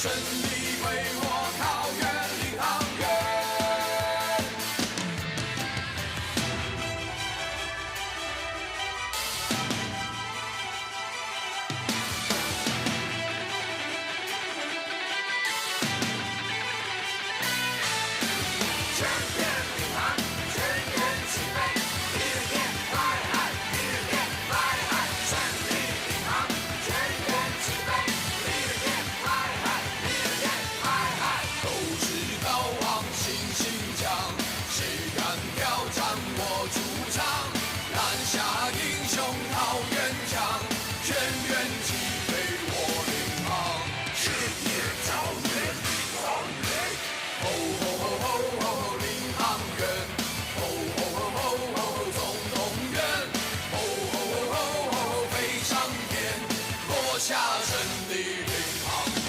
胜利为我桃园领航员。全面领航，全员齐飞，一日天快海，一日天快海，胜利领航，全员齐飞，一日天快海，一日天快海，斗志高昂，信心强，谁敢挑战我主场？拦下英雄桃园墙，全员齐飞我领航，世界桃园领航员，吼吼吼吼吼领航员，吼吼吼吼吼总动员，吼吼吼吼吼飞上天，落下胜利领航员。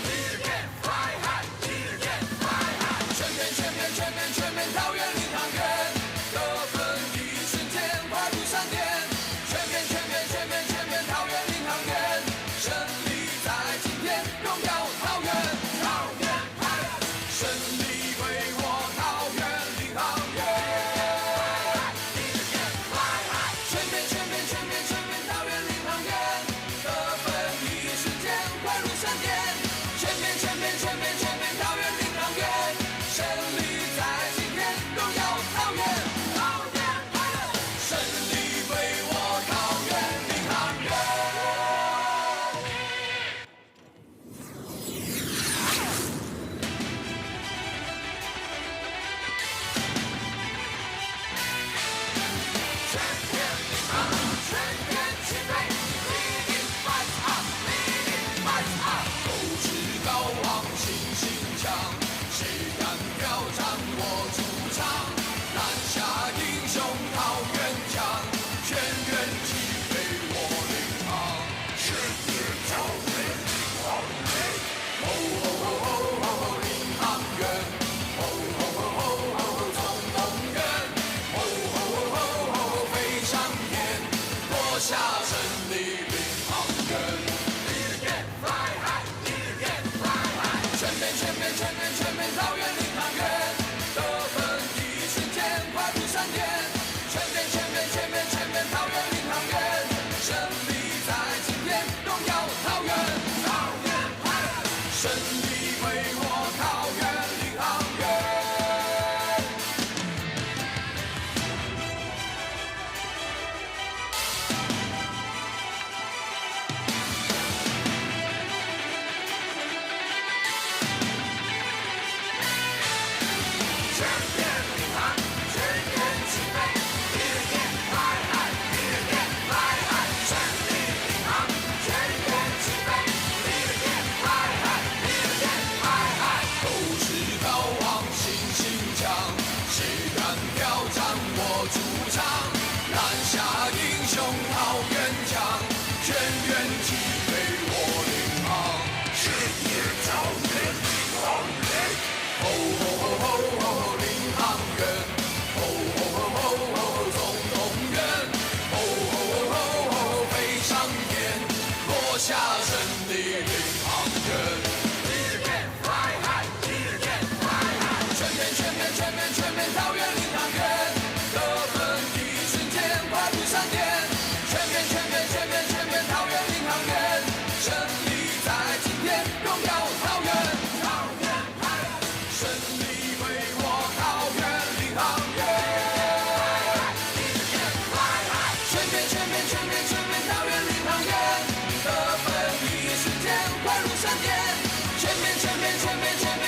一日天快海，一日天快海，全面桃园领航员，得分一瞬间快如闪电，全面桃园领航员，胜利在今天，荣耀桃园，桃园派，胜利为我桃园领航员。一日天快海，全面桃园领航员，得分一瞬间快如闪电，全面桃园领航员，胜利在今天，荣耀桃园，桃园快乐，胜利为我桃园领航员。全面领航，全员齐飞，Leading fights up, leading fights up，斗志高昂，信心强，谁敢挑战我主场？拦下英雄桃园墙，全员齐飞我领航，世界桃园领航员，吼吼吼吼吼吼领航员，吼吼吼吼吼总动员，吼吼吼吼吼飞上天，落下胜利领航员。一日天快海，一日天快海，全面桃园领航员，得分一瞬间快如闪电，全面桃园领航员，胜利在今天，荣耀桃园，桃园派，胜利为我桃园领航员。全面领航，全员齐飞，一日天快海，一日天快海，胜利领航，全员齐飞，一日天快海，一日天快海，斗志高昂，信心强，谁敢挑战我主场？拦下英雄桃园墙，全员齐飞我领航，世界桃园领航员，吼吼吼吼吼领航员，吼吼吼吼吼总动员，吼吼吼吼吼飞上天，落下胜利领航员。一日天快海，一日天快海，全面桃园领航员，得分一瞬间快如闪电，全面桃园领航员，胜利在今天，荣耀桃园，桃园派，胜利为我桃园领航员。一日天快海，全面桃园领航员，得分一瞬间快如闪电，全面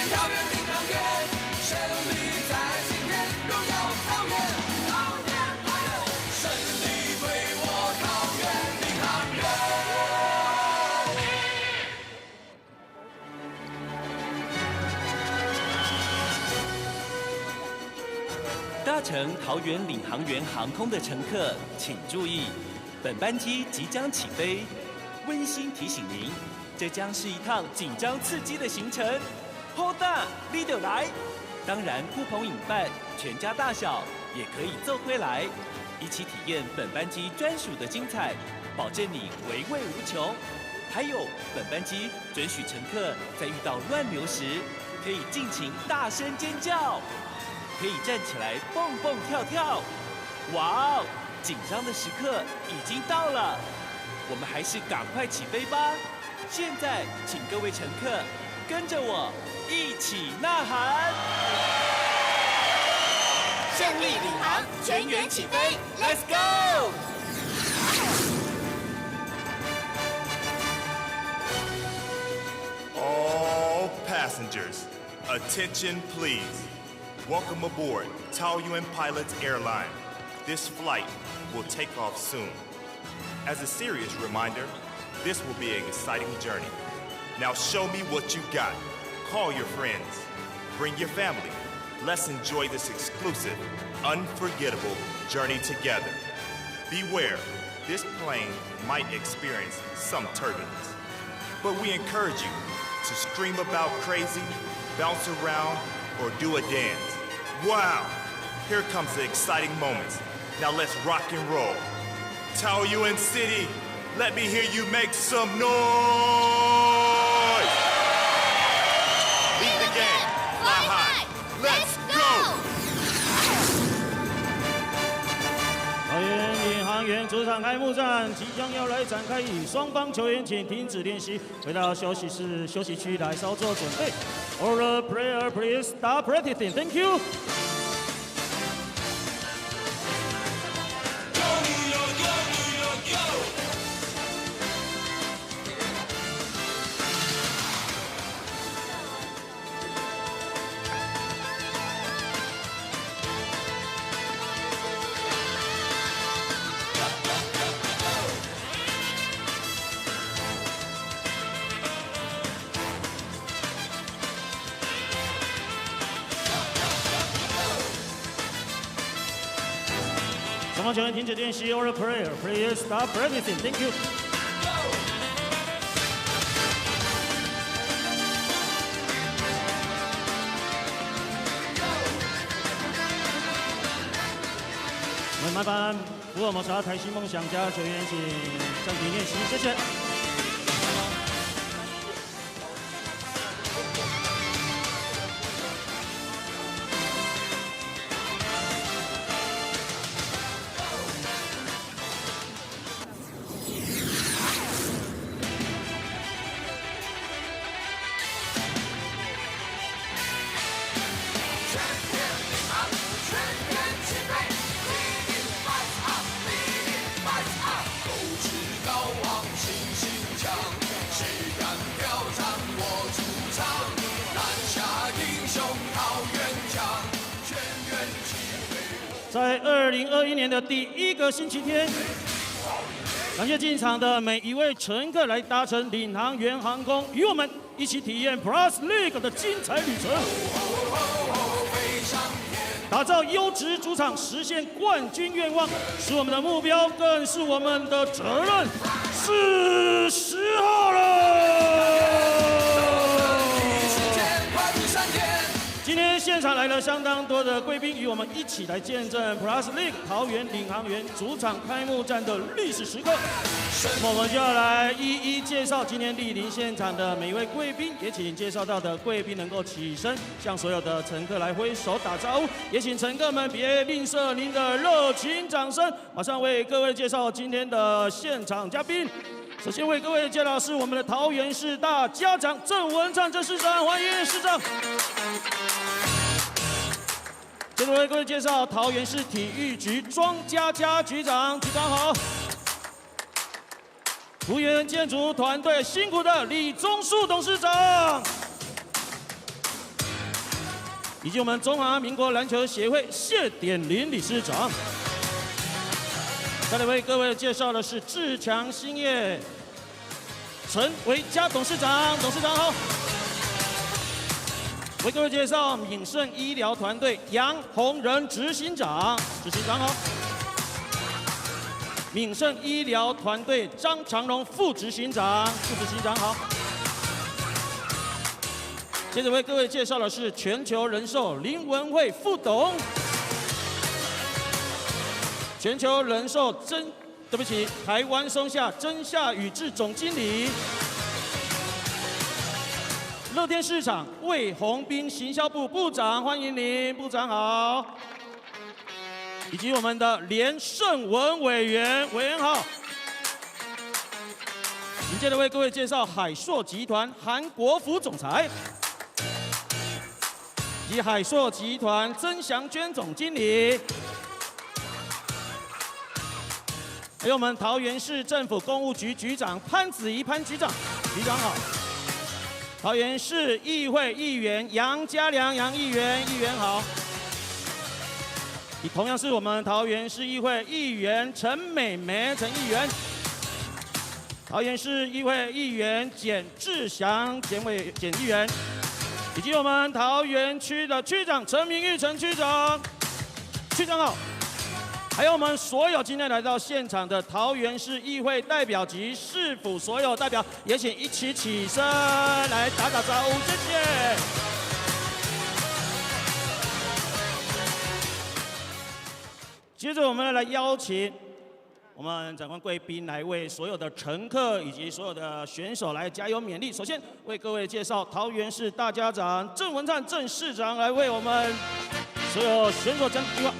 桃园领航员，胜利在今天，荣耀桃园，桃园快乐，胜利为我桃园领航员。搭乘桃园领航员航空的乘客，请注意，本班机即将起飞。温馨提醒您，这将是一趟紧张刺激的行程。好大，你就来！当然，呼朋引伴，全家大小也可以奏回来，一起体验本班机专属的精彩，保证你回味无穷。还有本班机准许乘客在遇到乱流时，可以尽情大声尖叫，可以站起来蹦蹦跳跳。哇哦！紧张的时刻已经到了，我们还是赶快起飞吧！现在，请各位乘客跟着我一起呐喊。胜利领航，全员起飞 ，Let's go！ All passengers, attention please. Welcome aboard Taoyuan Pilots Airline. This flight will take off soon. As a serious reminder, this will be an exciting journey. Now show me what you got. Call your friends. Bring your family. Let's enjoy this exclusive, unforgettable journey together. Beware, this plane might experience some turbulence. But we encourage you to scream about crazy, bounce around, or do a dance. Wow! Here comes the exciting moments. Now let's rock and roll. Taoyuan City, let me hear you make some noise! Lead the game, fly high, let's go! 桃园领航员主场开幕战即将要来展开，双方球员请停止练习，回到休息室休息区来稍作准备。All the player please start practicing. Thank you. 双方球员停止练习 ，All the player please start practicing. Thank you. 我们麻烦福尔摩沙台新梦想家球员请暂停练习，谢谢。在2021年的第一个星期天，感谢进场的每一位乘客来搭乘领航员航空，与我们一起体验 P.LEAGUE 的精彩旅程，打造优质主场，实现冠军愿望，是我们的目标，更是我们的责任。是时候了！今天现场来了相当多的贵宾，与我们一起来见证 P.LEAGUE 桃园领航员主场开幕战的历史时刻。那么我们就要来一一介绍今天莅临现场的每一位贵宾，也请介绍到的贵宾能够起身，向所有的乘客来挥手打招呼，也请乘客们别吝啬您的热情掌声。马上为各位介绍今天的现场嘉宾。首先为各位介绍是我们的桃园市大家长郑文灿郑市长，欢迎市长。接着为各位介绍桃园市体育局庄家家局长，局长好。桃园建筑团队辛苦的李宗树董事长，以及我们中华民国篮球协会谢典林理事长。再来为各位介绍的是志强兴业陈维嘉董事长，董事长好。为各位介绍敏盛医疗团队杨洪仁执行长，执行长好。敏盛医疗团队张长荣副执行长，副执行长好。接着为各位介绍的是全球人寿林文慧副董。全球人寿对不起，台湾松下真夏宇治总经理。乐天市场魏宏斌行销部部长，欢迎您，部长好。以及我们的连胜文委员，委员好。紧接着为各位介绍海硕集团韩国福总裁，以及海硕集团曾祥娟总经理，还有我们桃园市政府公务局局长潘子怡潘局长，局长好。桃园市议会议员杨家良杨议员，议员好。同样是我们桃园市议会议员陈美眉陈议员。桃园市议会议员简志祥简议员，以及我们桃园区的区长陈明玉陈区长，区长好。还有我们所有今天来到现场的桃园市议会代表及市府所有代表，也请一起起身来打打招呼，谢谢。接着我们来邀请我们长官贵宾来为所有的乘客以及所有的选手来加油勉励。首先为各位介绍桃园市大家长郑文灿郑市长来为我们所有选手讲几句话。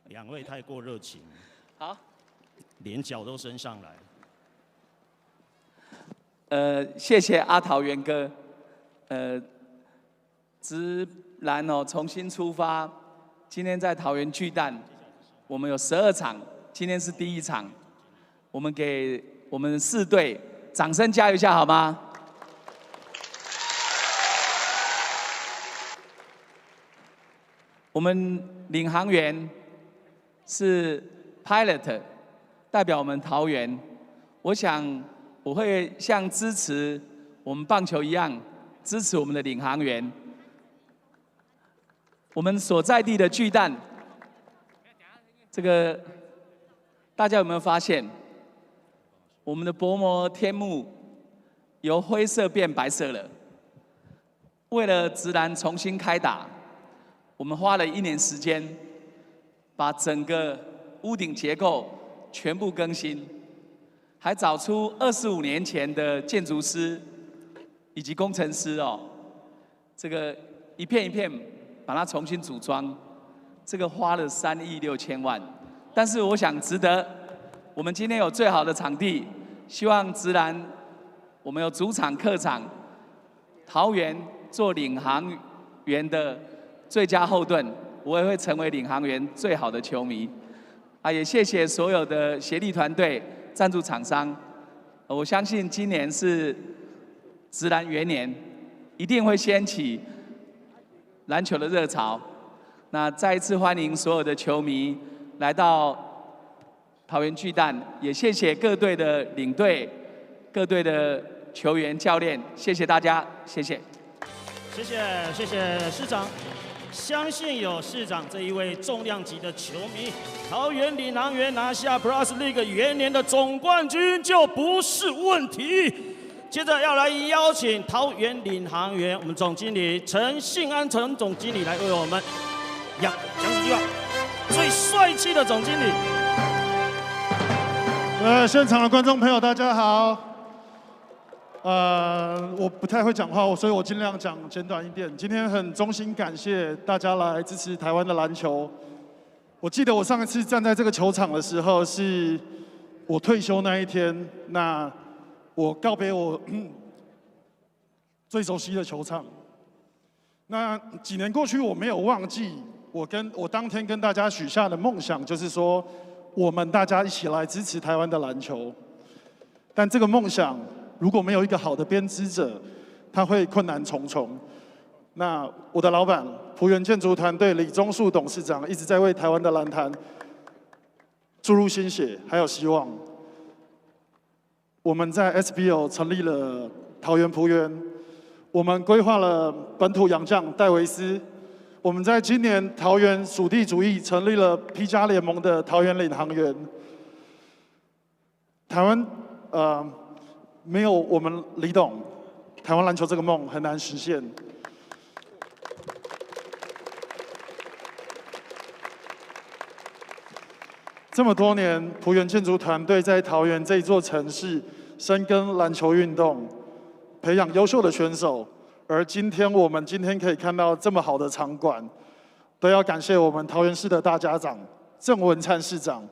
两位太过热情，好，连脚都升上来。谢谢阿桃园哥，直男哦重新出发，今天在桃园巨蛋，我们有12场，今天是第1场，我们给我们4队掌声加油一下好吗？我们领航员是 pilot， 代表我们桃园。我想我会像支持我们棒球一样，支持我们的领航员。我们所在地的巨蛋，这个大家有没有发现，我们的薄膜天幕由灰色变白色了？为了直男重新开打，我们花了1年时间，把整个屋顶结构全部更新，还找出25年前的建筑师以及工程师哦，这个一片一片把它重新组装，这个花了3亿6千万。但是我想值得，我们今天有最好的场地，希望直男我们有主场客场，桃园做领航员的最佳后盾，我也会成为领航员最好的球迷。也谢谢所有的协力团队、赞助厂商。我相信今年是直男元年，一定会掀起篮球的热潮。那再一次欢迎所有的球迷来到桃园巨蛋，也谢谢各队的领队、各队的球员、教练，谢谢大家，谢谢。谢谢市长。相信有市长这一位重量级的球迷，桃园领航员拿下 Plus League 元年的总冠军就不是问题。接着要来邀请桃园领航员我们总经理陈信安陈总经理来为我们讲几句话。最帅气的总经理。现场的观众朋友大家好。我不太会讲话，所以我尽量讲简短一点。今天很衷心感谢大家来支持台湾的篮球。我记得我上一次站在这个球场的时候，是我退休那一天。那我告别我最熟悉的球场。那几年过去，我没有忘记我当天跟大家许下的梦想，就是说我们大家一起来支持台湾的篮球。但这个梦想，如果没有一个好的编织者，他会困难重重。那我的老板璞园建筑团队李宗树董事长一直在为台湾的篮坛注入心血，还有希望。我们在 SBO 成立了桃园璞园，我们规划了本土洋将戴维斯。我们在今年桃园属地主义成立了 P+ 联盟的桃园领航员。台湾没有我们李董，台湾篮球这个梦很难实现。这么多年，璞园建筑团队在桃园这一座城市深耕篮球运动，培养优秀的选手。而我们今天可以看到这么好的场馆，都要感谢我们桃园市的大家长郑文灿市长，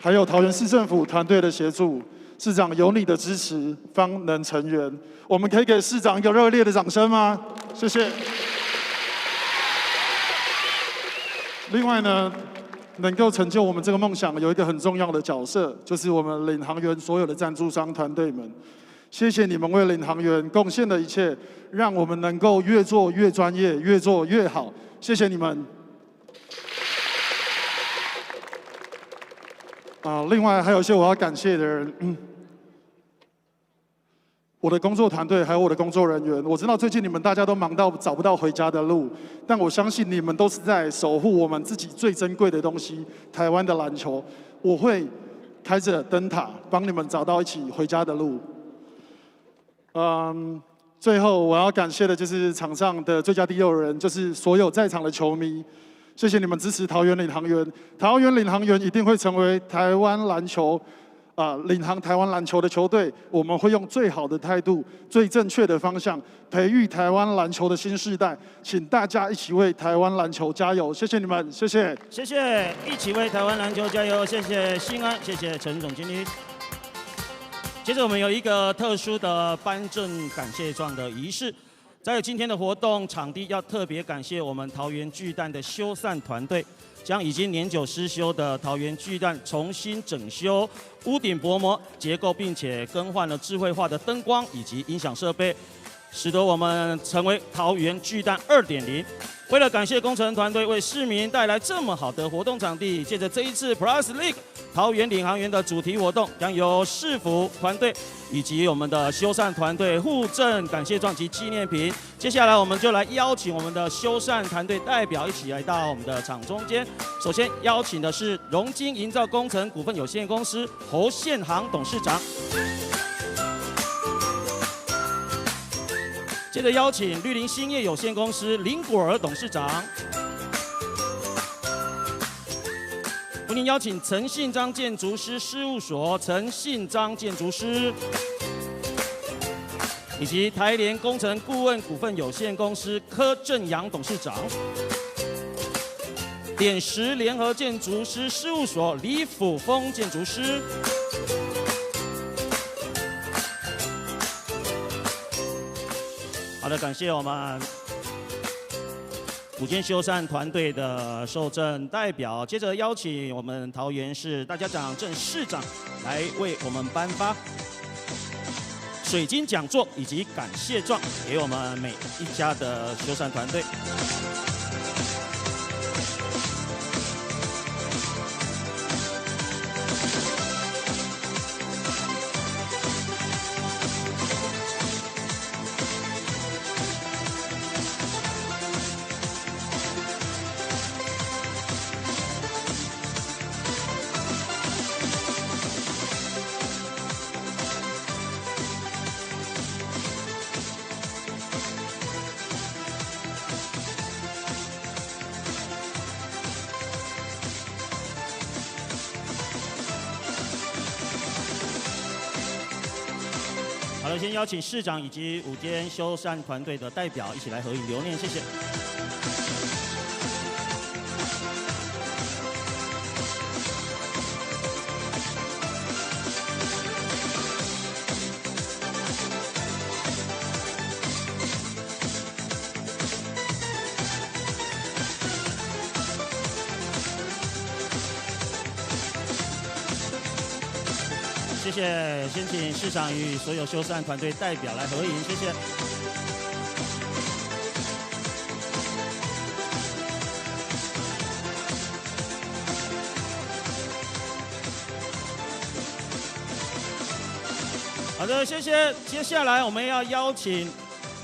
还有桃园市政府团队的协助。市长有你的支持，方能成员。我们可以给市长一个热烈的掌声吗？谢谢。另外呢，能够成就我们这个梦想，有一个很重要的角色，就是我们领航员所有的赞助商团队们。谢谢你们为领航员贡献的一切，让我们能够越做越专业，越做越好。谢谢你们。另外还有一些我要感谢的人，我的工作团队还有我的工作人员。我知道最近你们大家都忙到找不到回家的路，但我相信你们都是在守护我们自己最珍贵的东西——台湾的篮球。我会开着灯塔帮你们找到一起回家的路。最后我要感谢的就是场上的最佳第六人，就是所有在场的球迷。谢谢你们支持桃园领航员，桃园领航员一定会成为台湾篮球领航台湾篮球的球队。我们会用最好的态度、最正确的方向，培育台湾篮球的新世代。请大家一起为台湾篮球加油！谢谢你们，谢谢，谢谢，一起为台湾篮球加油！谢谢新安，谢谢陈总经理。接着我们有一个特殊的颁证感谢状的仪式。在今天的活动场地，要特别感谢我们桃园巨蛋的修缮团队，将已经年久失修的桃园巨蛋重新整修屋顶薄膜结构，并且更换了智慧化的灯光以及音响设备，使得我们成为桃园巨蛋 2.0。为了感谢工程团队为市民带来这么好的活动场地，借着这一次 Plus League 桃园领航员的主题活动，将由市府团队以及我们的修缮团队互赠感谢状及纪念品。接下来我们就来邀请我们的修缮团队代表一起来到我们的场中间。首先邀请的是荣金营造工程股份有限公司侯宪航董事长。接着邀请绿林兴业有限公司林果儿董事长。为您邀请陈信章建筑师事务所陈信章建筑师，以及台联工程顾问股份有限公司柯正阳董事长。点石联合建筑师事务所李辅峰建筑师。好的，感谢我们五间修缮团队的受赠代表。接着邀请我们桃园市大家长郑市长来为我们颁发水晶讲座以及感谢状给我们每一家的修缮团队。好了，先邀请市长以及五间修缮团队的代表一起来合影留念，谢谢。谢谢，先请市长与所有修缮团队代表来合影，谢谢。好的，谢谢。接下来我们要邀请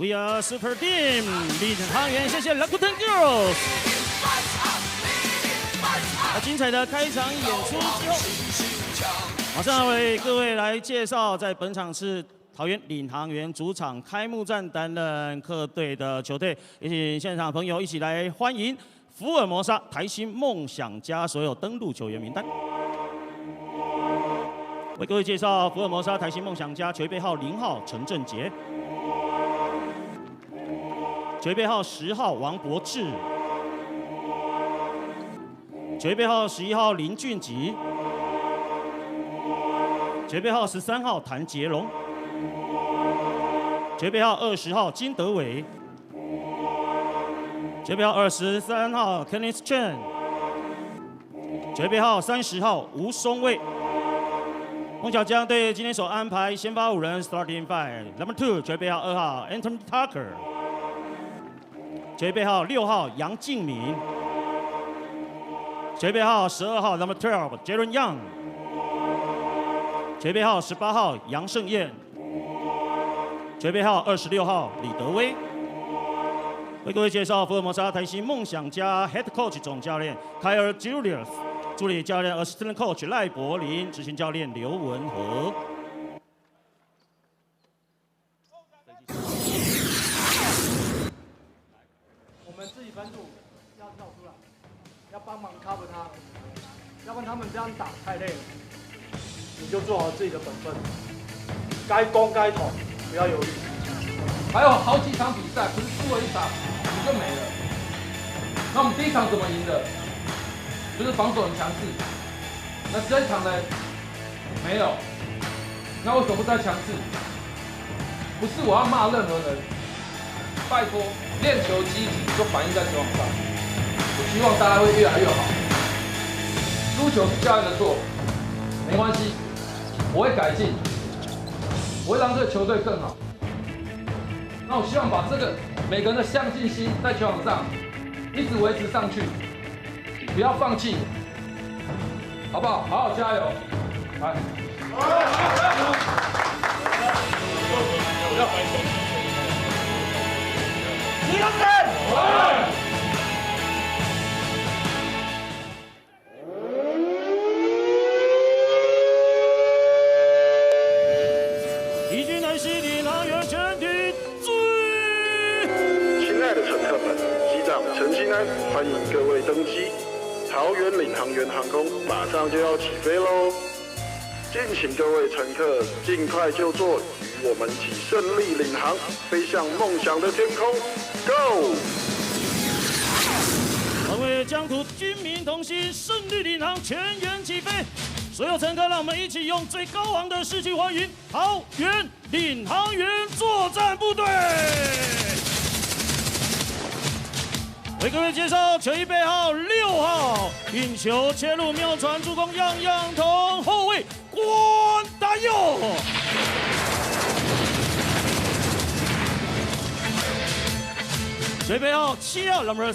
We are Super Team 领航员，谢谢 Rakuten Girls。精彩的开场演出之后，马上为各位来介绍，在本场是桃园领航员主场开幕战担任客队的球队，也请现场朋友一起来欢迎福尔摩沙台新梦想家所有登陆球员名单。为各位介绍福尔摩沙台新梦想家球衣背号0号陈正杰。球衣背号10号王柏志，球衣背号11号林俊吉，球衣背号13号谭杰龙，球衣背号20号金德伟，球衣背号23号 Kenneth Chen， 球衣背号30号吴松卫，梦想家队今天所安排先发5人 ，Starting Five，Number 2绝备号2号 Anthony Tucker， 绝备号6号杨敬敏，绝备号12号 Number 12 Jaren Young， 绝备号18号杨胜燕，绝备号26号李德威。为各位介绍福尔摩沙台新梦想家 Head Coach 总教练凯尔 Julius。 助理教练 Assistant Coach 赖柏林，执行教练刘文和。我们自己分组要跳出来，要帮忙 cover 他，要不然他们这样打太累了。你就做好自己的本分，该攻该投，不要犹豫。还有好几场比赛，不是输了1场你就没了。那我们第1场怎么赢的？ 就是防守很强势，那这一场呢没有，那为什么不再强势？不是我要骂任何人，拜托，练球积极就反映在球场上。我希望大家会越来越好。输球是教练的错，没关系，我会改进，我会让这个球队更好。那我希望把这个每个人的上进心在球场上一直维持上去。 不要放弃，好不好？好好加油！来，一军来西领航员全体注意！亲爱的乘客们，机长陈新安欢迎各位登机。 桃园领航员航空马上就要起飞喽！敬请各位乘客尽快就座，与我们一起胜利领航，飞向梦想的天空 ，Go！ 团为疆土军民同心，胜利领航，全员起飞！所有乘客，让我们一起用最高昂的士气欢迎桃园领航员作战部队！ 为各位介绍球衣背号6号，运球切入妙传助攻，样样通，后卫关大佑。球衣背号7号 ，Number 7，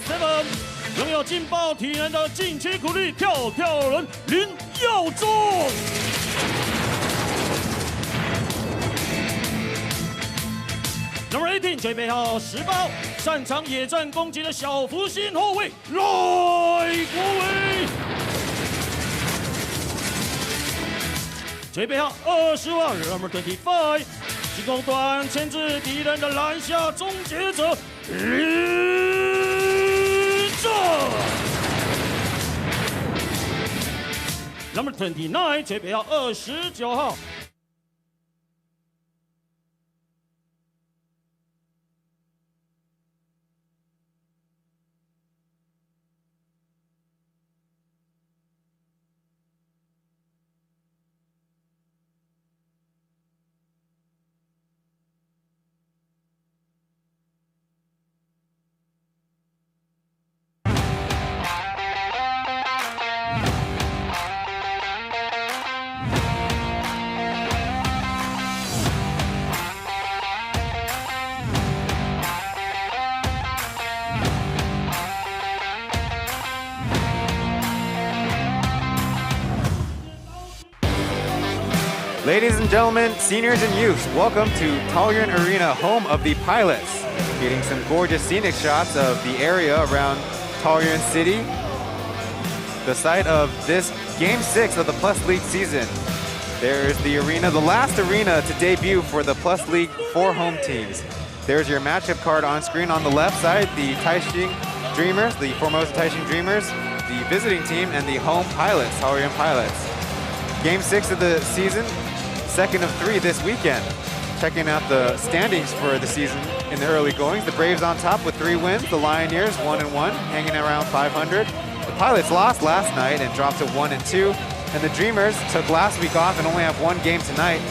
拥有劲爆体能的禁区苦力跳跳人林耀宗。 Number 18， 球衣背号18，擅长野战攻击的小福星后卫赖国伟。球衣背号25号 ，Number 25， 进攻端牵制敌人的篮下终结者林正。Number 29， 球衣背号29号。 Ladies and gentlemen, seniors and youths, welcome to Taoyuan Arena, home of the Pilots. Getting some gorgeous scenic shots of the area around Taoyuan City, the site of this Game 6 of the Plus League season. There's the arena, the last arena to debut for the Plus League 4 home teams. There's your matchup card on screen on the left side, the Taishin Dreamers, the Formosa Taishin Dreamers, the visiting team, and the home Pilots, Taoyuan Pilots. Game 6 of the season, second of 3 this weekend. Checking out the standings for the season in the early goings. The Braves on top with 3 wins. The Lioneers 1-1, hanging around 500. The Pilots lost last night and dropped to 1-2. And the Dreamers took last week off and only have 1 game tonight.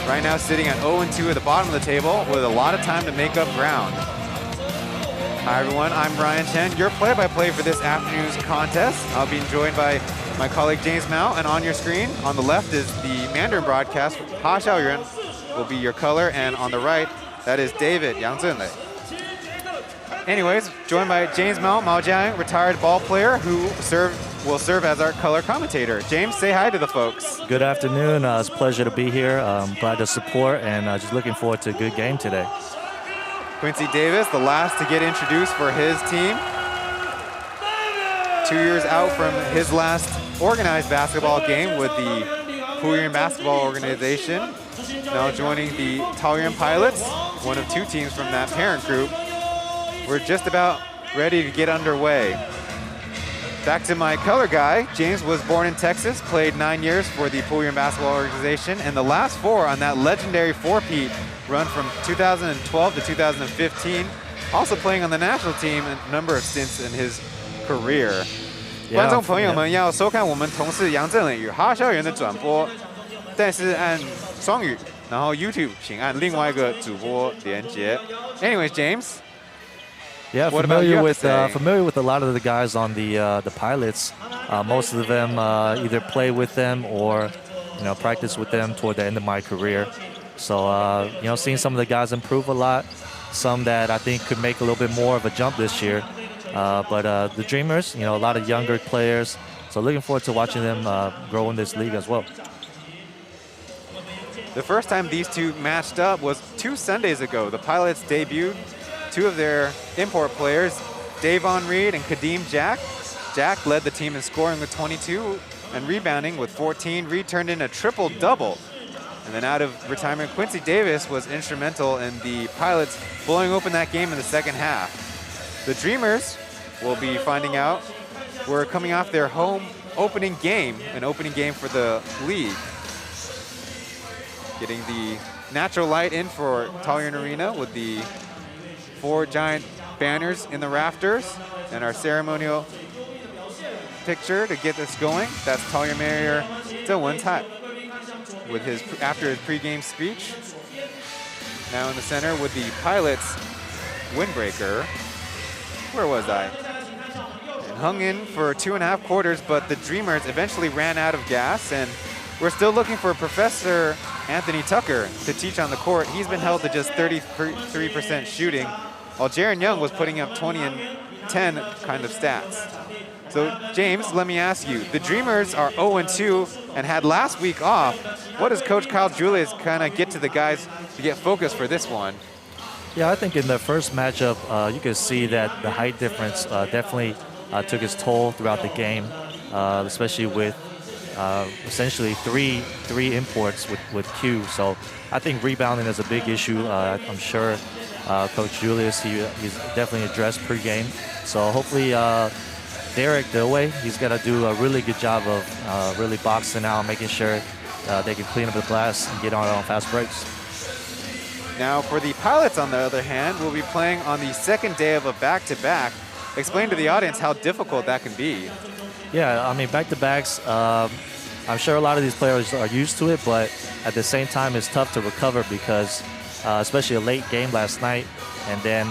Right now sitting at 0-2 at the bottom of the table with a lot of time to make up ground. Hi everyone, I'm Brian Chen, your play-by-play for this afternoon's contest. I'll be joined by my colleague James Mao, and on your screen, on the left is the Mandarin broadcast. Ha Xiaoyuan will be your color, and on the right, that is David Yang Zhenlei. Anyways, joined by James Mao Jiang, retired ball player who will serve as our color commentator. James, say hi to the folks. Good afternoon. It's a pleasure to be here. Glad to support and just looking forward to a good game today. Quincy Davis, the last to get introduced for his team. 2 years out from his last organized basketball game with the Taoyuan basketball organization. Now joining the Taoyuan Pilots, one of 2 teams from that parent group. We're just about ready to get underway. Back to my color guy. James was born in Texas, played 9 years for the Taoyuan basketball organization, and the last 4 on that legendary 4-peat run from 2012 to 2015. Also playing on the national team a number of stints in his career. 观众朋友们要收看我们同事杨振磊与哈校园的转播，但是按双语，然后 YouTube 请按另外一个主播连接。Anyways, James. Yeah, familiar with a lot of the guys on the Pilots. Most of them either play with them or practice with them toward the end of my career. So seeing some of the guys improve a lot, some that I think could make a little bit more of a jump this year. But the Dreamers, a lot of younger players. So looking forward to watching them grow in this league as well. The first time these 2 matched up was 2 Sundays ago. The Pilots debuted 2 of their import players, Davon Reed and Kadeem Jack. Jack led the team in scoring with 22 and rebounding with 14. Reed turned in a triple-double. And then out of retirement, Quincy Davis was instrumental in the Pilots blowing open that game in the second half. The Dreamers, we'll be finding out, were coming off their home opening game, an opening game for the league. Getting the natural light in for Taoyuan Arena with the 4 giant banners in the rafters and our ceremonial picture to get this going. That's Taoyuan Mayor Zheng Wencai with after his pregame speech. Now in the center with the Pilots windbreaker. Where was I? And hung in for 2.5 quarters, but the Dreamers eventually ran out of gas, and we're still looking for Professor Anthony Tucker to teach on the court. He's been held to just 33% shooting, while Jaron Young was putting up 20 and 10 kind of stats. So James, let me ask you, the Dreamers are 0-2 and had last week off. What does Coach Kyle Julius kind of get to the guys to get focused for this one? Yeah, I think in the first matchup, you could see that the height difference definitely took its toll throughout the game, especially with essentially three imports with Q. So I think rebounding is a big issue. I'm sure Coach Julius, he's definitely addressed pregame. So hopefully Derek Dewey, he's got to do a really good job of really boxing out, making sure they can clean up the glass and get on fast breaks. Now for the Pilots, on the other hand, we'll be playing on the second day of a back-to-back. Explain to the audience how difficult that can be. Yeah, I mean, back-to-backs, I'm sure a lot of these players are used to it, but at the same time, it's tough to recover because especially a late game last night, and then,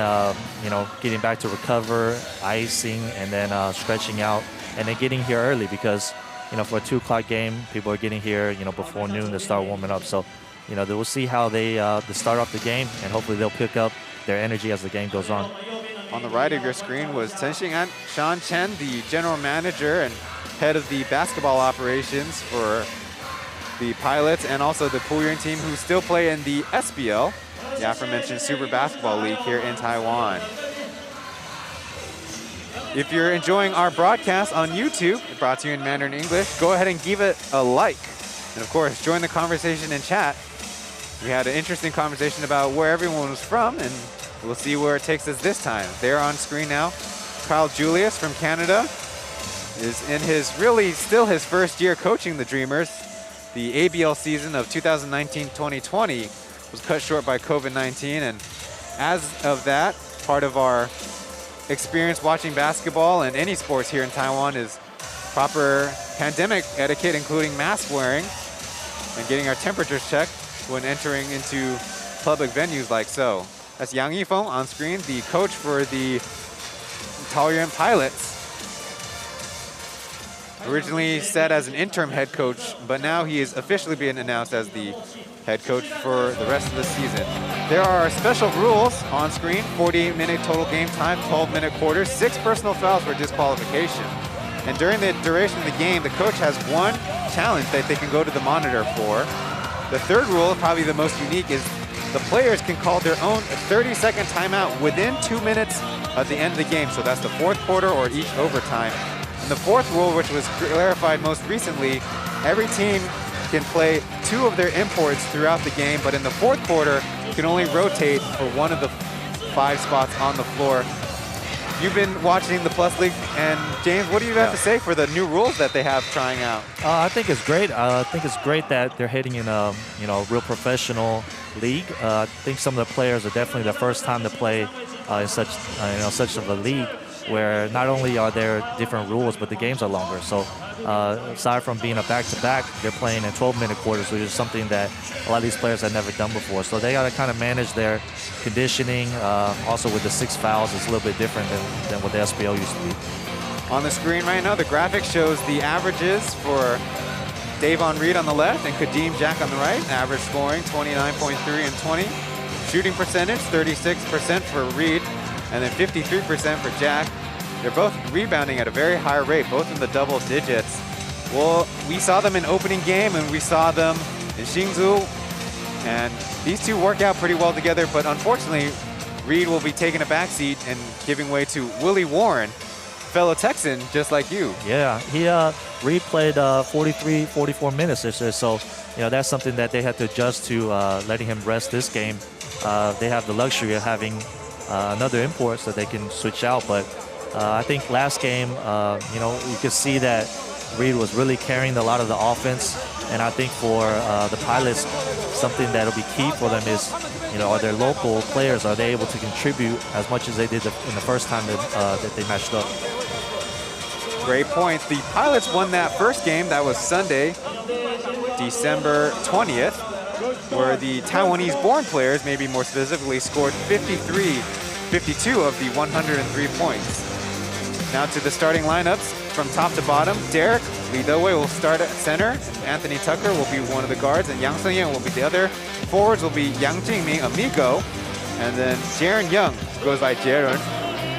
getting back to recover, icing, and then stretching out, and then getting here early because, for a 2 o'clock game, people are getting here, before noon to start warming up. So, we'll see how they start off the game, and hopefully they'll pick up their energy as the game goes on. On the right of your screen was Chen Sean Chen, the general manager and head of the basketball operations for the Pilots and also the Taoyuan team who still play in the SBL, the aforementioned Super Basketball League here in Taiwan. If you're enjoying our broadcast on YouTube, brought to you in Mandarin English, go ahead and give it a like. And of course, join the conversation in chat. We had an interesting conversation about where everyone was from, and we'll see where it takes us this time. There on screen now, Kyle Julius from Canada is in still his first year coaching the Dreamers. The ABL season of 2019-2020 was cut short by COVID-19, and as of that, part of our experience watching basketball and any sports here in Taiwan is proper pandemic etiquette, including mask wearing and getting our temperatures checked when entering into public venues like so. That's Yang Yifeng on screen, the coach for the Taoyuan Pilots. originally set as an interim head coach, but now he is officially being announced as the head coach for the rest of the season. There are special rules on screen: 48-minute total game time, 12-minute quarters, 6 personal fouls for disqualification. And during the duration of the game, the coach has one challenge that they can go to the monitor for. The third rule, probably the most unique, is the players can call their own 30-second timeout within 2 minutes at the end of the game. So that's the fourth quarter or each overtime. And the fourth rule, which was clarified most recently, every team can play 2 of their imports throughout the game, but in the fourth quarter, can only rotate for one of the 5 spots on the floor. You've been watching the Plus League, and James, what do you have to say for the new rules that they have trying out? I think it's great. I think it's great that they're hitting in a real professional league. I think some of the players are definitely the first time to play in such of a league, where not only are there different rules, but the games are longer. So aside from being a back-to-back, they're playing in 12-minute quarters, which is something that a lot of these players have never done before. So they got to kind of manage their conditioning. Also with the 6 fouls, it's a little bit different than what the SBL used to be. On the screen right now, the graphic shows the averages for Davon Reed on the left and Kadeem Jack on the right. Average scoring 29.3 and 20. Shooting percentage 36% for Reed, and then 53% for Jack. They're both rebounding at a very high rate, both in the double digits. Well, we saw them in opening game and we saw them in Hsinchu, and these two work out pretty well together, but unfortunately, Reed will be taking a backseat and giving way to Willie Warren, fellow Texan, just like you. Yeah, Reed played 43, 44 minutes this year, so that's something that they had to adjust to, letting him rest this game. They have the luxury of having another import so they can switch out, but I think last game, you could see that Reed was really carrying a lot of the offense, and I think for the Pilots, something that'll be key for them is, are their local players, are they able to contribute as much as they did in the first time that they matched up? Great point. The Pilots won that first game. That was Sunday, December 20th, where the Taiwanese-born players, maybe more specifically, scored 52 of the 103 points. Now to the starting lineups from top to bottom. Derek Lee Do-wei will start at center. Anthony Tucker will be one of the guards, and Yang Sung-yen will be the other. Forwards will be Yang Jingming, Amigo, and then Jaron Young goes by Jaron.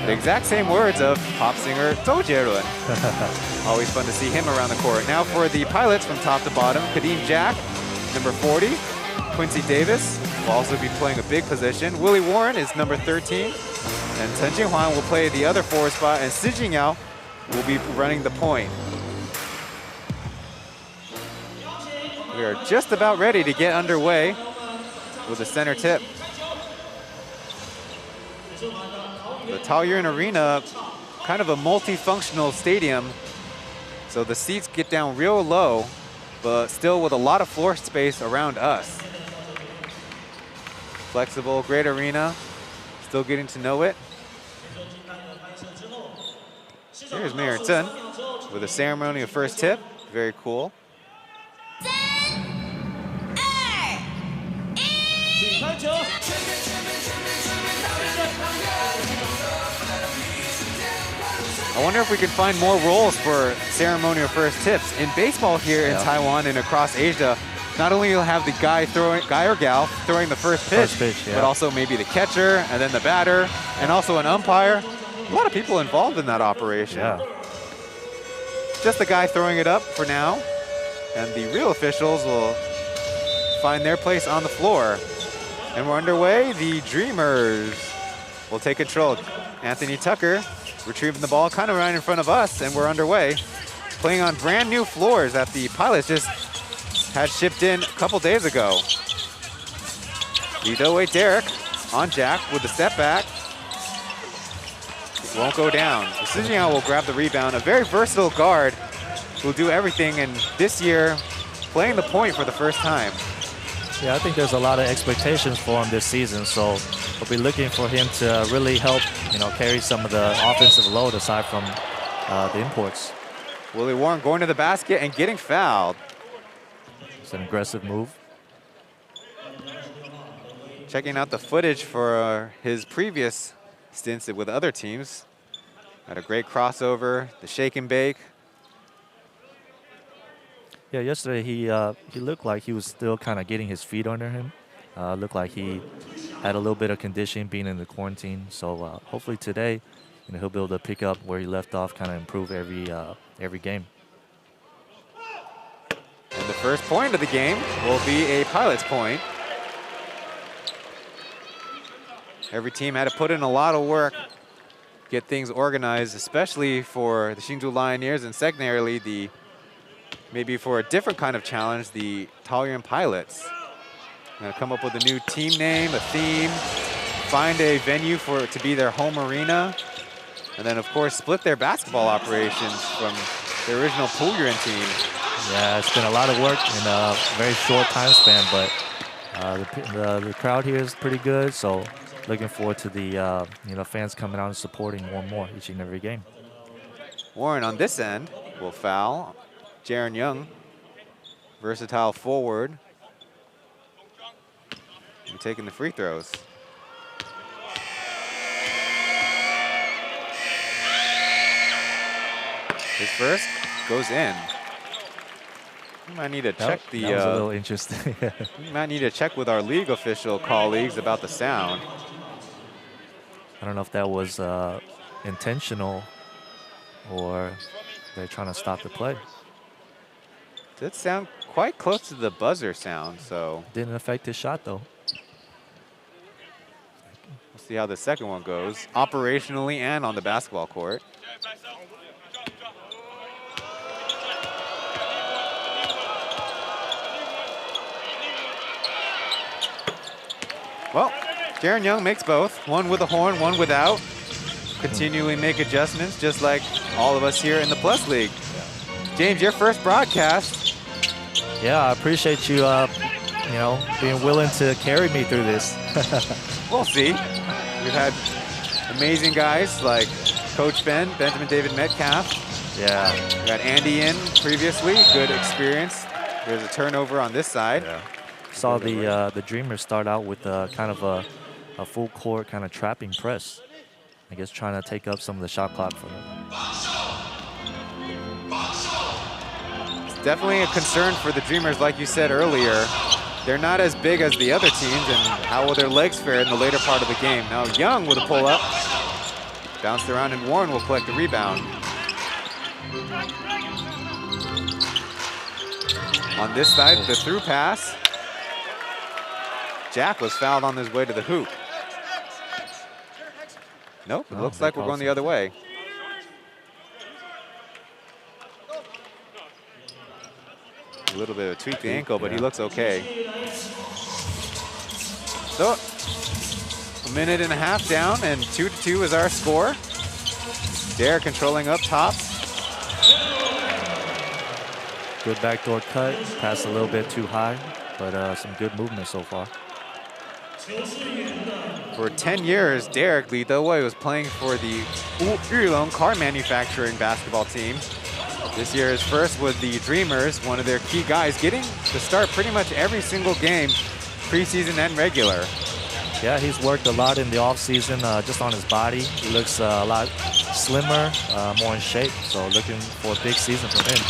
The exact same words of pop singer Zhou Jierun. Always fun to see him around the court. Now for the Pilots from top to bottom, Kadeem Jack, number 40. Quincy Davis will also be playing a big position. Willie Warren is number 13. And Chen Jinghwan will play the other forward spot, and Si Jingyao will be running the point. We are just about ready to get underway with the center tip. The Taoyuan Arena, kind of a multifunctional stadium, so the seats get down real low, but still with a lot of floor space around us. Flexible, great arena, still getting to know it. Here's Mayor Chen with a ceremony of first tip, very cool. I wonder if we can find more roles for ceremonial first tips. In baseball here in Taiwan and across Asia, not only you'll have the guy or gal throwing the first pitch, but also maybe the catcher and then the batter and also an umpire. A lot of people involved in that operation. Yeah. Just the guy throwing it up for now, and the real officials will find their place on the floor. And we're underway. The Dreamers will take control. Anthony Tucker retrieving the ball kind of right in front of us, and we're underway. Playing on brand new floors that the Pilots just had shipped in a couple days ago. Lee Do-wei Derek on Jack with the step back. Won't go down. Si Jingyao will grab the rebound. A very versatile guard who will do everything, and this year playing the point for the first time. Yeah, I think there's a lot of expectations for him this season, so we'll be looking for him to really help, carry some of the offensive load aside from the imports. Willie Warren going to the basket and getting fouled. It's an aggressive move. Checking out the footage for his previous stints with other teams. Had a great crossover, the shake and bake. Yeah, yesterday he looked like he was still kind of getting his feet under him. Looked like he had a little bit of conditioning being in the quarantine. So hopefully today, he'll be able to pick up where he left off, kind of improve every game. And the first point of the game will be a Pilots point. Every team had to put in a lot of work, get things organized, especially for the Hsinchu Lioneers, and secondarily, maybe for a different kind of challenge, the Taoyuan Pilots. Gonna come up with a new team name, a theme, find a venue for it to be their home arena, and then of course split their basketball operations from the original Puyuan team. Yeah, it's been a lot of work in a very short time span, but the crowd here is pretty good, so looking forward to the fans coming out and supporting more and more each and every game. Warren on this end will foul. Jaron Young, versatile forward, and taking the free throws. His first goes in. We might need to check that was a little interesting. We might need to check with our league official colleagues about the sound. I don't know if that was intentional or they're trying to stop the play. Did sound quite close to the buzzer sound, so. Didn't affect his shot, though. We'll see how the second one goes, operationally and on the basketball court. Well, Jaron Young makes both. One with a horn, one without. Continually make adjustments, just like all of us here in the Plus League. James, your first broadcast. Yeah, I appreciate you, being willing to carry me through this. We'll see. We've had amazing guys like Coach Benjamin David Metcalf. Yeah. We got Andy in previously, good experience. There's a turnover on this side. Yeah. Saw the Dreamers start out with kind of a full court kind of trapping press. I guess trying to take up some of the shot clock from them. It's definitely a concern for the Dreamers, like you said earlier. They're not as big as the other teams, and how will their legs fare in the later part of the game? Now Young with a pull-up. Bounced around, and Warren will collect the rebound. On this side, the through pass. Jack was fouled on his way to the hoop. Nope, it looks like we're going the other way. A little bit of a tweak the ankle, but he looks okay. So, a minute and a half down, and 2-2 is our score. Dare controlling up top. Good backdoor cut, passed a little bit too high, but some good movement so far. For 10 years, Derek Lee Dewey was playing for the Yulong car manufacturing basketball team. This year, his first with the Dreamers, one of their key guys, getting to start pretty much every single game, preseason and regular. Yeah, he's worked a lot in the offseason just on his body. He looks a lot slimmer, more in shape, so looking for a big season from him.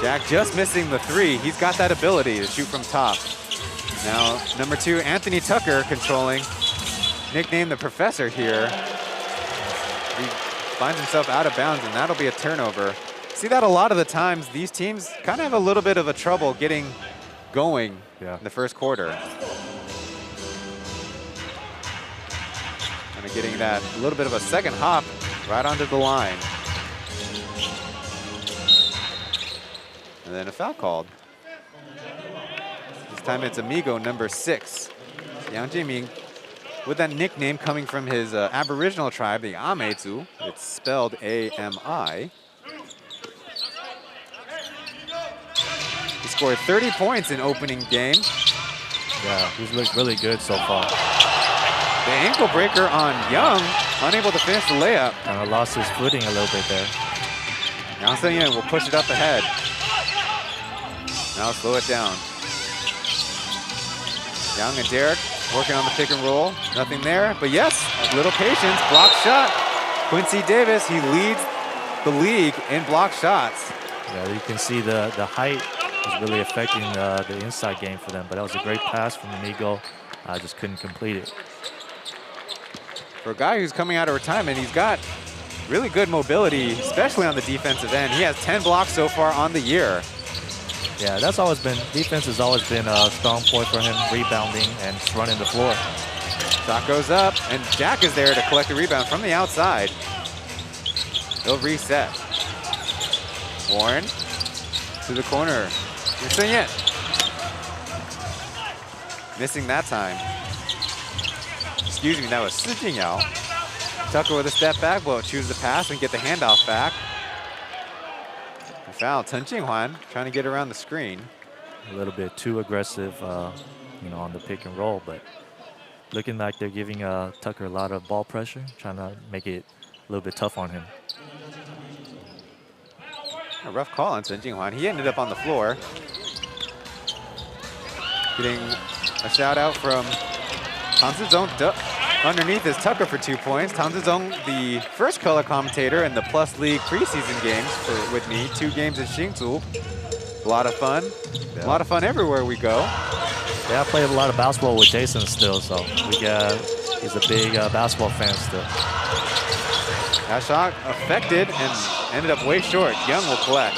Jack just missing the three. He's got that ability to shoot from top. Now, number 2, Anthony Tucker controlling, nicknamed the Professor here. He finds himself out of bounds, and that'll be a turnover. See that a lot of the times, these teams kind of have a little bit of a trouble getting going in the first quarter. Kind of getting that a little bit of a second hop right onto the line. And then a foul called. This time it's Amigo number 6. Yang Jiming with that nickname coming from his Aboriginal tribe, the Amezu. It's spelled A-M-I. He scored 30 points in opening game. Yeah, he's looked really good so far. The ankle breaker on Young, unable to finish the layup. Kind of lost his footing a little bit there. Yang Se-Yen will push it up ahead. Now slow it down. Young and Derek working on the pick and roll. Nothing there, but yes, a little patience. Block shot. Quincy Davis, he leads the league in block shots. Yeah, you can see the height is really affecting the inside game for them. But that was a great pass from Amigo. Just couldn't complete it. For a guy who's coming out of retirement, he's got really good mobility, especially on the defensive end. He has 10 blocks so far on the year. Yeah, that's always been, defense has always been a strong point for him, rebounding and just running the floor. Shot goes up, and Jack is there to collect the rebound from the outside. They'll reset. Warren to the corner. Yet. Missing that time. Excuse me, that was Si Jingyao. Tucker with a step back, will choose the pass and get the handoff back. Foul, Chen Jinghuan trying to get around the screen. A little bit too aggressive, you know, on the pick and roll, but looking like they're giving Tucker a lot of ball pressure, trying to make it a little bit tough on him. A rough call on Chen Jinghuan. He ended up on the floor. Getting a shout out from Tang Zizong. Underneath is Tucker for 2 points. Tang Zizong, the first color commentator in the Plus League preseason games with me. 2 games in Hsinchu. A lot of fun. Yeah. A lot of fun everywhere we go. Yeah, I played a lot of basketball with Jason still, so he's a big basketball fan still. That shot affected and ended up way short. Young will collect.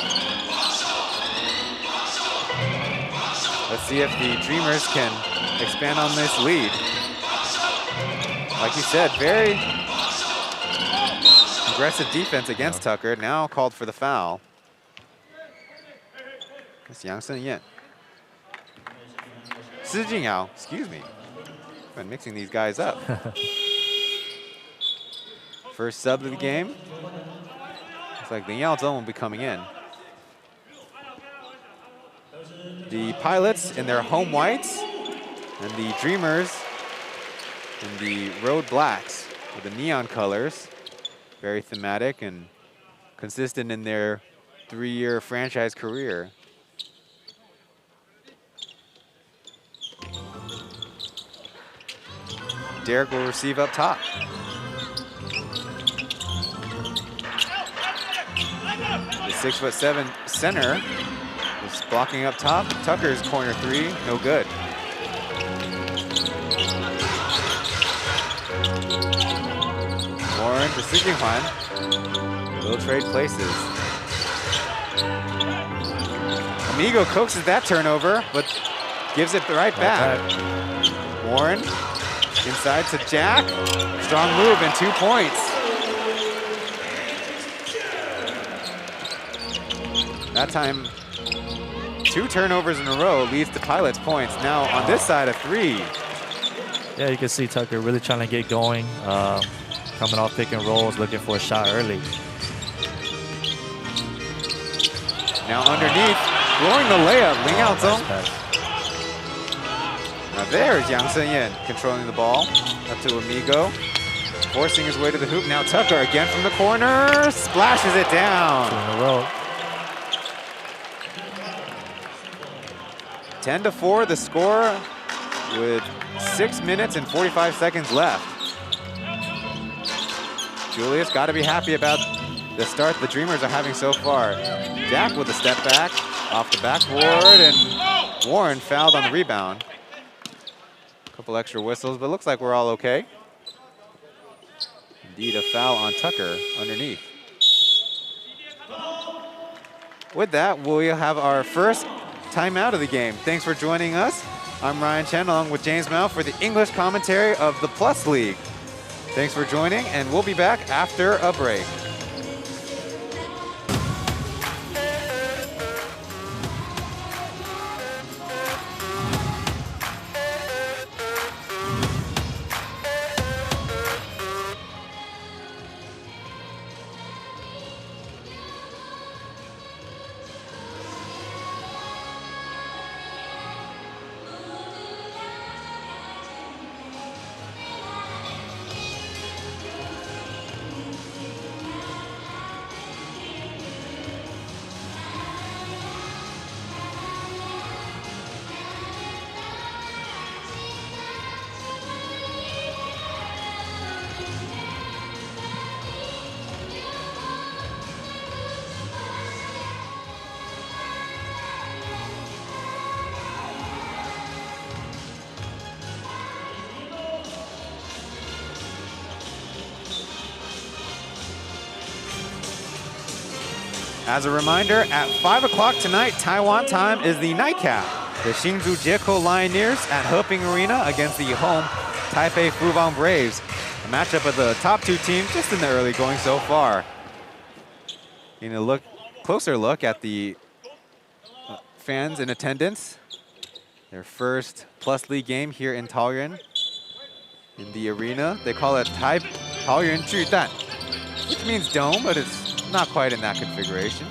Let's see if the Dreamers can expand on this lead. Like you said, very aggressive defense against Tucker. Now called for the foul. It's Yang Sen-Yen. Si Jingyao, excuse me. Been mixing these guys up. First sub of the game. Looks like Lin Yaozong will be coming in. The Pilots in their home whites and the Dreamers in the road blacks with the neon colors. Very thematic and consistent in their 3-year franchise career. Derek will receive up top. The 6'7" center is blocking up top. Tucker's corner 3, no good. Warren to Si Jingyao. Will trade places. Amigo coaxes that turnover, but gives it right back. Warren inside to Jack. Strong move and 2 points. That time, 2 turnovers in a row leads to Pilots points. Now on this side, a 3. Yeah, you can see Tucker really trying to get going. Coming off pick and rolls, looking for a shot early. Now underneath, blowing the layup, Lin Yaozong. Now there's Yang Sen-Yen controlling the ball. Up to Amigo, forcing his way to the hoop. Now Tucker again from the corner, splashes it down. 2 in a row. 10-4 the score with 6 minutes and 45 seconds left. Julius got to be happy about the start the Dreamers are having so far. Jack with a step back, off the backboard, and Warren fouled on the rebound. A couple extra whistles, but looks like we're all okay. Indeed, a foul on Tucker underneath. With that, we'll have our first timeout of the game. Thanks for joining us. I'm Ryan Chen along with James Mao for the English commentary of the Plus League. Thanks for joining, and we'll be back after a break. As a reminder, at 5 o'clock tonight, Taiwan time, is the nightcap. The Hsinchu Jiekou Lioneers at Heping Arena against the home Taipei Fubon Braves. A matchup of the top two teams just in the early going so far. Getting a closer look at the fans in attendance. Their first Plus League game here in Taoyuan. In the arena, they call it Taoyuan Judan, which means dome, but it's not quite in that configuration.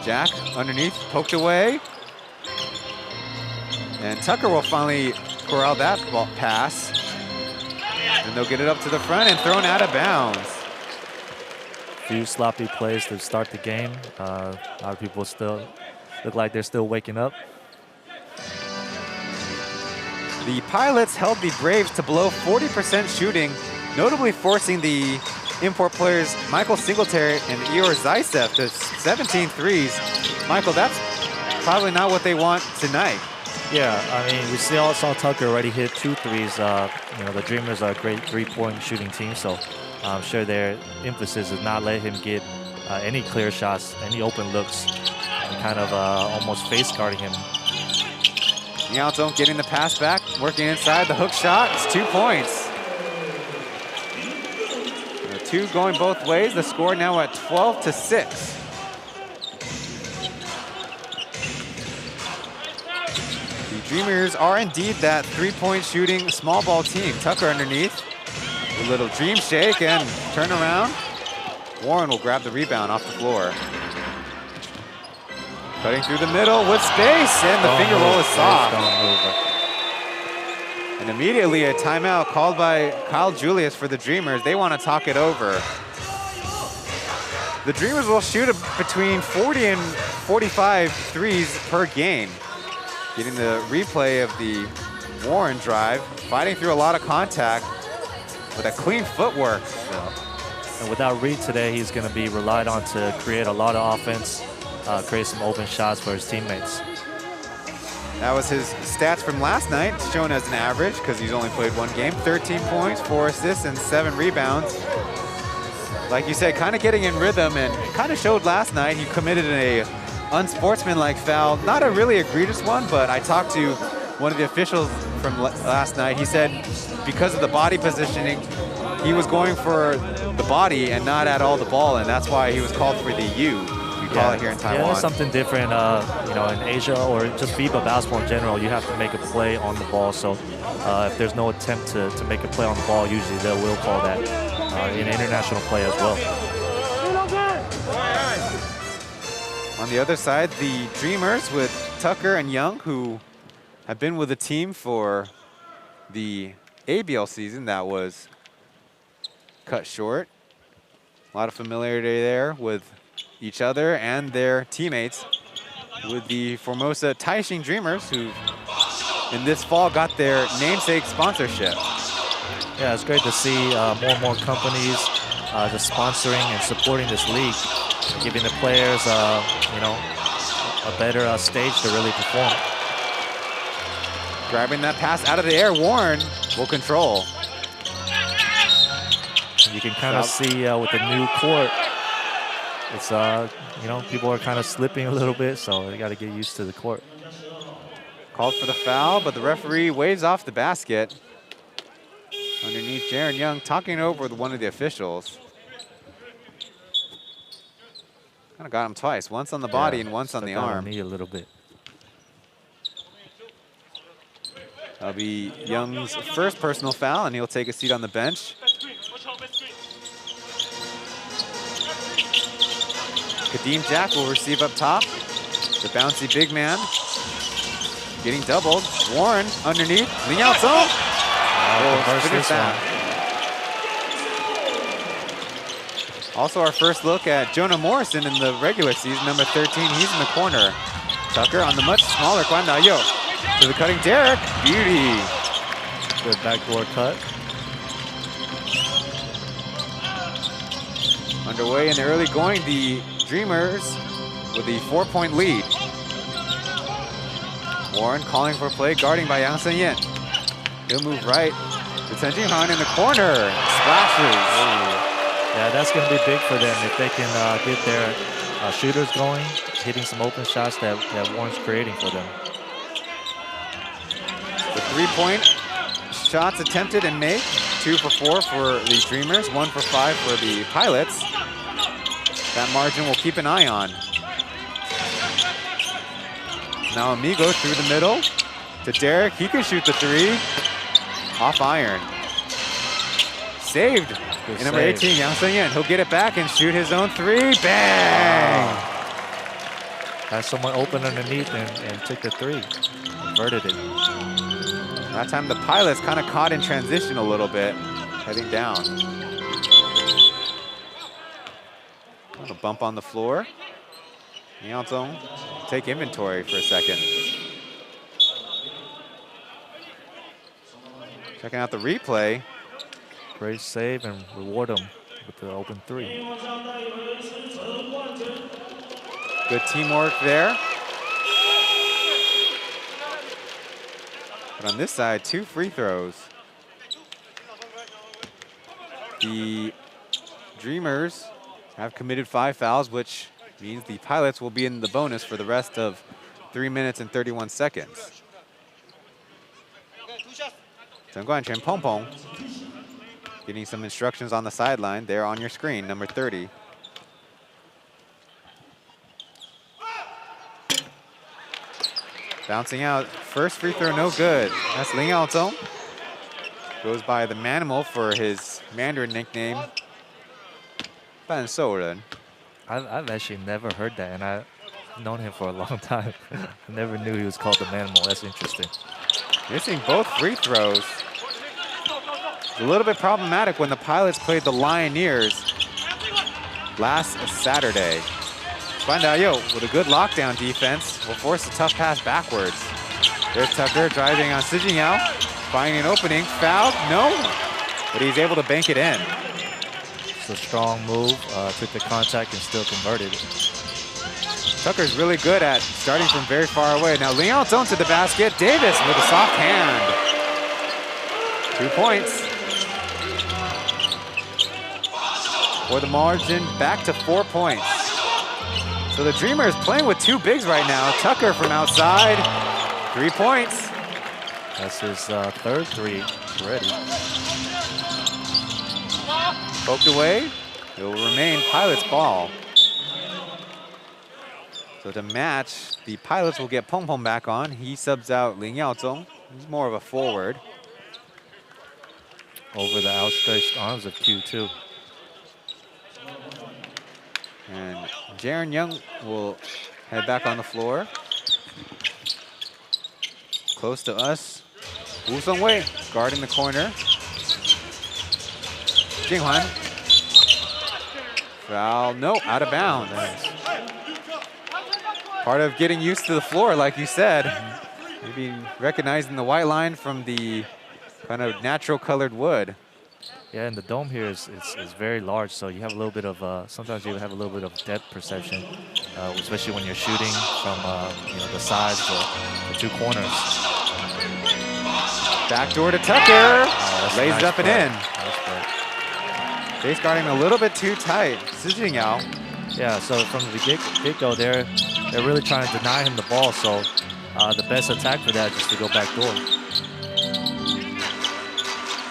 Jack underneath, poked away. And Tucker will finally corral that ball pass. And they'll get it up to the front and thrown out of bounds. Few sloppy plays to start the game. A lot of people still look like they're still waking up. The Pilots held the Braves to below 40% shooting, notably forcing the import players Michael Singletary and Eeyore Zaisev to 17 threes. Michael, that's probably not what they want tonight. Yeah, I mean, we saw Tucker already hit 2 threes. You know, the Dreamers are a great three-point shooting team, so I'm sure their emphasis is not let him get any clear shots, any open looks, and kind of almost face guarding him. Liao Zong getting the pass back, working inside the hook shot. It's 2 points. The 2 going both ways. The score now at 12-6. The Dreamers are indeed that three-point shooting small ball team. Tucker underneath. A little dream shake and turn around. Warren will grab the rebound off the floor. Cutting through the middle with space, and the finger roll is soft. And immediately a timeout called by Kyle Julius for the Dreamers. They want to talk it over. The Dreamers will shoot between 40 and 45 threes per game. Getting the replay of the Warren drive, fighting through a lot of contact with a clean footwork. And without Reed today, he's going to be relied on to create a lot of offense, create some open shots for his teammates. That was his stats from last night, shown as an average because he's only played 1 game. 13 points, 4 assists, and 7 rebounds. Like you said, kind of getting in rhythm, and it kind of showed last night. He committed a unsportsmanlike foul, not a really egregious one, but I talked to one of the officials from last night. He said because of the body positioning, he was going for the body and not at all the ball, and that's why he was called for the U. We call it here in Taiwan. Yeah, there's something different, you know, in Asia or just FIBA basketball in general. You have to make a play on the ball. So if there's no attempt to make a play on the ball, usually they will call that in international play as well. On the other side, the Dreamers with Tucker and Young, who have been with the team for the ABL season that was cut short. A lot of familiarity there with each other and their teammates with the Formosa Taishin Dreamers, who in this fall got their namesake sponsorship. Yeah, it's great to see more and more companies just sponsoring and supporting this league, giving the players, you know, a better stage to really perform. Grabbing that pass out of the air, Warren will control. You can kind of see with the new court, it's, you know, people are kind of slipping a little bit, so they got to get used to the court. Called for the foul, but the referee waves off the basket. Underneath, Jaron Young talking over with one of the officials. Kind of got him twice, once on the body and once on the arm. Knee a little bit. That'll be Young's first personal foul, and he'll take a seat on the bench. Kadeem Jack will receive up top. The bouncy big man getting doubled. Warren underneath. Liao Zong. Finish that. Also our first look at Jonah Morrison in the regular season, number 13. He's in the corner. Tucker on the much smaller Guan Dayo. To the cutting Derek. Beauty. Good backdoor cut. Underway in the early going, the Dreamers with the 4-point lead. Warren calling for play, guarding by Yang Sen-yen. He'll move right to Chen Jinghan in the corner. Splashes. Yeah, that's going to be big for them if they can get their shooters going, hitting some open shots that Warren's creating for them. The 3-point shots attempted and made. 2 for 4 for the Dreamers, 1 for 5 for the Pilots. That margin we'll keep an eye on. Now Amigo through the middle to Derek. He can shoot the 3. Off iron. Saved. Good Number save. 18, Yang Sun-yen. He'll get it back and shoot his own 3. Bang! Had someone open underneath and took the 3. Converted it. That time the Pilots kind of caught in transition a little bit, heading down. A bump on the floor. Liao Zong take inventory for a second. Checking out the replay. Great save and reward him with the open 3. Good teamwork there. But on this side, 2 free throws. The Dreamers have committed 5 fouls, which means the Pilots will be in the bonus for the rest of 3 minutes and 31 seconds. Chen Guanquan Peng Peng getting some instructions on the sideline there on your screen, number 30. Bouncing out, first free throw, no good. That's Ling Yaozong. Goes by the Manimal for his Mandarin nickname, Ban Shou Ren. I've actually never heard that, and I've known him for a long time. I never knew he was called the Manimal. That's interesting. Missing both free throws. It's a little bit problematic when the Pilots played the Lioneers last Saturday. Guan Dayo with a good lockdown defense will force a tough pass backwards. There's Tucker driving on Si Jingyao, finding an opening, fouled, no, but he's able to bank it in. It's a strong move, took the contact and still converted it. Tucker's really good at starting from very far away. Now Liao Zong to the basket, Davis with a soft hand. 2 points. For the margin, back to 4 points. So the Dreamers playing with 2 bigs right now. Tucker from outside, 3 points. That's his 3rd 3 already. Poked away, it will remain Pilots ball. So to match, the Pilots will get Peng Peng back on. He subs out Ling Yaozong. He's more of a forward. Over the outstretched arms of Q2. And Jaron Young will head back on the floor. Close to us, Wu Songwei guarding the corner. Jinghuan. Foul, no, out of bounds. Part of getting used to the floor, like you said. Maybe recognizing the white line from the kind of natural colored wood. Yeah, and the dome here is very large, so you have a little bit of, sometimes you have a little bit of depth perception, especially when you're shooting from the sides, the 2 corners. Backdoor to Tucker, lays nice it up play. and in. Nice play. Face guarding a little bit too tight. Si Jingyao. Yeah, so from the get-go, they're really trying to deny him the ball, so the best attack for that is just to go backdoor.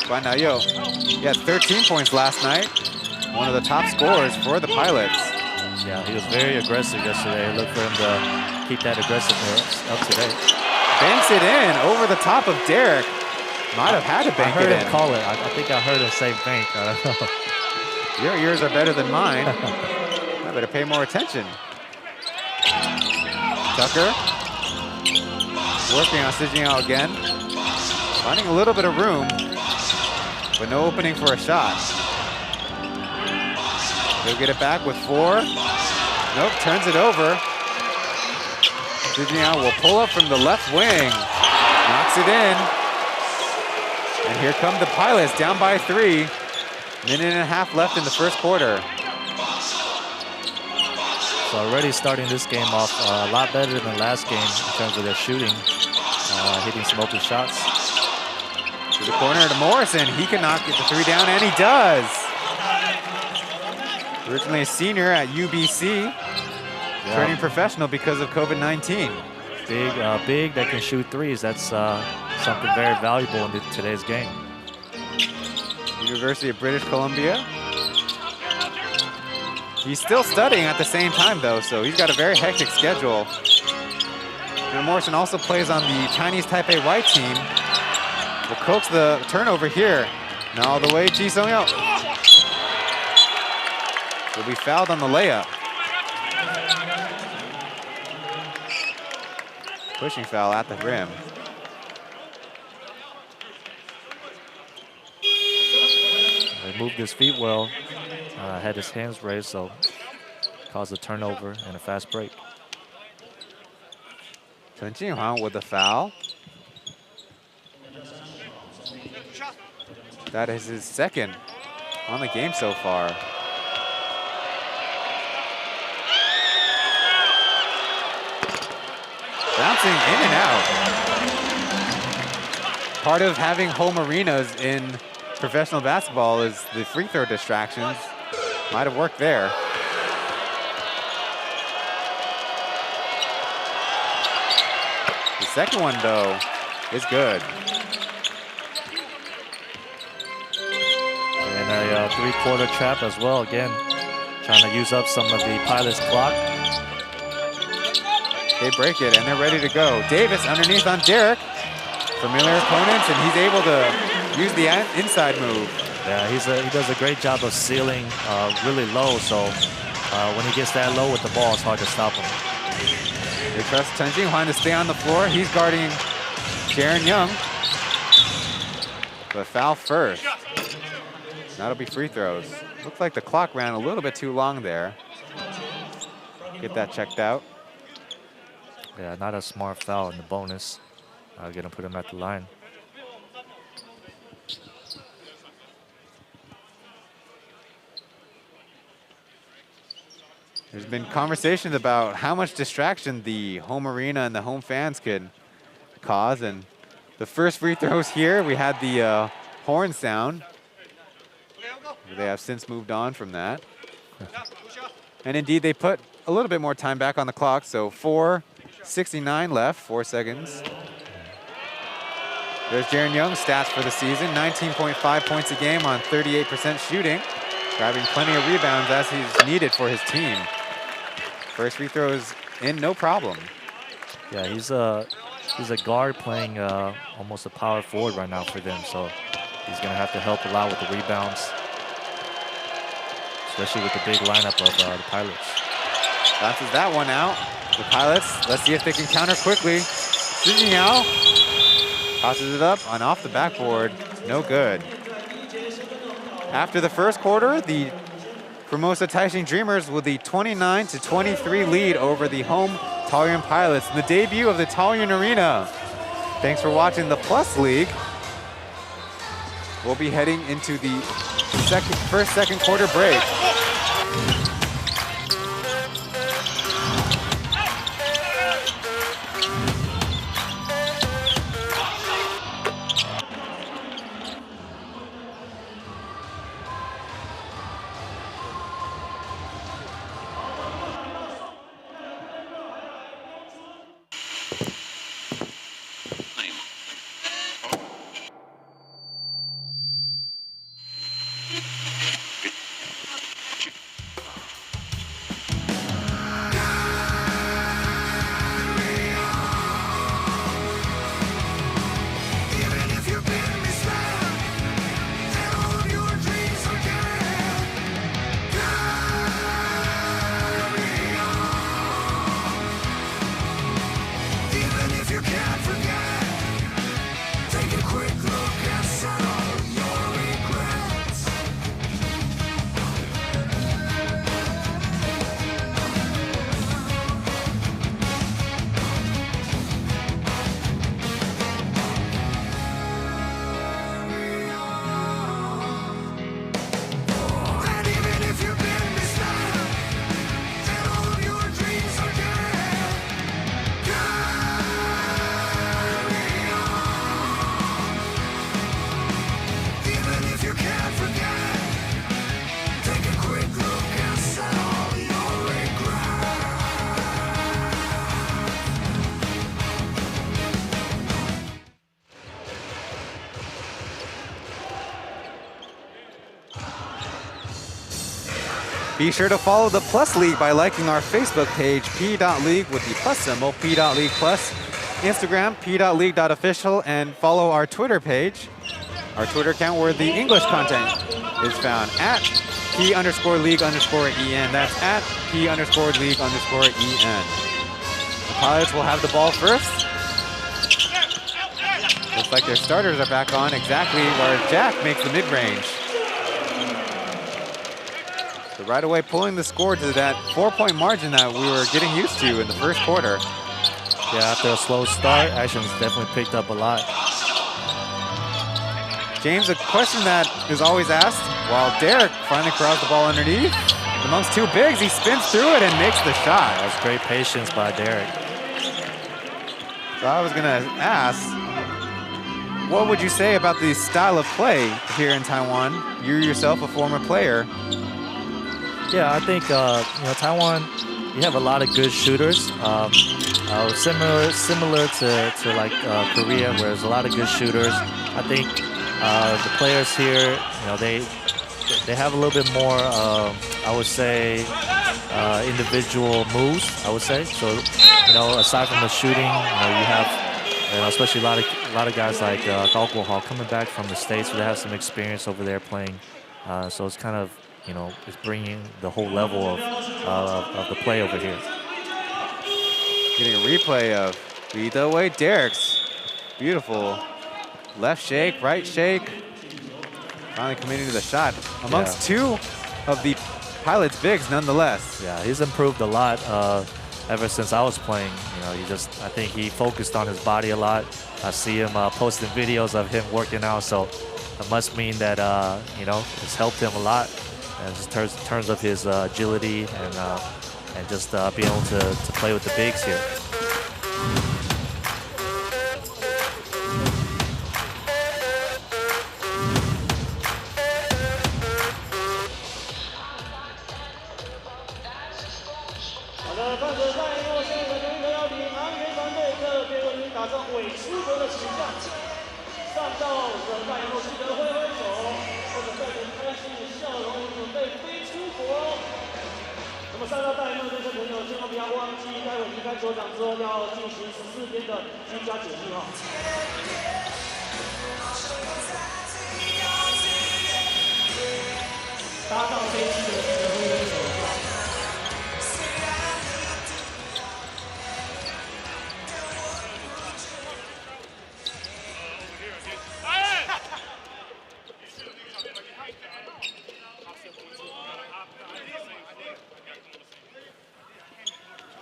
Guan Dayo, he had 13 points last night. One of the top scorers for the Pilots. Yeah, he was very aggressive yesterday. Look for him to keep that aggressiveness up today. Banks it in over the top of Derek. Might have had to bank it in. I heard him call it. I think I heard him say bank. I don't know. Your ears are better than mine. I better pay more attention. Tucker working on Si Jingyao again. Finding a little bit of room, but no opening for a shot. He'll get it back with 4. Nope, turns it over. Si Jingyao will pull up from the left wing. Knocks it in. And here come the Pilots, down by 3. Minute and a half left in the first quarter. So already starting this game off a lot better than last game in terms of their shooting, hitting some open shots. To the corner to Morrison. He can knock the 3 down, and he does. Originally a senior at UBC. turning professional because of COVID-19. Big that can shoot threes. That's something very valuable in today's game. University of British Columbia. He's still studying at the same time, though, so he's got a very hectic schedule. And Morrison also plays on the Chinese Taipei white team. Will coax the turnover here. Now all the way, Ji Sung-yeol will be fouled on the layup. Pushing foul at the rim. He moved his feet well, had his hands raised, so caused a turnover and a fast break. Chen Jinhuang with the foul. That is his second on the game so far. Bouncing in and out. Part of having home arenas in professional basketball is the free throw distractions. Might have worked there. The second one, though, is good. And a three-quarter trap as well. Again, trying to use up some of the Pilots' clock. They break it, and they're ready to go. Davis underneath on Derek. Familiar opponents, and he's able to use the inside move. Yeah, he does a great job of sealing really low, so when he gets that low with the ball, it's hard to stop him. They trust Chen Jinhuang to stay on the floor. He's guarding Jaron Young. But foul first. That'll be free throws. Looks like the clock ran a little bit too long there. Get that checked out. Yeah, not a smart foul in the bonus. Gonna put him at the line. There's been conversations about how much distraction the home arena and the home fans could cause. And the first free throws here, we had the horn sound. They have since moved on from that. And indeed, they put a little bit more time back on the clock. So 4:69 left, 4 seconds. There's Jaron Young's stats for the season. 19.5 points a game on 38% shooting. Grabbing plenty of rebounds as he's needed for his team. First free throw is in, no problem. Yeah, he's a guard playing almost a power forward right now for them. So he's going to have to help a lot with the rebounds, especially with the big lineup of the Pilots. Bounces that one out. The Pilots, let's see if they can counter quickly. Zhizhiao tosses it up and off the backboard. No good. After the first quarter, the Formosa Taishin Dreamers with the 29-23 lead over the home Taoyuan Pilots in the debut of the Taoyuan Arena. Thanks for watching the Plus League. We'll be heading into the second quarter break. Be sure to follow the Plus League by liking our Facebook page, P.LEAGUE with the plus symbol, P.LEAGUE Plus, Instagram, P.LEAGUE.official, and follow our Twitter page, our Twitter account where the English content is found, at P_League_EN. That's at P_League_EN. The Pilots will have the ball first. Looks like their starters are back on exactly where Jack makes the mid-range. So right away pulling the score to that 4-point margin that we were getting used to in the first quarter. Yeah, after a slow start, action's definitely picked up a lot. James, a question that is always asked, while Derek finally corrals the ball underneath, amongst two bigs, he spins through it and makes the shot. That's great patience by Derek. So I was gonna ask, what would you say about the style of play here in Taiwan? You yourself a former player. Yeah, I think Taiwan, you have a lot of good shooters. Similar to like Korea, where there's a lot of good shooters. I think the players here, they have a little bit more, I would say, individual moves. I would say so. Aside from the shooting, you have, especially a lot of guys like Gao Guohao coming back from the States, where they have some experience over there playing. So it's kind of, it's bringing the whole level of the play over here. Getting a replay of lead the way Derek's beautiful left shake, right shake. Finally committing to the shot amongst two of the Pilots' bigs, nonetheless. Yeah, he's improved a lot ever since I was playing. I think he focused on his body a lot. I see him posting videos of him working out, so it must mean that it's helped him a lot. And just in terms of his agility and just being able to play with the bigs here.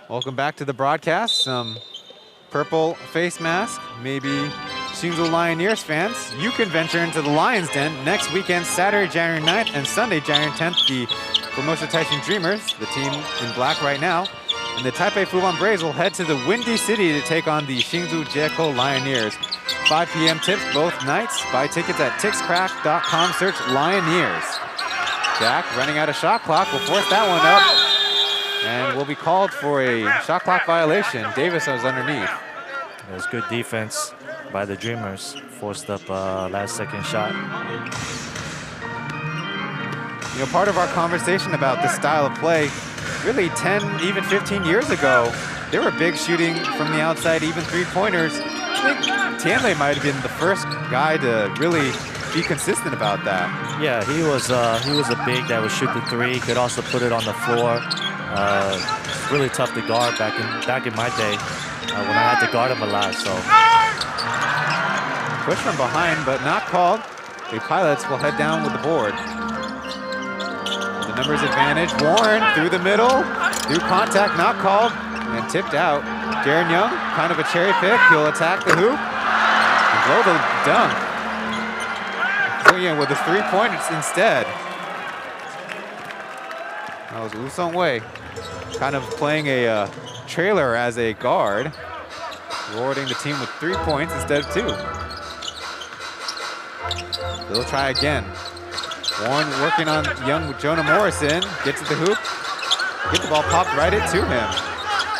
Welcome back to the broadcast. Some purple face mask, maybe Hsinchu Lioneers fans. You can venture into the Lion's Den next weekend, Saturday, January 9th, and Sunday, January 10th. The Formosa Taishin Dreamers, the team in black right now, and the Taipei Fubon Braves will head to the Windy City to take on the Hsinchu Jiekou Lioneers. 5 p.m. tips both nights. Buy tickets at tixcrack.com. Search Lioneers. Jack running out of shot clock will force that one up. And will be called for a shot clock violation. Davis was underneath. It was good defense by the Dreamers. Forced up last second shot. Part of our conversation about the style of play, really 10, even 15 years ago, there were big shooting from the outside, even three-pointers. I think Tianlei might have been the first guy to really be consistent about that. Yeah, he was a big that would shoot the three, could also put it on the floor. It's really tough to guard back in my day when I had to guard him a lot. So push from behind, but not called. The Pilots will head down with the board. The numbers advantage. Warren through the middle, through contact, not called, and tipped out. Darren Young, kind of a cherry pick. He'll attack the hoop and blow the dunk. So yeah, with the 3-pointers instead. That was Woo Sung Wei, kind of playing a trailer as a guard, rewarding the team with 3 points instead of 2. They'll try again. Warren working on young Jonah Morrison, gets at the hoop, gets the ball popped right into him.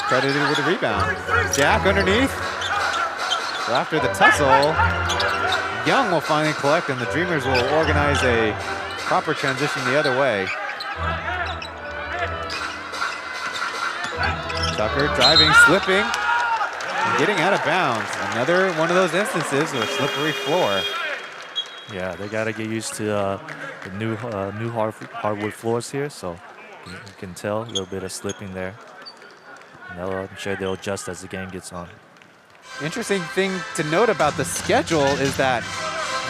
Credited with a rebound. Jack underneath. So after the tussle, Young will finally collect, and the Dreamers will organize a proper transition the other way. Tucker driving, slipping, and getting out of bounds. Another one of those instances of a slippery floor. Yeah, they got to get used to the new hardwood floors here, so you can tell a little bit of slipping there. And I'm sure they'll adjust as the game gets on. Interesting thing to note about the schedule is that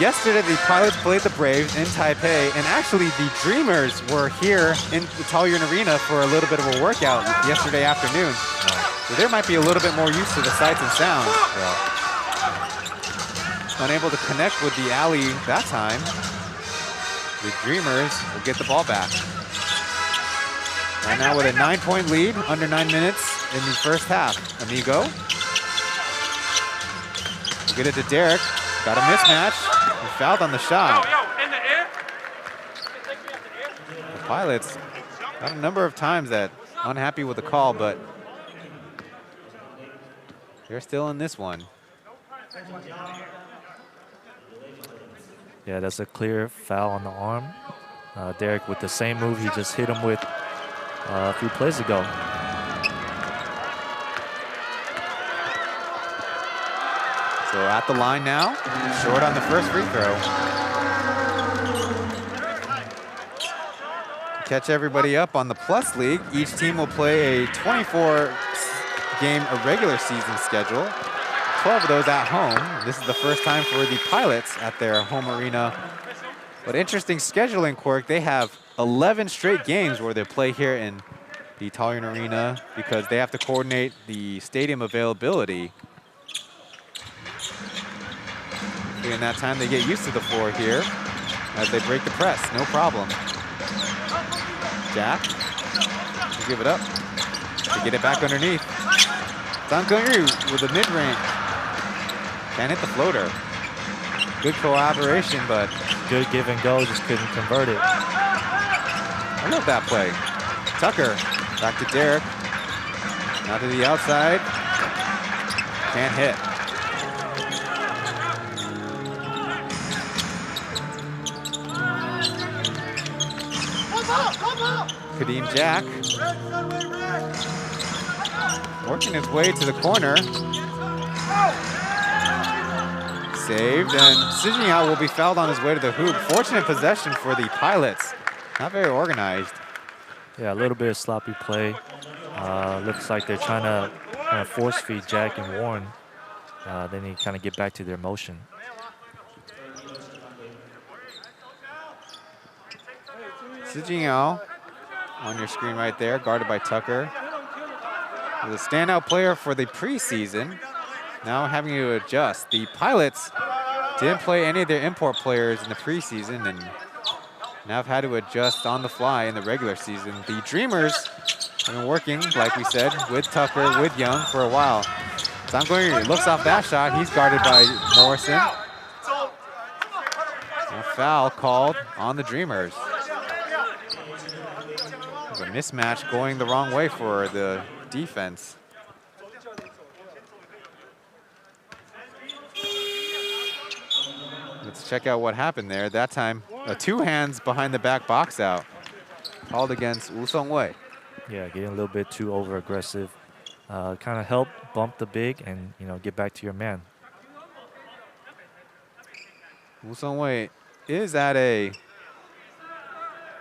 yesterday the Pilots played the Braves in Taipei, and actually the Dreamers were here in the Taoyuan Arena for a little bit of a workout yesterday afternoon. So they might be a little bit more used to the sights and sounds. Unable to connect with the alley that time. The Dreamers will get the ball back. Right now with a 9-point lead, under 9 minutes in the first half. Amigo. We'll get it to Derek. Got a mismatch. He fouled on the shot. The Pilots got a number of times that unhappy with the call, but they're still in this one. Yeah, that's a clear foul on the arm. Derek with the same move he just hit him with a few plays ago. So at the line now, short on the first free throw. Catch everybody up on the Plus League. Each team will play a 24-game regular season schedule. 12 of those at home. This is the first time for the Pilots at their home arena. But interesting scheduling quirk, they have 11 straight games where they play here in the Taoyuan Arena because they have to coordinate the stadium availability. In that time, they get used to the floor here as they break the press, no problem. Jack, give it up to get it back underneath. Zhang Gengyu with a mid-range. Can't hit the floater. Good collaboration, but good give and go, just couldn't convert it. I love that play. Tucker, back to Derek. Now to the outside. Can't hit. Kadeem Jack working his way to the corner. Saved, and Sijinghao will be fouled on his way to the hoop. Fortunate possession for the Pilots. Not very organized. Yeah, a little bit of sloppy play. Looks like they're trying to kind of force feed Jack and Warren. They need to kind of get back to their motion. Sijinghao on your screen right there, guarded by Tucker. Was a standout player for the preseason. Now having to adjust. The Pilots didn't play any of their import players in the preseason and now have had to adjust on the fly in the regular season. The Dreamers have been working, like we said, with Tucker, with Young for a while. Zhang Gengyu looks off that shot. He's guarded by Morrison. A foul called on the Dreamers. There's a mismatch going the wrong way for the defense. Let's check out what happened there. That time, two hands behind the back box out. Called against Woo Sung-wei. Yeah, getting a little bit too over-aggressive. Kind of help bump the big and, get back to your man. Woo Sung-wei is at a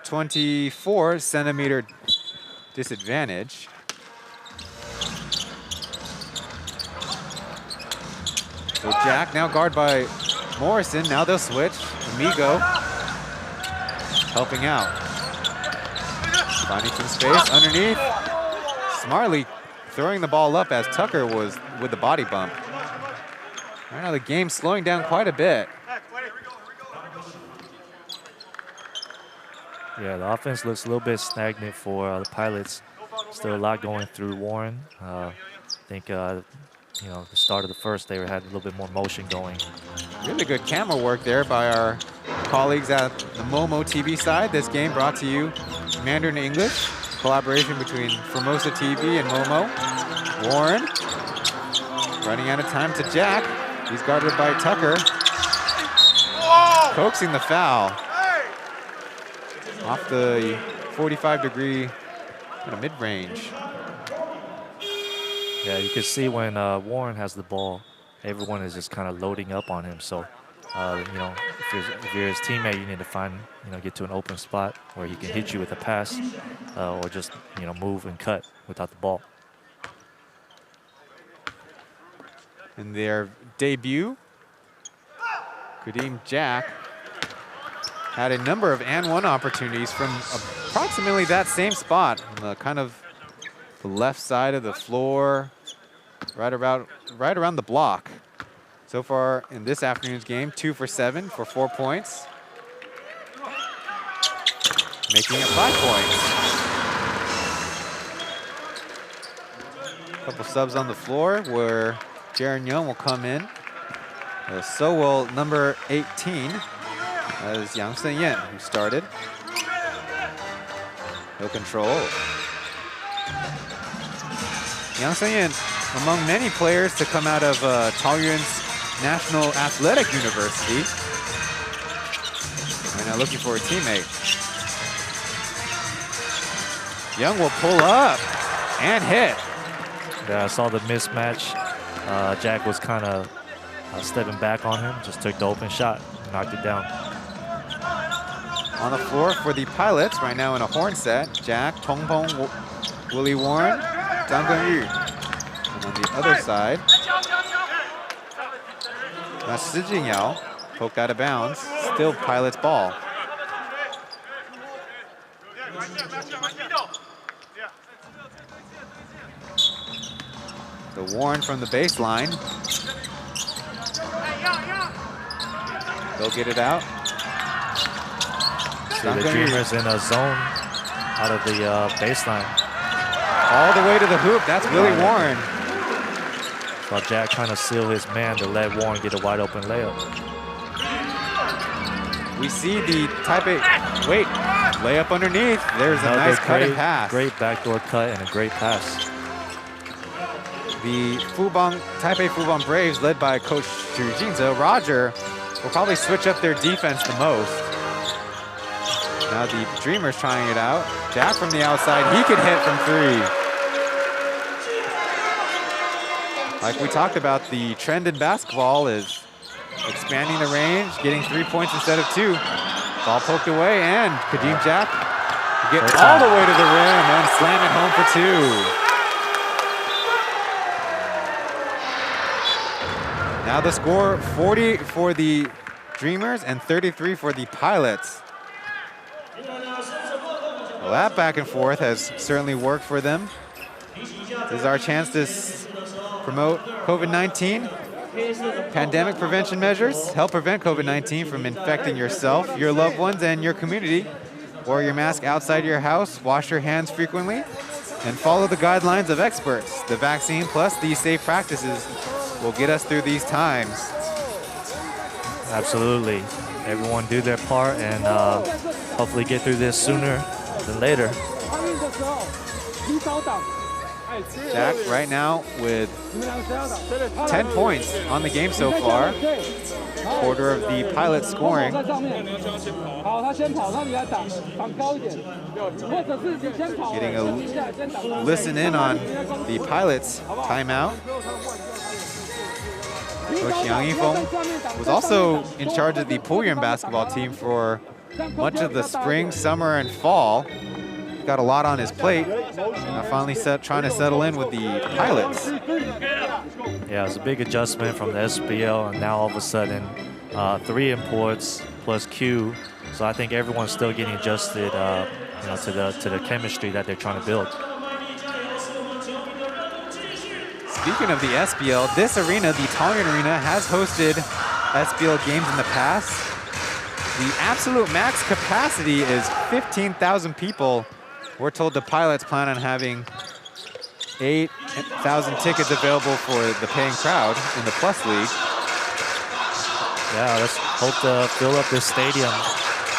24-centimeter disadvantage. So Jack now guarded by Morrison. Now they'll switch. Amigo helping out. Finding some space underneath. Smartly throwing the ball up as Tucker was with the body bump. Right now the game's slowing down quite a bit. Yeah, the offense looks a little bit stagnant for the Pilots. Still a lot going through Warren. I think, the start of the first, they had a little bit more motion going. Really good camera work there by our colleagues at the Momo TV side. This game brought to you Mandarin English, collaboration between Formosa TV and Momo. Warren running out of time to Jack. He's guarded by Tucker. Coaxing the foul. Off the 45-degree mid-range. Yeah, you can see when Warren has the ball, everyone is just kind of loading up on him. So, you know, if you're his teammate, you need to find, you know, get to an open spot where he can hit you with a pass or just, you know, move and cut without the ball. In their debut, Kadeem Jack had a number of and-one opportunities from approximately that same spot, on the kind of the left side of the floor, right around the block. So far in this afternoon's game, 2 for 7 for 4 points, making it 5 points. A couple subs on the floor where Jaron Young will come in. So will number 18, as Yang Sen-yen, who started. No control. Yang Sen-yen, among many players to come out of Taoyuan's National Athletic University. Right now looking for a teammate. Young will pull up and hit. Yeah, I saw the mismatch. Jack was kind of stepping back on him, just took the open shot, knocked it down. On the floor for the Pilots right now in a horn set, Jack, Tongpong, Willie Warren, Zhang Genyu. And on the other side, that's Si Jingyao, poked out of bounds, still Pilots ball. So Warren from the baseline. They'll get it out. See the Dreamers in a zone out of the baseline. All the way to the hoop, that's Willie Warren. Saw Jack kind of seal his man to let Warren get a wide open layup. We see the Taipei, wait, layup underneath. There's a nice cut and pass. Great backdoor cut and a great pass. The Taipei Fubon Braves, led by Coach Zhu Jinze, Roger, will probably switch up their defense the most. Now the Dreamers trying it out. Jack from the outside, he can hit from 3. Like we talked about, the trend in basketball is expanding the range, getting 3 points instead of 2. Ball poked away, and Kadeem Jack get all the way to the rim and slam it home for 2. Now the score, 40 for the Dreamers and 33 for the Pilots. Well, that back and forth has certainly worked for them. This is our chance to promote COVID-19 pandemic prevention measures. Help prevent COVID-19 from infecting yourself, your loved ones, and your community. Wear your mask outside your house, wash your hands frequently, and follow the guidelines of experts. The vaccine plus these safe practices will get us through these times. Absolutely. Everyone do their part and hopefully get through this sooner than later. Jack right now with 10 points on the game so far. Quarter of the Pilots scoring. Getting a listen in on the Pilots timeout. Coach Yang Yifeng was also in charge of the Taoyuan basketball team for much of the spring, summer, and fall. Got a lot on his plate. Now finally trying to settle in with the Pilots. Yeah, it's a big adjustment from the SBL, and now all of a sudden 3 imports plus Q. So I think everyone's still getting adjusted, you know, to the chemistry that they're trying to build. Speaking of the SBL, this arena, the Taoyuan Arena, has hosted SBL games in the past. The absolute max capacity is 15,000 people. We're told the Pilots plan on having 8,000 tickets available for the paying crowd in the Plus League. Yeah, let's hope to fill up this stadium.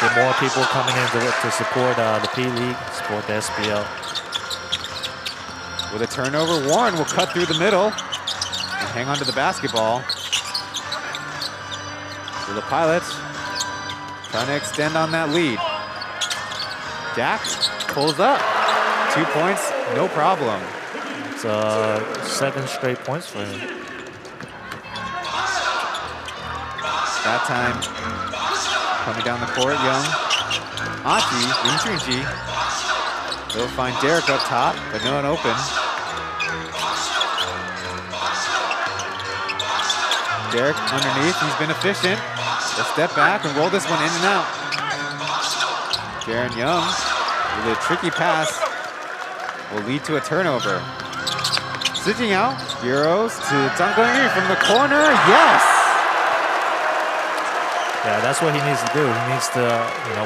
Get more people coming in to support the P.LEAGUE, support the SBL. With a turnover, Warren will cut through the middle and hang on to the basketball. So the Pilots trying to extend on that lead. Jack pulls up. 2 points, no problem. It's 7 straight points for him. That time, coming down the court, Young. Achi, Lee Junji. He'll find Derek up top, but no one open. Derek underneath, he's been efficient. He'll step back and roll this one in and out. Jaron Young with a tricky pass will lead to a turnover. Switching out, Euros to Zhang Guangyu from the corner, yes! Yeah, that's what he needs to do. He needs to,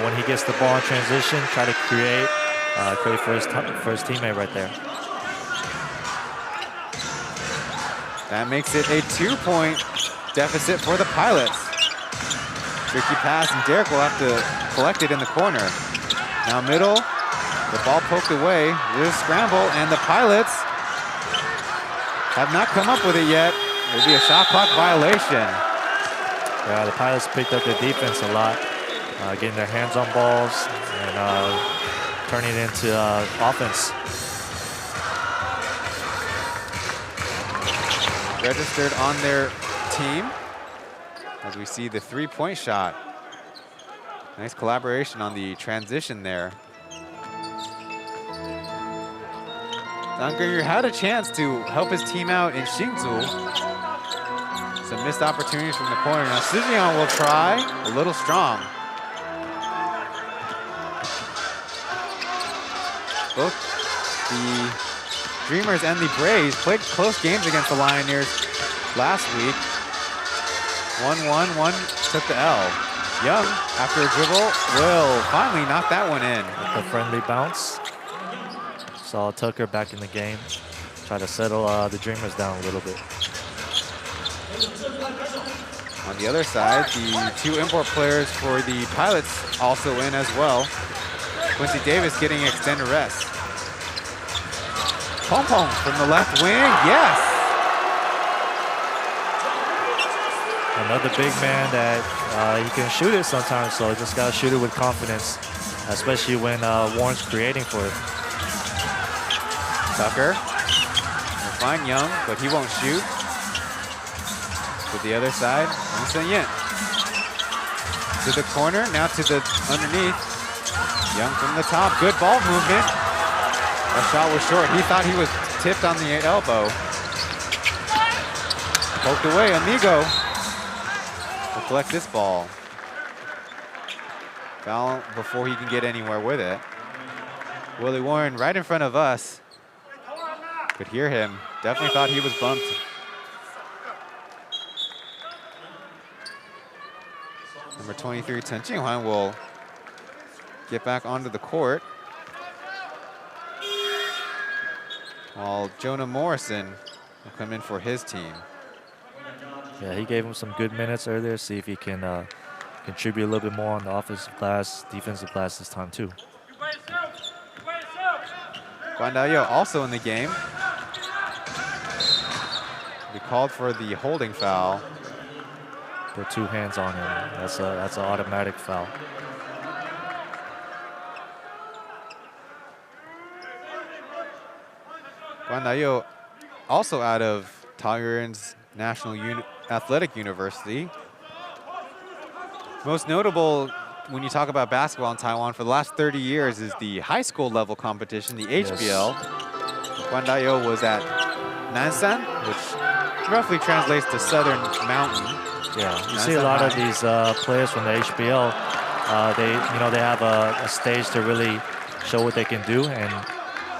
when he gets the ball in transition, try to create for his teammate right there. That makes it a 2-point deficit for the Pilots. Tricky pass, and Derek will have to collect it in the corner. Now middle, the ball poked away. There's a scramble, and the Pilots have not come up with it yet. It'll be a shot clock violation. Yeah, the Pilots picked up their defense a lot, getting their hands on balls and turning it into offense. Registered on their team as we see the 3-point shot. Nice collaboration on the transition there. Zhang Guangyu had a chance to help his team out in Xingzhou. Some missed opportunities from the corner. Now Sujian will try, a little strong. Both the Dreamers and the Braves played close games against the Lioneers last week. 1-1, one took the L. Young, after a dribble, will finally knock that one in. A friendly bounce. Saw Tucker back in the game. Try to settle the Dreamers down a little bit. On the other side, the 2 import players for the Pilots also in as well. Quincy Davis getting extended rest. Pong Pong from the left wing, yes! Another big man that he can shoot it sometimes, so just gotta shoot it with confidence, especially when Warren's creating for it. Tucker will find Young, but he won't shoot. To the other side, Wang Yen. To the corner, now to the underneath. Young from the top, good ball movement. That shot was short. He thought he was tipped on the elbow. Poked away, Amigo will collect this ball. Foul before he can get anywhere with it. Willie Warren right in front of us. Could hear him. Definitely thought he was bumped. Number 23, Chen Jinghuan will get back onto the court. While Jonah Morrison will come in for his team. Yeah, he gave him some good minutes earlier. See if he can contribute a little bit more on the offensive glass, defensive glass this time too. Guan Daoyou also in the game. We called for the holding foul. Put 2 hands on him. That's an automatic foul. Guan Daoyou also out of Taoyuan's National Athletic University. Most notable when you talk about basketball in Taiwan for the last 30 years is the high school level competition, the HBL. Guan Daoyou was at Nansan, which roughly translates to Southern Mountain. Yeah, you see a lot of these players from the HBL. They have a stage to really show what they can do, and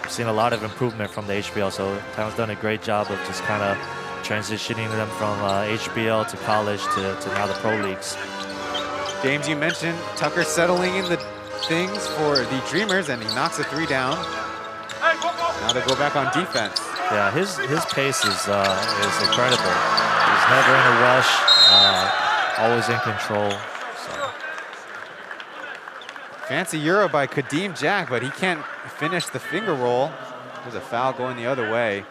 we've seen a lot of improvement from the HBL. So Taiwan's done a great job of just kind of transitioning them from HBL to college to now the pro leagues. James, you mentioned Tucker settling in the things for the Dreamers, and he knocks a 3 down. Now they go back on defense. Yeah, his pace is incredible. He's never in a rush. Always in control. So. Fancy Euro by Kadeem Jack, but he can't finish the finger roll. There's a foul going the other way.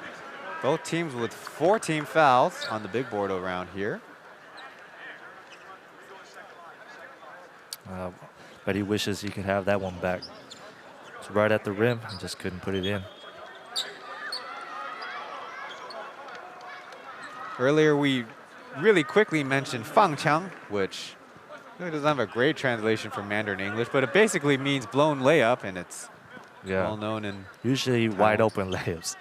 Both teams with 4 team fouls on the big board around here. But he wishes he could have that one back. It's right at the rim and just couldn't put it in. Earlier we really quickly mentioned fangqiang, which really doesn't have a great translation from Mandarin English, but it basically means blown layup, and it's well known in usually wide open layups,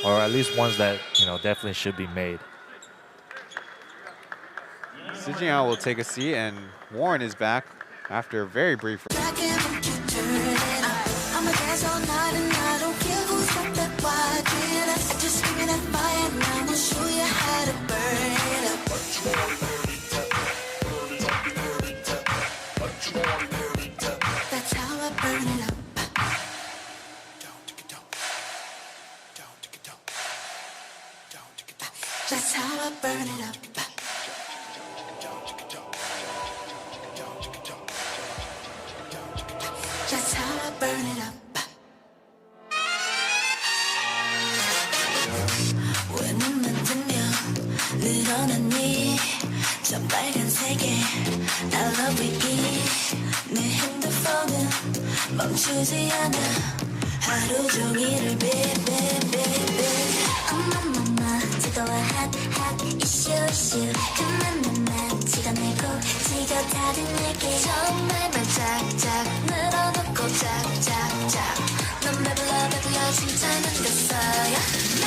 or at least ones that definitely should be made. Sijiao will take a seat, and Warren is back after a very brief. That's how I burn it up. That's how I burn it up. 왜 눈만 뜨면 늘어나니 저 빨간색의 알러뷰기 내 핸드폰은 멈추지 않아 하루 종일을 어머머머 뜨거워 핫핫 이슈 그만만 찍어내고 지겨다른 내게 정말 발짝짝 늘어놓고 짝짝짝 넌 배불러 진짜 눈겼어요 날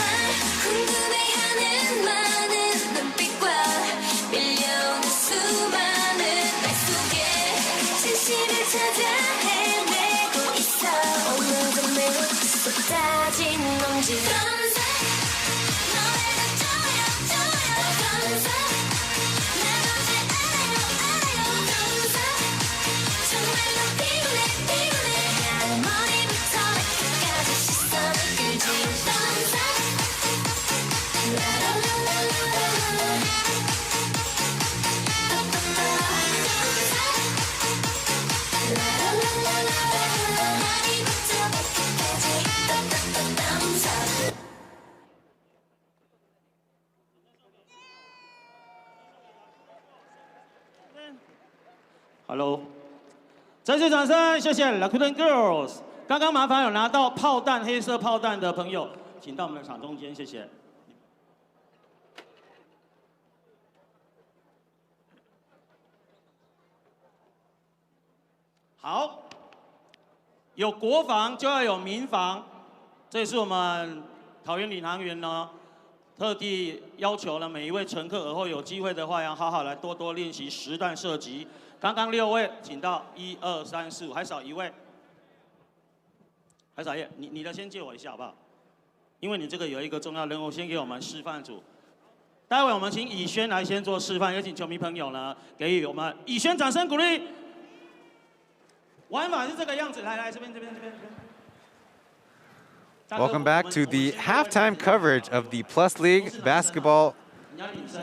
궁금해하는 많은 눈빛과 밀려오는 수많은 말 속에 진실을 찾아 헤매고 있어 오늘도 매우 쏟아진 nom지 Hello， 再次掌声，谢谢 Rakuten Girls。刚刚麻烦有拿到炮弹黑色炮弹的朋友，请到我们的场中间，谢谢。好，有国防就要有民防，这也是我们桃园领航员呢特地要求了每一位乘客，而后有机会的话要好好来多多练习实弹射击。刚刚6位，请到1、2、3、4、5，还少1位，还少1位，你的先借我一下好不好？因为你这个有一个重要任务，先给我们示范组。待会我们请以轩来先做示范，也请球迷朋友呢给予我们以轩掌声鼓励。玩法是这个样子，来这边。Welcome back to the halftime coverage of the Plus League basketball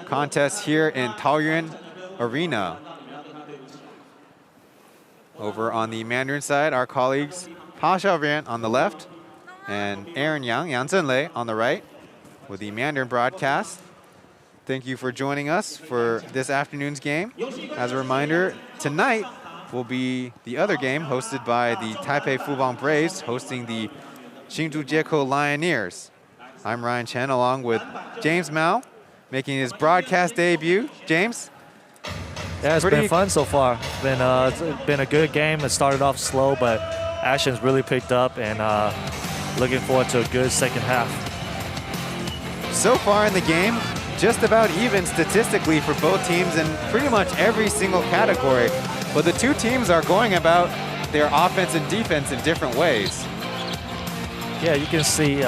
contest here in Taoyuan Arena. Over on the Mandarin side, our colleagues Pa Xiaobian on the left and Aaron Yang Zhenlei on the right with the Mandarin broadcast. Thank you for joining us for this afternoon's game. As a reminder, tonight will be the other game hosted by the Taipei Fubon Braves hosting the Hsinchu Jiekou Lioneers. I'm Ryan Chen along with James Mao making his broadcast debut. James? Yeah, it's been fun so far. It's been a good game. It started off slow, but action's really picked up, and looking forward to a good second half. So far in the game, just about even statistically for both teams in pretty much every single category. But the two teams are going about their offense and defense in different ways. Yeah, you can see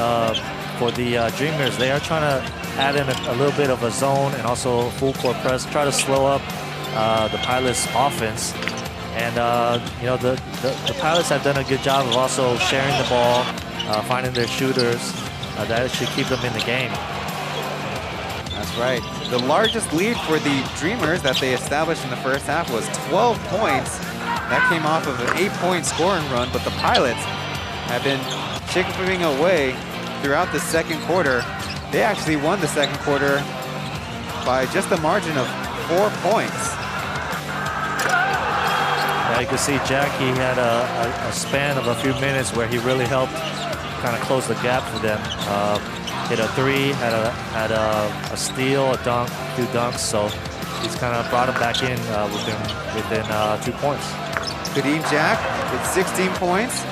for the Dreamers, they are trying to add in a little bit of a zone and also full court press, try to slow up the Pilots' offense. And the Pilots have done a good job of also sharing the ball, finding their shooters. That should keep them in the game. That's right. The largest lead for the Dreamers that they established in the first half was 12 points. That came off of an 8-point scoring run, but the Pilots have been chipping away throughout the second quarter. They actually won the second quarter by just a margin of 4 points. Yeah, you can see Jackie had a span of a few minutes where he really helped kind of close the gap for them. hit a 3, had a steal, a dunk, 2 dunks. So he's kind of brought him back in within 2 points. Kadeem Jack with 16 points.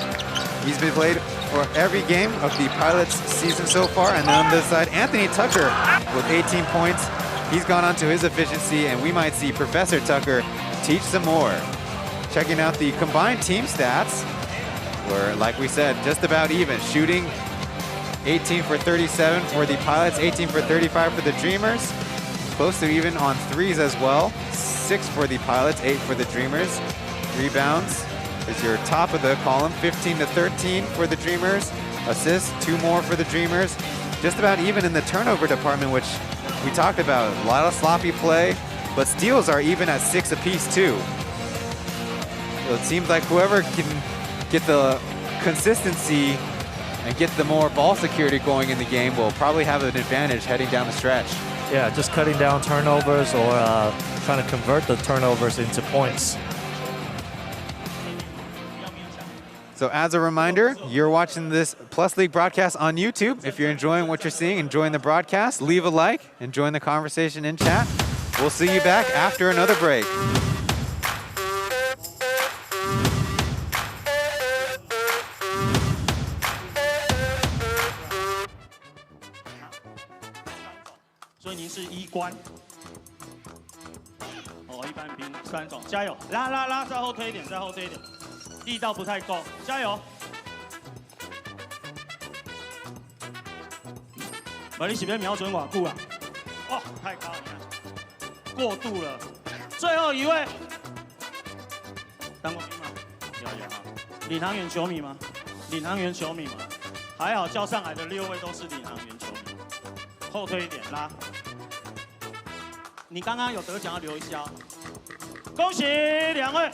He's been played for every game of the Pilots season so far. And then on this side, Anthony Tucker with 18 points. He's gone on to his efficiency, and we might see Professor Tucker teach some more. Checking out the combined team stats, where, like we said, just about even. Shooting 18 for 37 for the Pilots, 18 for 35 for the Dreamers. Close to even on threes as well. 6 for the Pilots, 8 for the Dreamers. Rebounds is your top of the column, 15 to 13 for the Dreamers. Assists, 2 more for the Dreamers. Just about even in the turnover department, which we talked about. A lot of sloppy play, but steals are even at 6 apiece too. So it seems like whoever can get the consistency and get the more ball security going in the game will probably have an advantage heading down the stretch. Yeah, just cutting down turnovers or trying to convert the turnovers into points. So as a reminder, you're watching this Plus League broadcast on YouTube. If you're enjoying what you're seeing, enjoying the broadcast, leave a like and join the conversation in chat. We'll see you back after another break.所以您是1关。哦，一般兵3种，加油！拉，再后推一点，再后推一点。力道不太够，加油！你是要瞄准偌久啊？哇，太高了，过度了。最后一位，当过兵吗？有哈。领航员球迷吗？领航员球迷吗？还好叫上来的6位都是领航员球迷。后推一点，拉。你刚刚有得奖要留一下，恭喜2位。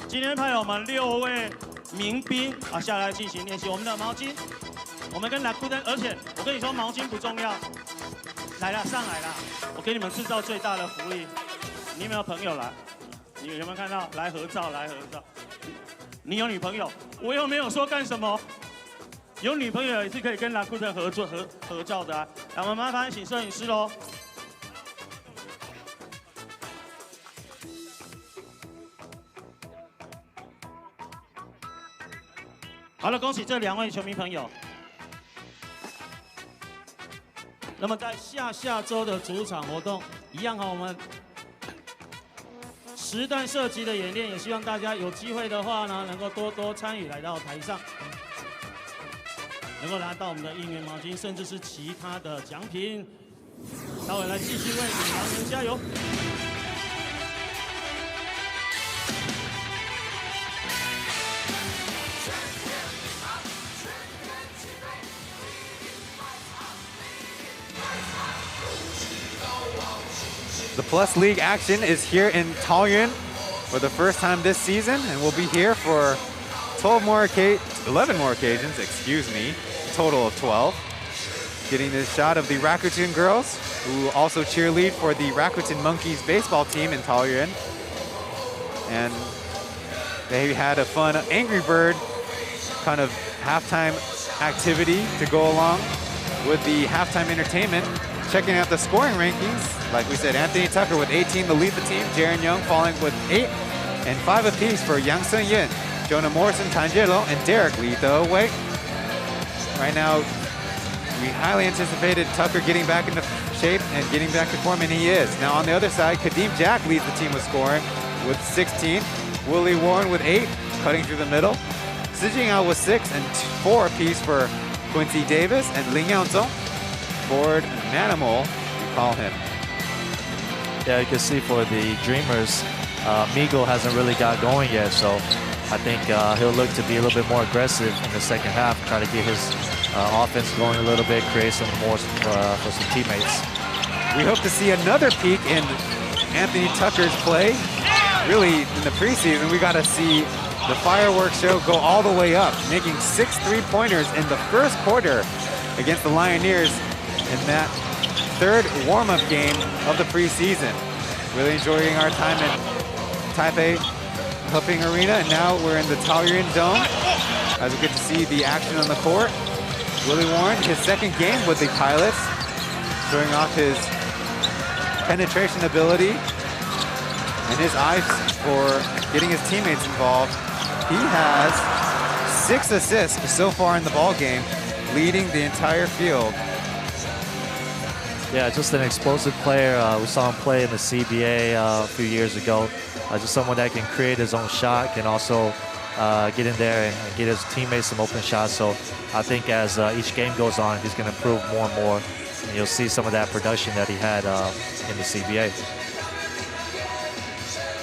今天派了我们6位民兵啊下来进行练习。我们的毛巾，我们跟蓝库登，而且我跟你说毛巾不重要，来了上来啦，我给你们制造最大的福利。你有没有朋友来？你有没有看到？来合照，来合照。你有女朋友？我又没有说干什么。有女朋友也是可以跟蓝库登合照的啊。来，我们麻烦请摄影师喽。好了，恭喜这2位球迷朋友。那么在下周的主场活动，一样和我们实弹射击的演练，也希望大家有机会的话呢，能够多多参与，来到台上，能够拿到我们的应援毛巾，甚至是其他的奖品。待会来继续为领航员加油！The Plus League action is here in Taoyuan for the first time this season, and we'll be here for 11 more occasions, excuse me, a total of 12. Getting this shot of the Rakuten girls, who also cheerlead for the Rakuten Monkeys baseball team in Taoyuan. And they had a fun Angry Bird kind of halftime activity to go along with the halftime entertainment. Checking out the scoring rankings, like we said, Anthony Tucker with 18 to lead the team, Jaren Young falling with 8, and 5 apiece for Yang Sun Yin, Jonah Morrison, Tangelo, and Derek lead the way. Right now, we highly anticipated Tucker getting back into shape and getting back to form, and he is. Now on the other side, Kadeem Jack leads the team with scoring with 16, Willie Warren with 8, cutting through the middle, Si Jingao with 6, and 4 apiece for Quincy Davis and Ling Yaozong. Ford Manimal, we call him. Yeah, you can see for the Dreamers, Migo hasn't really got going yet, so I think he'll look to be a little bit more aggressive in the second half, try to get his offense going a little bit, create some more for some teammates. We hope to see another peak in Anthony Tucker's play. Really, in the preseason, we got to see the fireworks show go all the way up, making 6 3-pointers in the first quarter against the Lioneers in that third warm-up game of the preseason. Really enjoying our time in Taipei Huping Arena, and now we're in the Taoyuan Dome as we get to see the action on the court. Willie Warren, his second game with the Pilots, showing off his penetration ability and his eyes for getting his teammates involved. He has 6 assists so far in the ball game, leading the entire field. Yeah, just an explosive player. We saw him play in the CBA a few years ago. Just someone that can create his own shot, can also get in there and get his teammates some open shots. So I think as each game goes on, he's going to improve more and more. And you'll see some of that production that he had in the CBA.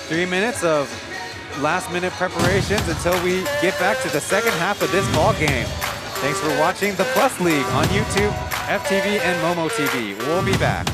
3 minutes of last-minute preparations until we get back to the second half of this ball game. Thanks for watching the Plus League on YouTube, FTV, and Momo TV. We'll be back.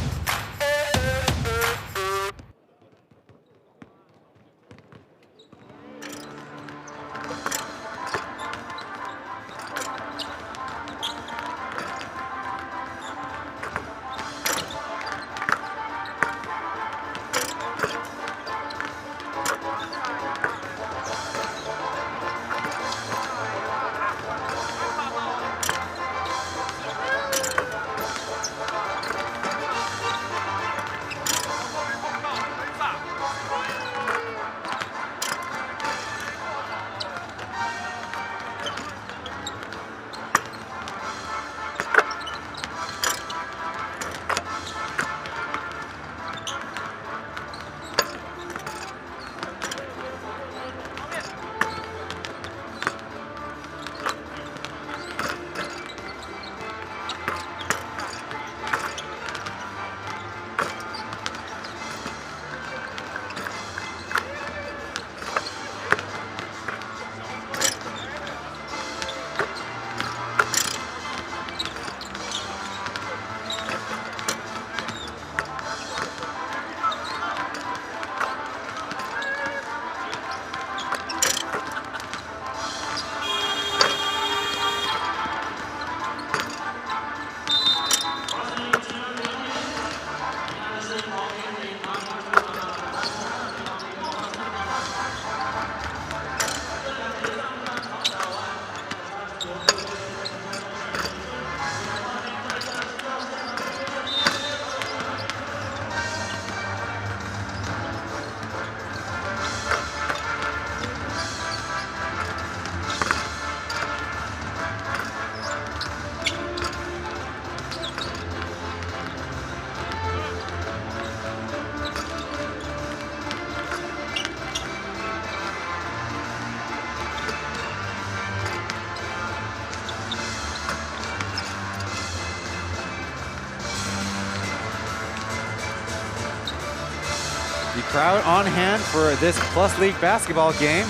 Crowd on hand for this Plus League basketball game.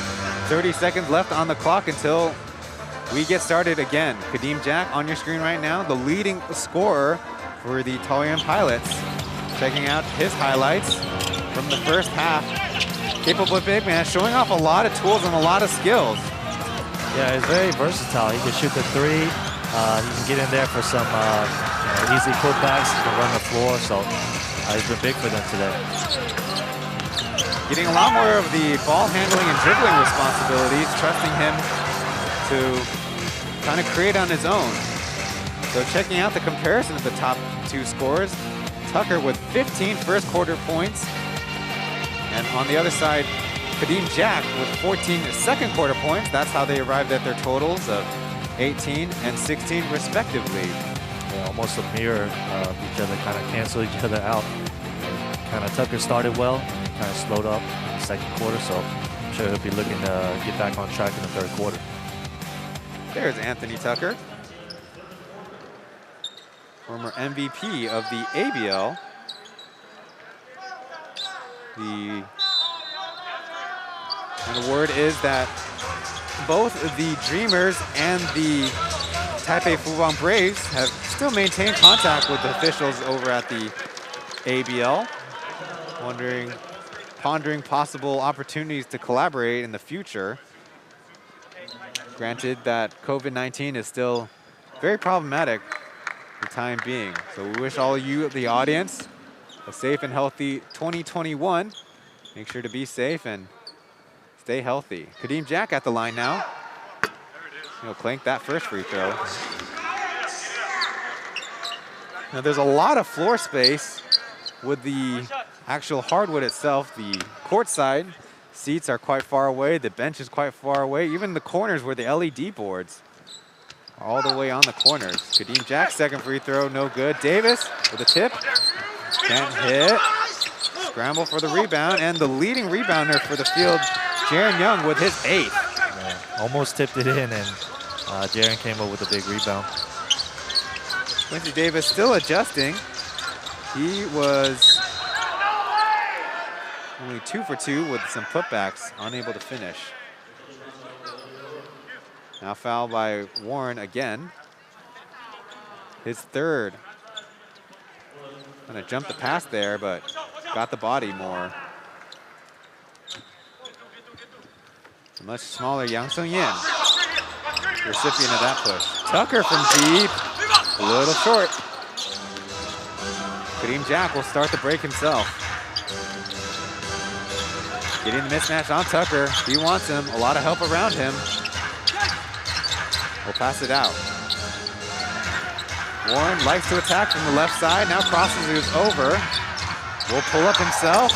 30 seconds left on the clock until we get started again. Kadeem Jack on your screen right now, the leading scorer for the Taoyuan Pilots. Checking out his highlights from the first half. Capable big man, showing off a lot of tools and a lot of skills. Yeah, he's very versatile. He can shoot the three. He can get in there for some easy putbacks. He can run the floor. So he's been big for them today. Getting a lot more of the ball handling and dribbling responsibilities, trusting him to kind of create on his own. So checking out the comparison of the top 2 scorers, Tucker with 15 first quarter points. And on the other side, Kadeem Jack with 14 second quarter points. That's how they arrived at their totals of 18 and 16 respectively. Yeah, almost a mirror of each other, kind of cancel each other out. Kind of Tucker started well, kind of slowed up in the second quarter, so I'm sure he'll be looking to get back on track in the third quarter. There's Anthony Tucker, former MVP of the ABL. And the word is that both the Dreamers and the Taipei Fubon Braves have still maintained contact with the officials over at the ABL. Pondering possible opportunities to collaborate in the future. Granted that COVID-19 is still very problematic for the time being. So we wish all of you, the audience, a safe and healthy 2021. Make sure to be safe and stay healthy. Kadeem Jack at the line now. He'll clank that first free throw. Now there's a lot of floor space with the actual hardwood itself. The courtside seats are quite far away. The bench is quite far away. Even the corners where the LED boards are all the way on the corners. Kadeem Jack, second free throw, no good. Davis with a tip. Can't hit. Scramble for the rebound, and the leading rebounder for the field, Jaron Young, with his 8th. Yeah, almost tipped it in, and Jaron came up with a big rebound. Quincy Davis still adjusting. He was only 2 for 2 with some putbacks, unable to finish. Now foul by Warren again. His 3rd. Gonna jump the pass there, but got the body more. A much smaller Yang Sung-yin, recipient of that push. Tucker from deep, a little short. Kadeem Jack will start the break himself. Getting the mismatch on Tucker. He wants him, a lot of help around him. We'll pass it out. Warren likes to attack from the left side, now crosses it over. Will pull up himself.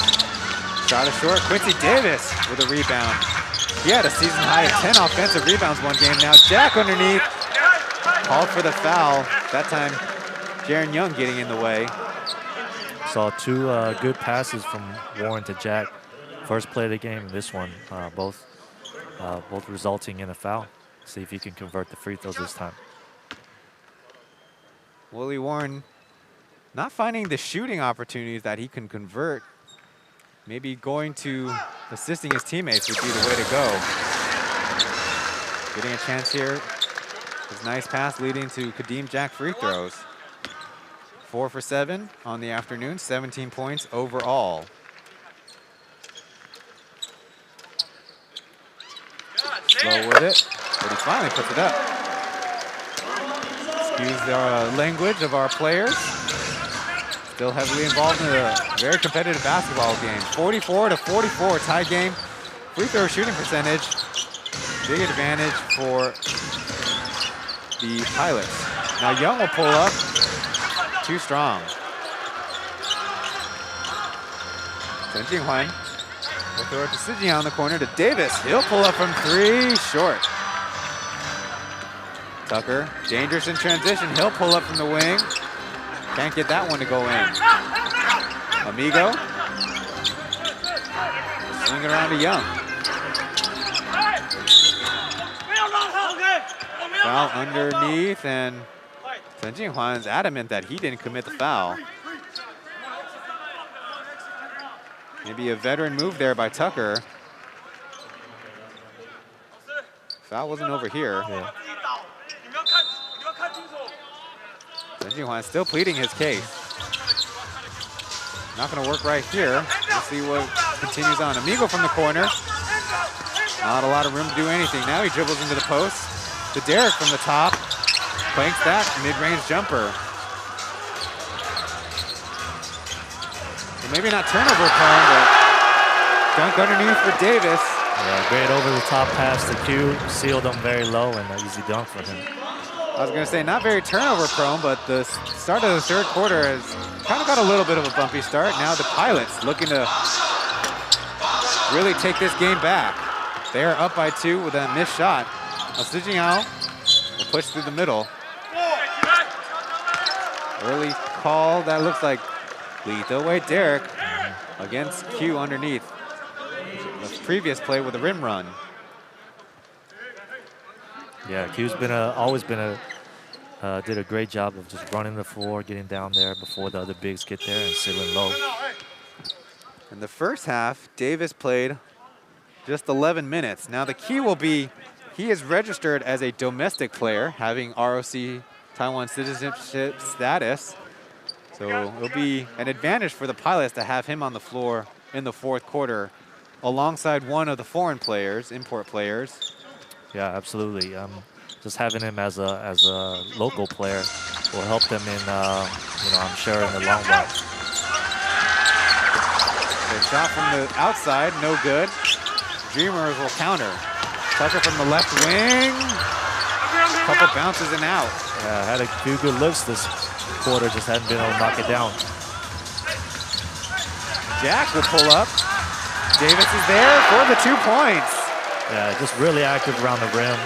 Shot is short. Quincy Davis with a rebound. He had a season high of 10 offensive rebounds one game. Now Jack underneath. Called for the foul. That time, Jaron Young getting in the way. Saw 2 good passes from Warren to Jack. First play of the game, and this one, both resulting in a foul. See if he can convert the free throws this time. Willie Warren not finding the shooting opportunities that he can convert. Maybe going to assisting his teammates would be the way to go. Getting a chance here. His nice pass leading to Kadeem Jack free throws. 4 for 7 on the afternoon, 17 points overall. Slow with it, but he finally puts it up. Excuse the language of our players. Still heavily involved in a very competitive basketball game. 44-44 tie game. Free throw shooting percentage. Big advantage for the Pilots. Now Young will pull up. Too strong. Chen Jinghuan will throw it to Sijia on the corner to Davis. He'll pull up from 3, short. Tucker, dangerous in transition. He'll pull up from the wing. Can't get that one to go in. Amigo. Swing it around to Young. Foul underneath, and Chen Jinghuan's adamant that he didn't commit the foul. Maybe a veteran move there by Tucker. Foul wasn't over here. Yeah. Chen Jinghuan still pleading his case. Not going to work right here. We'll see what continues on. Amigo from the corner. Not a lot of room to do anything. Now he dribbles into the post. To Derek from the top. Clanks that mid-range jumper. Well, maybe not turnover prone, but dunk underneath for Davis. Yeah, great over-the-top pass to Q. Sealed him very low, and an easy dunk for him. I was going to say, not very turnover prone, but the start of the third quarter has kind of got a little bit of a bumpy start. Now the Pilots looking to really take this game back. They are up by 2 with a missed shot. Now Sijia will push through the middle. Early call, that looks like lethal. Wait, Derek against Q underneath. The previous play with a rim run. Yeah, Q's been always been did a great job of just running the floor, getting down there before the other bigs get there and sealing low. In the first half, Davis played just 11 minutes. Now the key will be, he is registered as a domestic player, having ROC Taiwan citizenship status. So it'll be an advantage for the Pilots to have him on the floor in the fourth quarter alongside one of the foreign players, import players. Yeah, absolutely. Just having him as a local player will help them in, I'm sure in the long run. The shot from the outside, no good. Dreamers will counter. Tucker from the left wing. Couple bounces and out. Yeah, had a few good looks this quarter, just hadn't been able to knock it down. Jack will pull up. Davis is there for the 2 points. Yeah, just really active around the rim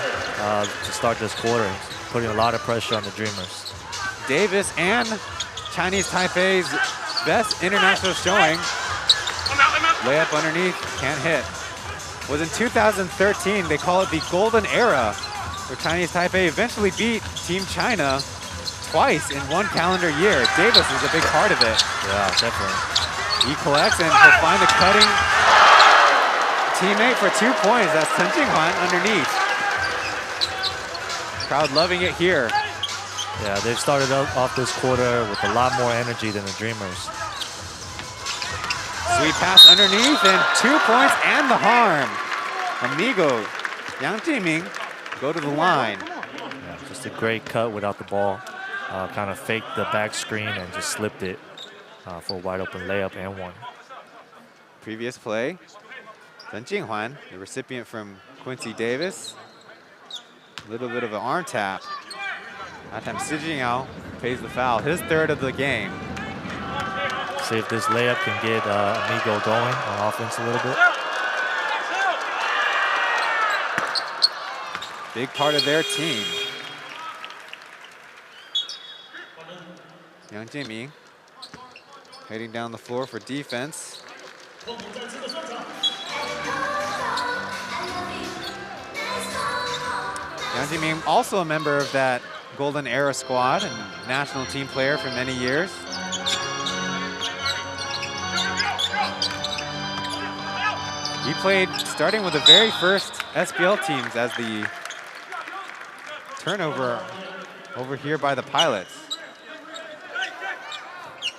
to start this quarter, putting a lot of pressure on the Dreamers. Davis and Chinese Taipei's best international showing. Layup underneath, can't hit. Was in 2013, they call it the golden era, where Chinese Taipei eventually beat Team China twice in 1 calendar year. Davis is a big part of it. Yeah, definitely. He collects and he'll find the cutting teammate for 2 points. That's Chen Jinghuan underneath. Crowd loving it here. Yeah, they've started off this quarter with a lot more energy than the Dreamers. Sweet pass underneath and 2 points and the harm. Amigo, Yang Jiming go to the line. Yeah, just a great cut without the ball. Kind of faked the back screen and just slipped it for a wide open layup and one. Previous play, Chen Jinghuan, the recipient from Quincy Davis. A little bit of an arm tap. That time Si Jingyao pays the foul, his 3rd of the game. See if this layup can get Amigo going on offense a little bit. Big part of their team. Yang Jiming heading down the floor for defense. Yang Jiming also a member of that Golden Era squad and national team player for many years. He played starting with the very first SPL teams as the turnover over here by the Pilots.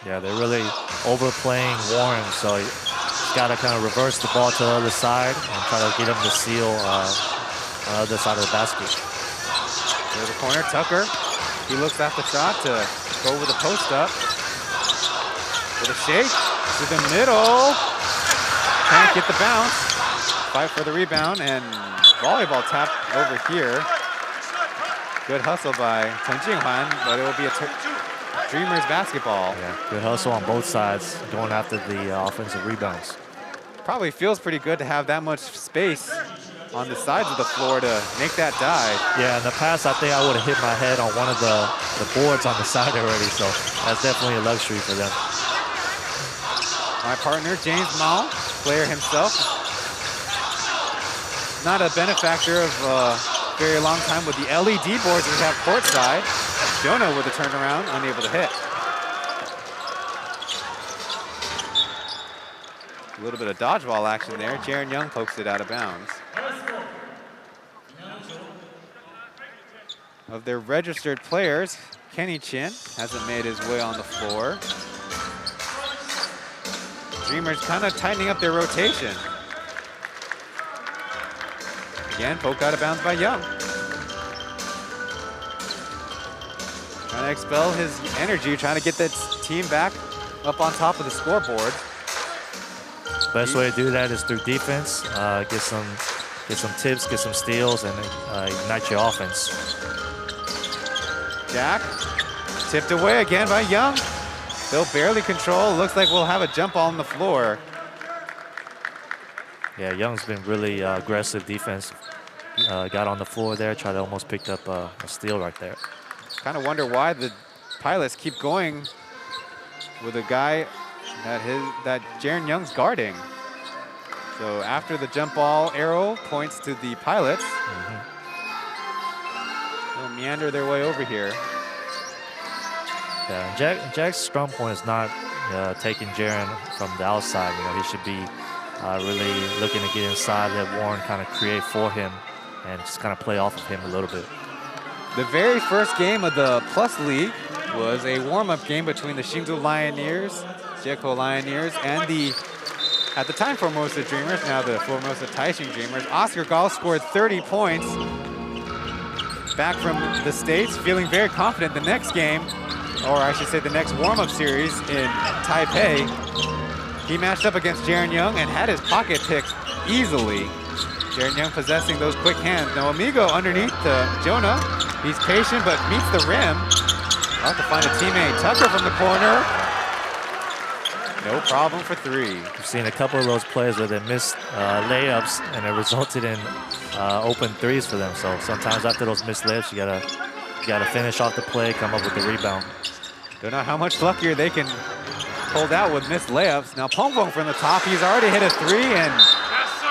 Yeah, they're really overplaying Warren, so he's got to kind of reverse the ball to the other side and try to get him to seal on the other side of the basket. There's the corner, Tucker. He looks at the shot to go over the post up. With a shake to the middle. Can't get the bounce. Fight for the rebound and volleyball tap over here. Good hustle by Chen Jinghuan, but it will be a Dreamers basketball. Yeah, good hustle on both sides, going after the offensive rebounds. Probably feels pretty good to have that much space on the sides of the floor to make that dive. Yeah, in the past, I think I would have hit my head on one of the boards on the side already, so that's definitely a luxury for them. My partner, James Mao, player himself. Not a benefactor of a very long time with the LED boards we have courtside. Jonah with a turnaround, unable to hit. A little bit of dodgeball action there. Jaron Young pokes it out of bounds. Of their registered players, Kenny Chen hasn't made his way on the floor. Dreamers kind of tightening up their rotation. Again, poked out of bounds by Young. Trying to expel his energy, trying to get that team back up on top of the scoreboard. Best way to do that is through defense. Get some tips, get some steals, and ignite your offense. Jack tipped away again by Young. They'll barely control. Looks like we'll have a jump ball on the floor. Yeah, Young's been really aggressive defense. Got on the floor there, tried to almost pick up a steal right there. Kind of wonder why the Pilots keep going with a guy that Jaron Young's guarding. So after the jump ball arrow points to the Pilots, they'll meander their way over here. Yeah, Jack's strong point is not taking Jaron from the outside. You know, he should be really looking to get inside, let Warren kind of create for him and just kind of play off of him a little bit. The very first game of the Plus League was a warm-up game between the Hsinchu Lioneers, Jiekou Lioneers, and the, at the time, Formosa Dreamers, now the Formosa Taishin Dreamers. Oscar Gall scored 30 points. Back from the States, feeling very confident the next game, or I should say the next warm-up series in Taipei. He matched up against Jaron Young and had his pocket picked easily. Jaron Young possessing those quick hands. Now Amigo underneath Jonah. He's patient but meets the rim. About to find a teammate. Tucker from the corner. No problem for 3. We've seen a couple of those plays where they missed layups and it resulted in open threes for them. So sometimes after those missed layups, you gotta finish off the play, come up with the rebound. Don't know how much luckier they can hold out with missed layups. Now Pong from the top, he's already hit a 3 and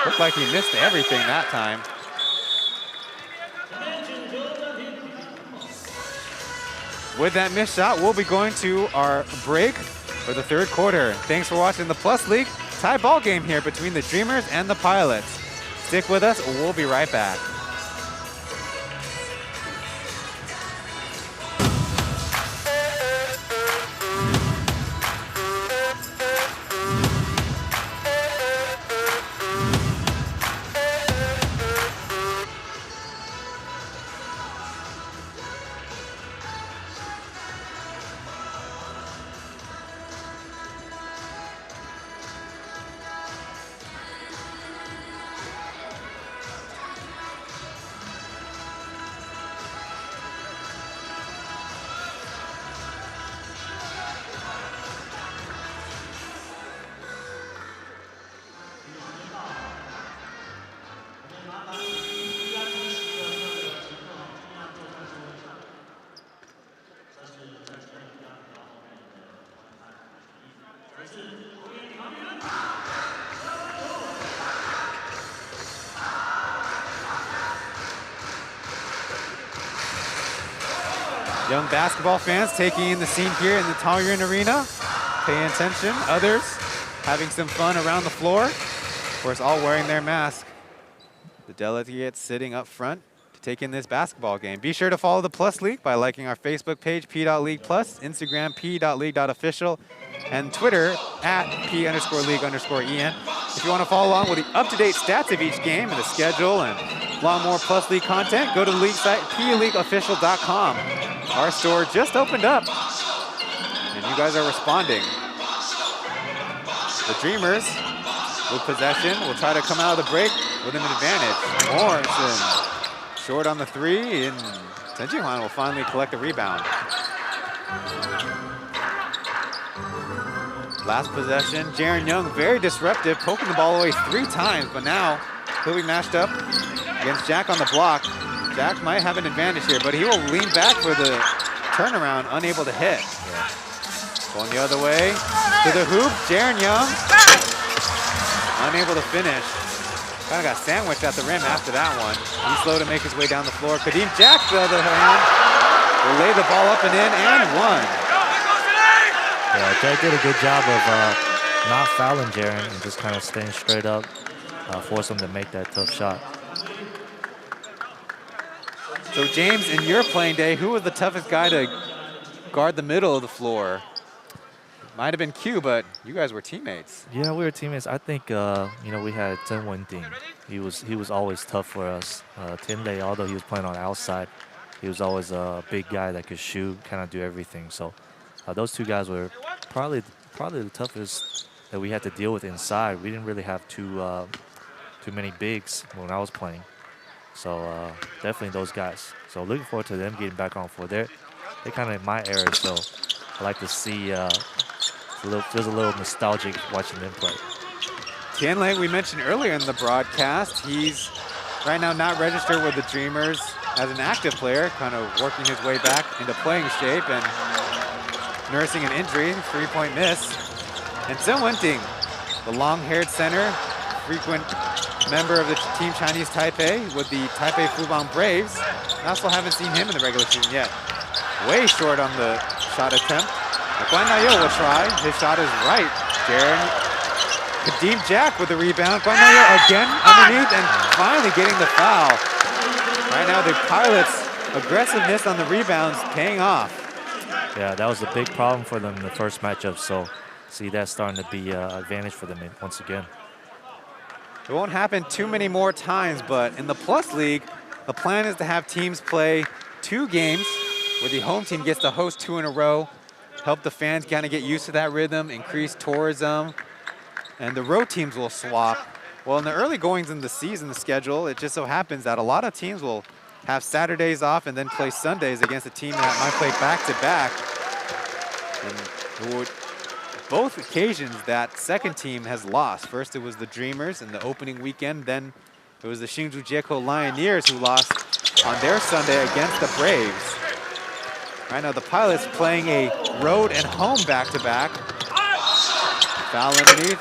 looked like he missed everything that time. With that missed shot, we'll be going to our break for the 3rd quarter. Thanks for watching the Plus League tie ball game here between the Dreamers and the Pilots. Stick with us, we'll be right back. Young basketball fans taking in the scene here in the Taoyuan Arena, paying attention. Others having some fun around the floor. Of course, all wearing their mask. The delegates sitting up front to take in this basketball game. Be sure to follow the Plus League by liking our Facebook page, P.LEAGUE+, Instagram, P.LEAGUE.official, and Twitter at P_League_EN. If you want to follow along with the up-to-date stats of each game and the schedule and a lot more Plus League content, go to the league site, PLeagueofficial.com. Our store just opened up, and you guys are responding. The Dreamers, with possession, will try to come out of the break with an advantage. Morrison, short on the 3, and Chen Jihuan will finally collect the rebound. Last possession, Jaren Young, very disruptive, poking the ball away 3 times, but now he'll be matched up against Jack on the block. Jack might have an advantage here, but he will lean back for the turnaround, unable to hit. Yeah. Going the other way to the hoop, Jaren Young, unable to finish. Kind of got sandwiched at the rim after that one. He's slow to make his way down the floor. Kadeem Jack, the other hand, will lay the ball up and in and one. Yeah, Jack did a good job of not fouling Jaren and just kind of staying straight up, force him to make that tough shot. So James, in your playing day, who was the toughest guy to guard the middle of the floor? Might have been Q, but you guys were teammates. Yeah, we were teammates. I think you know, we had Chen Wenting. He was always tough for us. Tianlei, although he was playing on the outside, he was always a big guy that could shoot, kind of do everything. So those 2 guys were probably the toughest that we had to deal with inside. We didn't really have too many bigs when I was playing. So definitely those guys. So looking forward to them getting back on floor. They're kind of in my era, so I like to see. Feels a little nostalgic watching them play. Tianlei, we mentioned earlier in the broadcast, he's right now not registered with the Dreamers as an active player, kind of working his way back into playing shape and nursing an injury, 3-point miss. And Chen Wenting, the long-haired center, frequent member of the Team Chinese Taipei with the Taipei Fubon Braves. I also haven't seen him in the regular season yet. Way short on the shot attempt. Guan Nayo will try. His shot is right. Jaren, Kadeem Jack with the rebound. Guan Nayo again underneath and finally getting the foul. Right now the Pilots' aggressiveness on the rebounds paying off. Yeah, that was a big problem for them in the first matchup. So see that starting to be an advantage for them once again. It won't happen too many more times, but in the Plus League, the plan is to have teams play 2 games where the home team gets to host 2 in a row, help the fans kind of get used to that rhythm, increase tourism, and the road teams will swap. Well, in the early goings in the season, the schedule, it just so happens that a lot of teams will have Saturdays off and then play Sundays against a team that might play back-to-back. And both occasions that second team has lost. First it was the Dreamers in the opening weekend, then it was the Hsinchu Jiekou Lioneers who lost on their Sunday against the Braves. Right now the Pilots playing a road and home back-to-back. Foul underneath.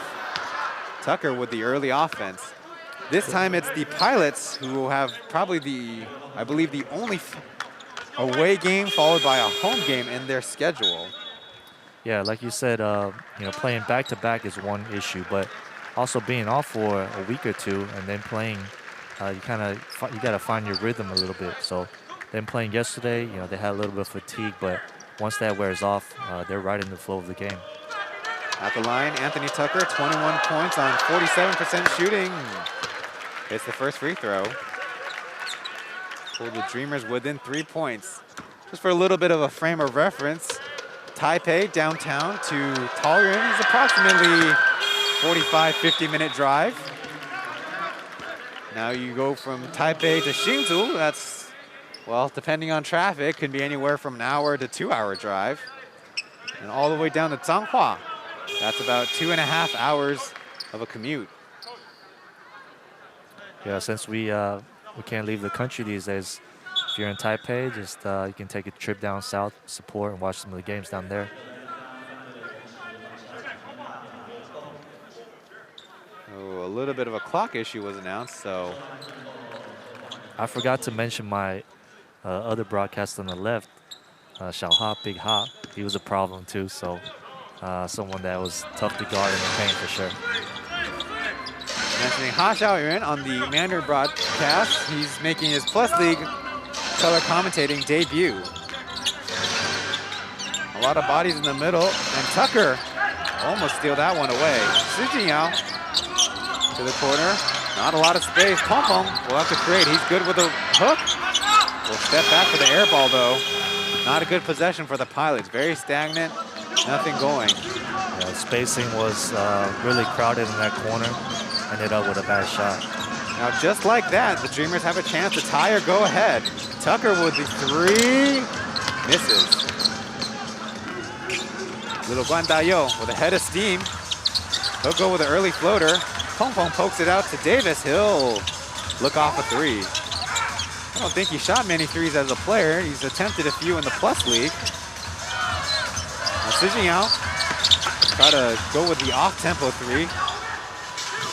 Tucker with the early offense. This time it's the Pilots who have probably I believe the only away game followed by a home game in their schedule. Yeah, like you said, playing back-to-back is one issue, but also being off for a week or two and then playing, you got to find your rhythm a little bit. So them playing yesterday, they had a little bit of fatigue, but once that wears off, they're right in the flow of the game. At the line, Anthony Tucker, 21 points on 47% shooting. It's the first free throw. Pull the Dreamers within 3 points. Just for a little bit of a frame of reference, Taipei downtown to Taoyuan is approximately 45-50-minute drive. Now you go from Taipei to Hsinchu, that's, well, depending on traffic, can be anywhere from an hour to 2-hour drive. And all the way down to Changhua, that's about 2.5 hours of a commute. Yeah, since we can't leave the country these days, if you're in Taipei, just you can take a trip down south, support, and watch some of the games down there. Oh, a little bit of a clock issue was announced, so. I forgot to mention my other broadcast on the left, Xiao Ha, Big Ha. He was a problem too, so someone that was tough to guard in the paint for sure. Mentioning Ha Xiaoyuan on the Mandarin broadcast, he's making his Plus League color commentating debut. A lot of bodies in the middle, and Tucker almost steal that one away. Su Jinyao to the corner, not a lot of space. Pong Pong will have to create. He's good with a hook. Will step back for the air ball though. Not a good possession for the Pilots. Very stagnant, nothing going. Yeah, spacing was really crowded in that corner. Ended up with a bad shot. Now just like that, the Dreamers have a chance to tie or go ahead. Tucker with the three, misses. Little Guan Dayo with a head of steam. He'll go with an early floater. Pong Pong pokes it out to Davis. He'll look off a three. I don't think he shot many threes as a player. He's attempted a few in the Plus League. Now Su Jinyao try to go with the off-tempo three.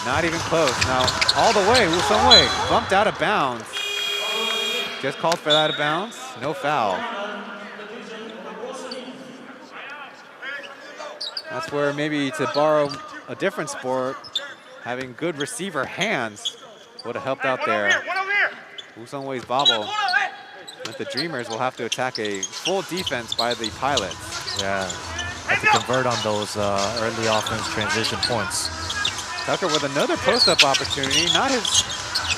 Not even close. Now, all the way, Wu Songwei bumped out of bounds. Just called for that out of bounds. No foul. That's where maybe, to borrow a different sport, having good receiver hands would have helped out there. Wu Songwei's bobble. But the Dreamers will have to attack a full defense by the Pilots. Yeah, have to convert on those early offense transition points. Tucker with another post-up opportunity. Not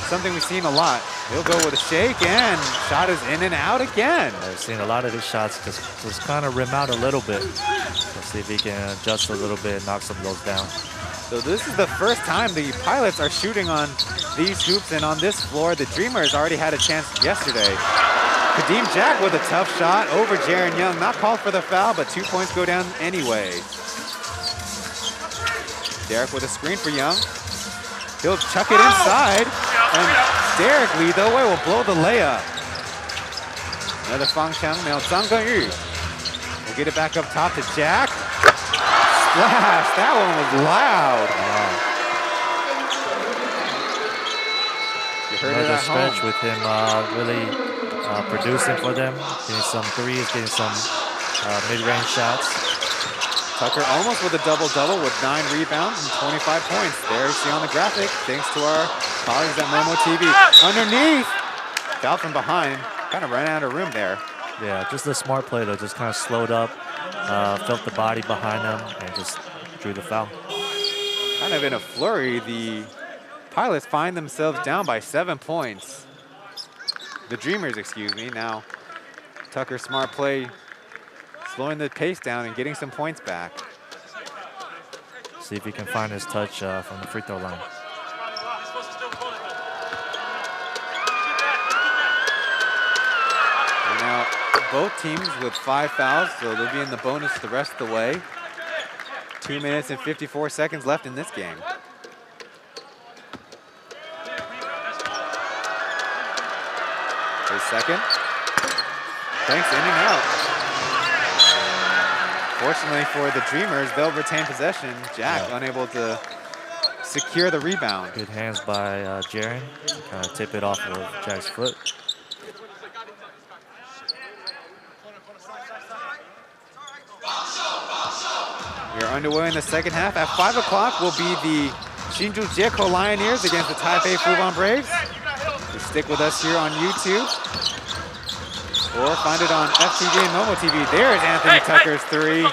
something we've seen a lot. He'll go with a shake, and shot is in and out again. I've seen a lot of his shots just kind of rim out a little bit. Let's see if he can adjust a little bit and knock some of those down. So this is the first time the Pilots are shooting on these hoops and on this floor. The Dreamers already had a chance yesterday. Kadeem Jack with a tough shot over Jaron Young. Not called for the foul, but 2 points go down anyway. Derek with a screen for Young. He'll chuck it inside, and Derek Lee, the way, will blow the layup. Another Fang Chang, now Zhang Genyu. We'll get it back up top to Jack. Splash, that one was loud. You heard Another it at stretch home. with him really producing for them, getting some threes, getting some mid-range shots. Tucker almost with a double-double with 9 rebounds and 25 points. There you see on the graphic, thanks to our colleagues at Momo TV. Underneath, foul from behind, kind of ran out of room there. Yeah, just a smart play though, just kind of slowed up, felt the body behind them, and just drew the foul. Kind of in a flurry, the Pilots find themselves down by 7 points. The Dreamers, excuse me. Now, Tucker's smart play, slowing the pace down and getting some points back. See if he can find his touch from the free throw line. Now, both teams with 5 fouls, so they'll be in the bonus the rest of the way. 2 minutes and 54 seconds left in this game. His second. Thanks, in and out. Fortunately for the Dreamers, they'll retain possession. Jack unable to secure the rebound. Good hands by Jaren to kind of tip it off of Jack's foot. We are underway in the second half. At 5 o'clock will be the Hsinchu Jiekou Lioneers against the Taipei Fubon Braves. So stick with us here on YouTube. Or find it on FTV and Momo TV. There's Anthony Tucker's three.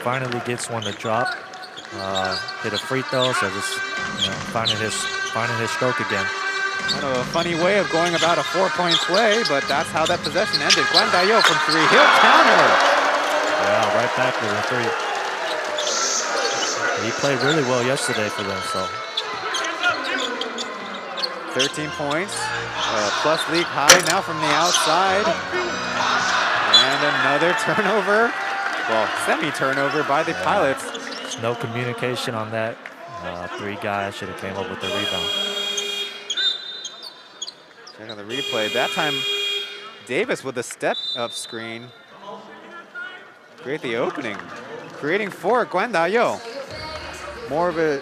Finally gets one to drop. Hit a free throw, so just finding his stroke again. Kind of a funny way of going about a 4-point play, but that's how that possession ended. Guan Dayo from 3, he'll counter. Yeah, right back with a 3. He played really well yesterday for them, so. 13 points, plus league high now from the outside. And another turnover, well, semi-turnover by the Pilots. There's no communication on that. 3 guys should have came up with the rebound. Check on the replay. That time, Davis with a step-up screen. Create the opening. Creating for Guan Dayo. More of a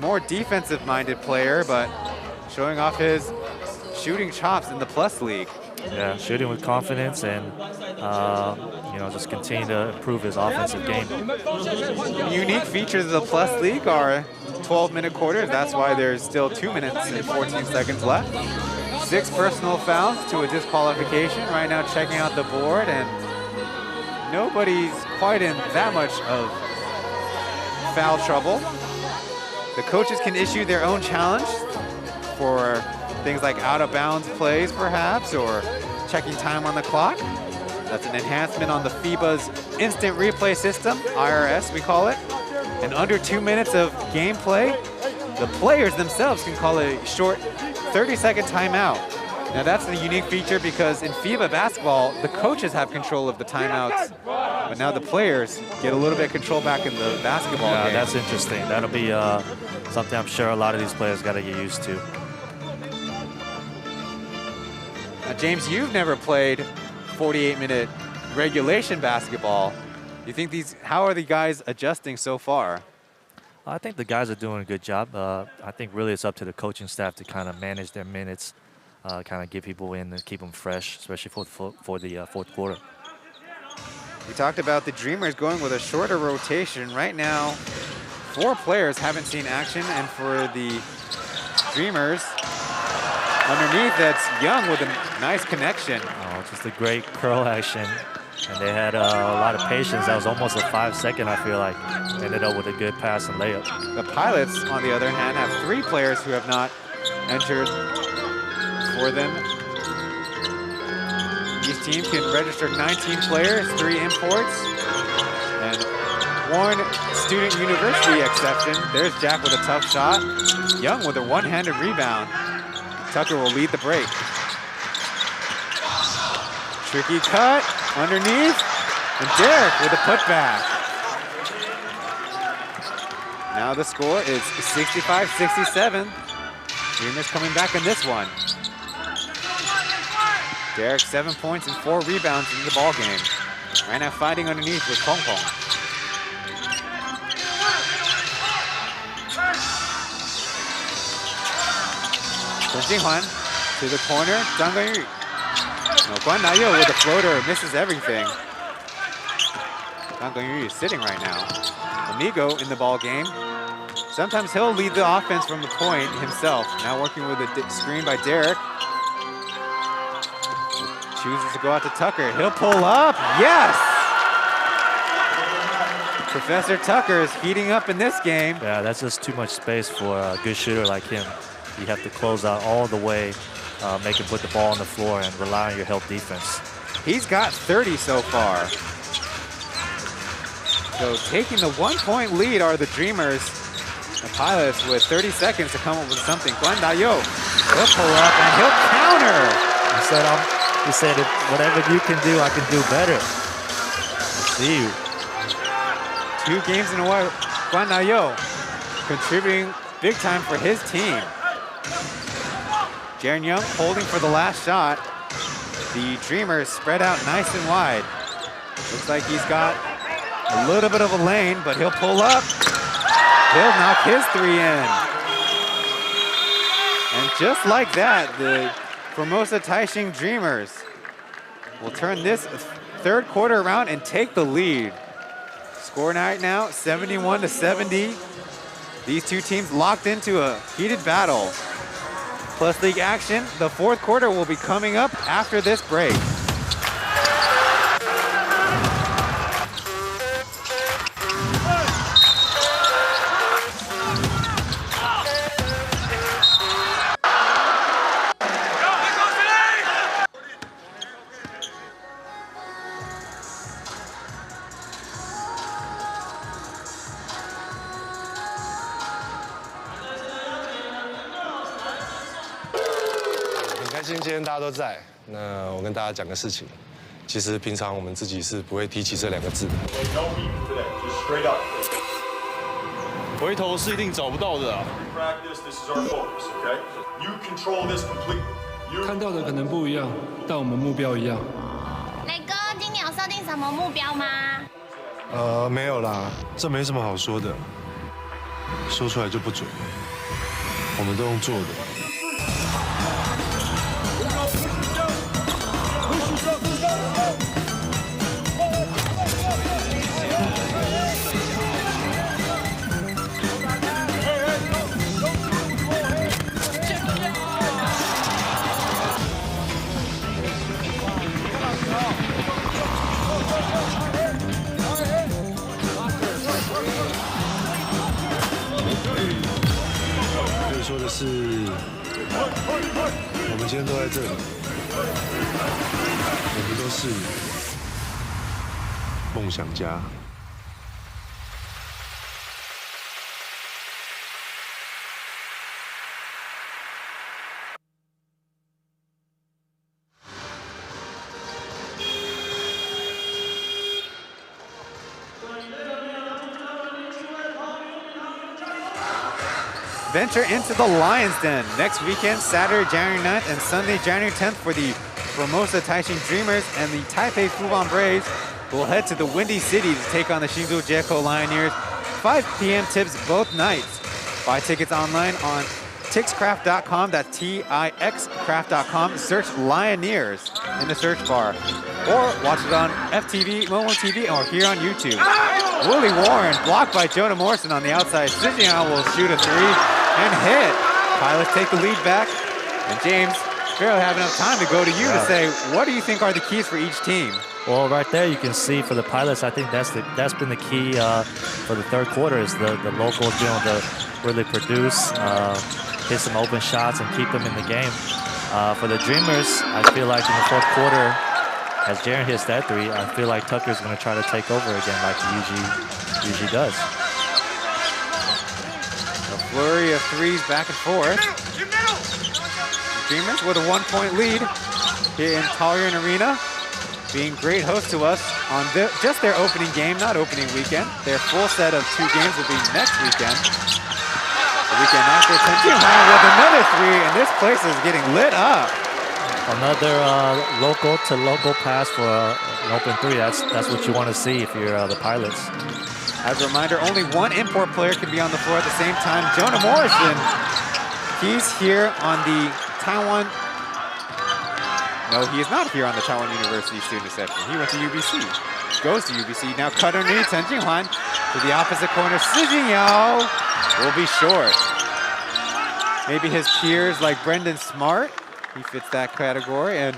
more defensive-minded player, but showing off his shooting chops in the Plus League. Yeah, shooting with confidence and, just continue to improve his offensive game. Unique features of the Plus League are 12-minute quarters. That's why there's still 2 minutes and 14 seconds left. 6 personal fouls to a disqualification. Right now checking out the board, and nobody's quite in that much of foul trouble. The coaches can issue their own challenge for things like out-of-bounds plays, perhaps, or checking time on the clock. That's an enhancement on the FIBA's instant replay system, IRS we call it. And under 2 minutes of gameplay, the players themselves can call a short 30-second timeout. Now that's a unique feature because in FIBA basketball, the coaches have control of the timeouts, but now the players get a little bit of control back in the basketball game. That's interesting. That'll be something I'm sure a lot of these players got to get used to. Now, James, you've never played 48-minute regulation basketball. You think how are the guys adjusting so far? I think the guys are doing a good job. I think really it's up to the coaching staff to kind of manage their minutes, kind of get people in and keep them fresh, especially for the fourth quarter. We talked about the Dreamers going with a shorter rotation. Right now, 4 players haven't seen action, and for the Dreamers, underneath, that's Young with a nice connection. Oh, just a great curl action. And they had a lot of patience. That was almost a 5-second, I feel like. Ended up with a good pass and layup. The Pilots, on the other hand, have 3 players who have not entered for them. Each team can register 19 players, 3 imports, and 1 student university exception. There's Jack with a tough shot. Young with a one-handed rebound. Tucker will lead the break. Tricky cut underneath, and Derek with a putback. Now the score is 65-67. Dreamers coming back in this one. Derek 7 points and 4 rebounds in the ball game. Right now fighting underneath with Pong Pong. Chen Jinghuan to the corner, Zhang Genyu. No, Guan Dayo with a floater, misses everything. Zhang Genyu is sitting right now. Amigo in the ball game. Sometimes he'll lead the offense from the point himself. Now working with a screen by Derek. Chooses to go out to Tucker. He'll pull up. Yes! Professor Tucker is heating up in this game. Yeah, that's just too much space for a good shooter like him. You have to close out all the way, make him put the ball on the floor and rely on your help defense. He's got 30 so far. So taking the 1-point lead are the Dreamers. The Pilots with 30 seconds to come up with something. Guan Dayo, he'll pull up and he'll counter. He said, He said, if whatever you can do, I can do better. I see you. 2 games in a row. Guan Nayo contributing big time for his team. Jaren Young holding for the last shot. The Dreamers spread out nice and wide. Looks like he's got a little bit of a lane, but he'll pull up. He'll knock his 3 in. And just like that, the Formosa Taishin Dreamers will turn this 3rd quarter around and take the lead. Score right now, 71-70. These 2 teams locked into a heated battle. Plus league action, the 4th quarter will be coming up after this break.今天大家都在，那我跟大家讲个事情。其实平常我们自己是不会提起这2个字的。回头是一定找不到的啊。看到的可能不一样，但我们目标一样。磊哥，今年有设定什么目标吗？没有啦，这没什么好说的，说出来就不准。我们都用做的。 可以说的是，我们今天都在这里，我们都是梦想家。 Venture into the Lions Den next weekend, Saturday, January 9th and Sunday, January 10th for the Formosa Taishin Dreamers and the Taipei Fubon Braves will head to the Windy City to take on the Hsinchu Jeko Lioneers. 5 p.m. tips both nights. Buy tickets online on tixcraft.com, that's TIXcraft.com. Search Lioneers in the search bar. Or watch it on FTV, Momo TV, or here on YouTube. Willie Warren blocked by Jonah Morrison on the outside. Sijian will shoot a 3 and hit. Pilots take the lead back. And James, barely have enough time to go to you to say, what do you think are the keys for each team? Well, right there you can see for the Pilots, I think that's been the key for the 3rd quarter is the locals being able to really produce, hit some open shots and keep them in the game. For the Dreamers, I feel like in the 4th quarter, as Jaren hits that 3, I feel like Tucker's going to try to take over again like he usually does. A flurry of 3s back and forth. The Dreamers with a 1-point lead here in Taoyuan Arena, being great host to us on just their opening game, not opening weekend. Their full set of 2 games will be next weekend. The weekend after, Chen with another 3, and this place is getting lit up. Another local pass for an open 3. That's what you want to see if you're the Pilots. As a reminder, only 1 import player can be on the floor at the same time. Jonah Morrison, he's here on the Taiwan. No, he is not here on the Taiwan University student section. He went to UBC. Goes to UBC. Now cut underneath Chen Jinghuan to the opposite corner. Si Jingyao will be short. Maybe his peers like Brendan Smart. He fits that category. And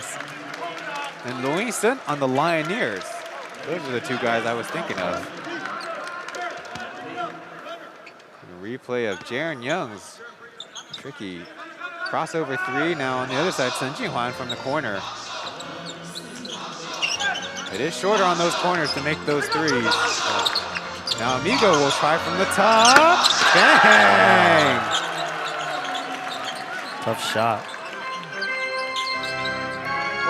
Luisen on the Lioneers. Those are the 2 guys I was thinking of. A replay of Jaren Young's tricky crossover 3. Now on the other side, Chen Jinghuan from the corner. It is shorter on those corners to make those 3s. Now Amigo will try from the top. Bang! Tough shot.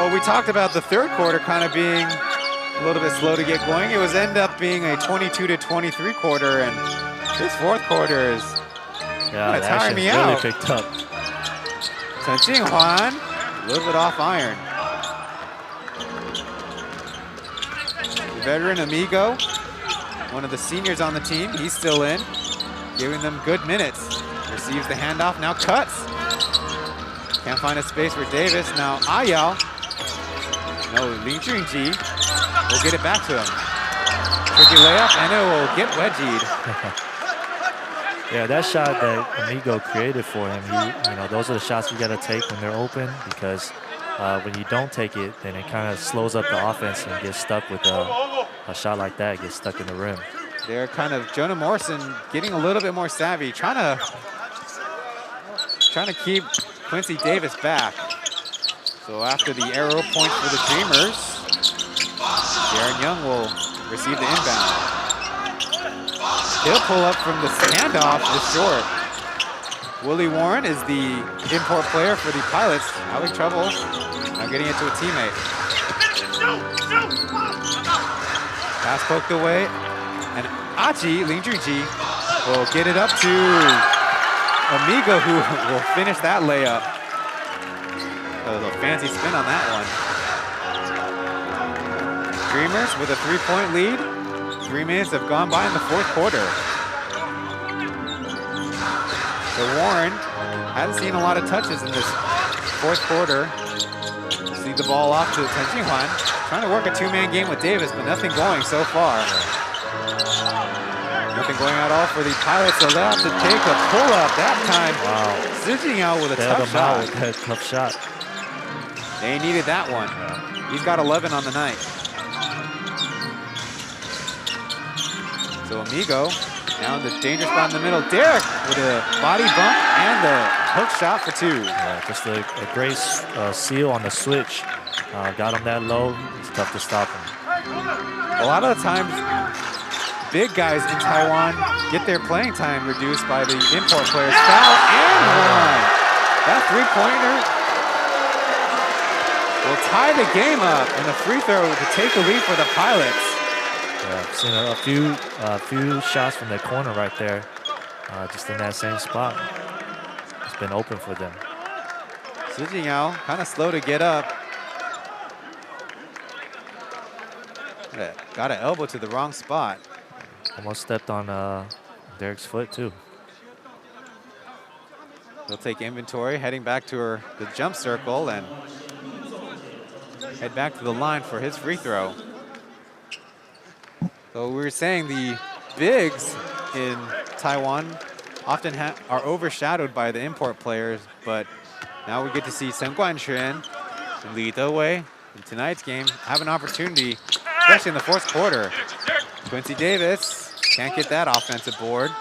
Well, we talked about the third quarter kind of being a little bit slow to get going. It was end up being a 22-23 quarter, and this fourth quarter is Yeah, the tiring me action's really out. picked up. Chen Jinghwan, a little bit off iron. The veteran Amigo, one of the seniors on the team, he's still in, giving them good minutes. Receives the handoff, now cuts. Can't find a space for Davis. Now Ayao. No, Li Junji will get it back to him. Tricky layup, and it will get wedgied. Yeah, that shot that Amigo created for him, those are the shots you got to take when they're open, because when you don't take it, then it kind of slows up the offense and gets stuck with a shot like that, gets stuck in the rim. They're kind of, Jonah Morrison getting a little bit more savvy, trying to keep Quincy Davis back. So after the arrow point for the Dreamers, Darren Young will receive the inbound. He'll pull up from the handoff, is short. Willie Warren is the import player for the Pilots, having trouble now getting it to a teammate. Pass poked away, and Achi, Ling Junji, will get it up to Amigo, who will finish that layup. A little fancy spin on that one. Dreamers with a 3-point lead. 3 minutes have gone by in the fourth quarter. So Warren hasn't seen a lot of touches in this fourth quarter. See the ball off to Chen Jinghwan. Trying to work a two-man game with Davis, but nothing going so far. Nothing going at all for the Pilots. So they'll have to take a pull-up that time. Wow. Zigging out with a tough shot. With that tough shot. They needed that one. He's got 11 on the night. So Amigo now in the danger spot in the middle. Derek with a body bump and the hook shot for 2. Yeah, just a great seal on the switch. Got him that low. It's tough to stop him. A lot of the times, big guys in Taiwan get their playing time reduced by the import players. Foul and one. That three-pointer will tie the game up, and the free throw to take the lead for the Pilots. Yeah, I've seen a few shots from the corner right there, just in that same spot. It's been open for them. Zijiao kind of slow to get up. Got an elbow to the wrong spot. Almost stepped on Derek's foot too. He'll take inventory, heading back to the jump circle and head back to the line for his free throw. So we were saying the bigs in Taiwan often are overshadowed by the import players, but now we get to see Shen Guanquan and Li Dewei in tonight's game have an opportunity, especially in the fourth quarter. Quincy Davis can't get that offensive board.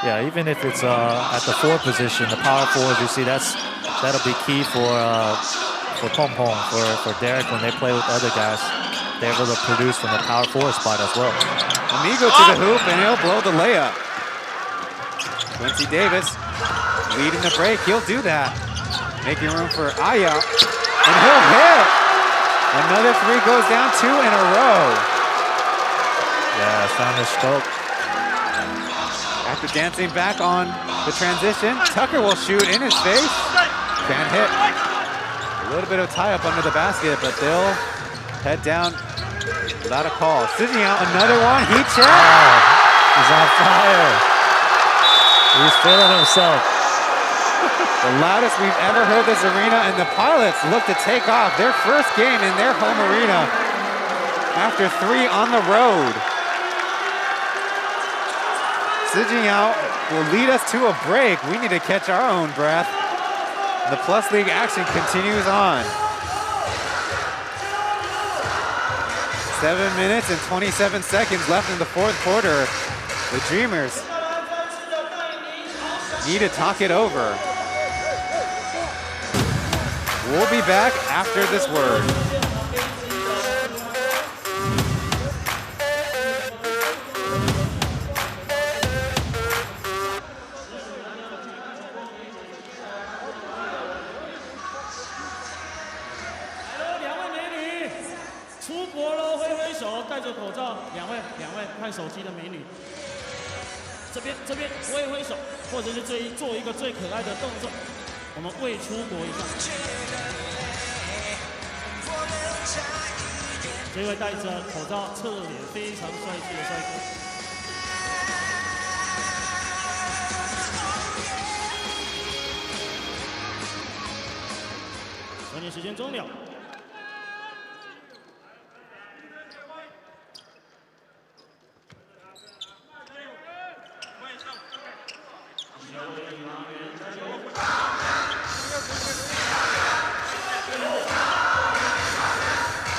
Yeah, even if it's at the 4 position, the power forward, you see that'll be key for Pong Pong, for Derek when they play with other guys. They're able to produce from the power forward spot as well. Amigo to the hoop, and he'll blow the layup. Quincy Davis leading the break. He'll do that. Making room for Aya, and he'll hit. Another 3 goes down, 2 in a row. Yeah, it's on his stroke. After dancing back on the transition, Tucker will shoot in his face. Can't hit. A little bit of tie-up under the basket, but they'll head down without a call. Sitting out another one, he checked. Oh, he's on fire. He's feeling himself. The loudest we've ever heard this arena, and the Pilots look to take off their first game in their home arena after 3 on the road. Sijing out will lead us to a break. We need to catch our own breath. The Plus League action continues on. 7 minutes and 27 seconds left in the fourth quarter. The Dreamers need to talk it over. We'll be back after this word. 戴着口罩，两位看手机的美女，这边挥一挥手，或者是做一个最可爱的动作，我们为出国一下。这位戴着口罩、侧脸非常帅气的帅哥。关键时间终了。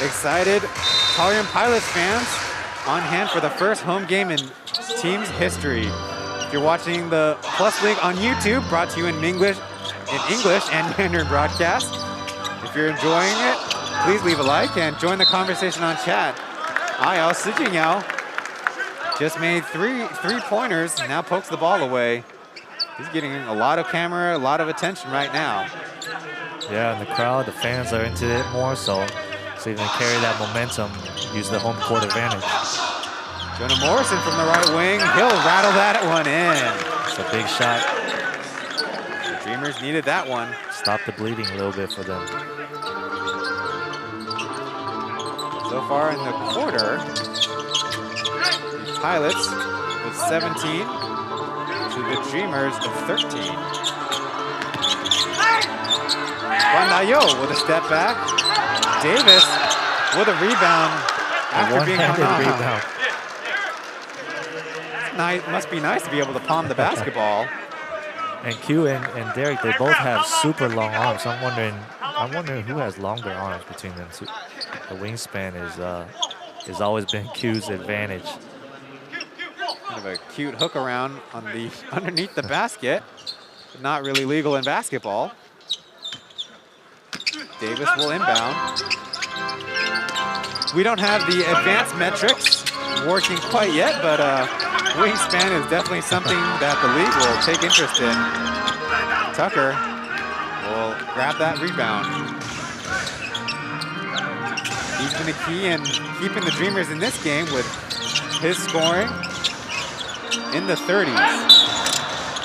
Excited Taoyuan Pilots fans on hand for the first home game in team's history. If you're watching the Plus League on YouTube, brought to you in English and Mandarin broadcast. If you're enjoying it, please leave a like and join the conversation on chat. Ayao Sijingyao just made three pointers, now pokes the ball away. He's getting a lot of camera, a lot of attention right now. Yeah, and the crowd, the fans are into it more, so they can carry that momentum, use the home court advantage. Jonah Morrison from the right wing, he'll rattle that one in. It's a big shot. The Dreamers needed that one. Stop the bleeding a little bit for them. So far in the quarter, the Pilots with 17 to the Dreamers of 13. Guandayo with a step back. Davis with a rebound after being hung rebound. Nice, must be nice to be able to palm the basketball. And Q and Derek, they both have super long arms. I'm wondering who has longer arms between them two. The wingspan has always been Q's advantage. Kind of a cute hook around on the underneath the basket, but not really legal in basketball. Davis will inbound. We don't have the advanced metrics working quite yet, but wingspan is definitely something that the league will take interest in. Tucker will grab that rebound. He's been a key in keeping the Dreamers in this game with his scoring in the 30s.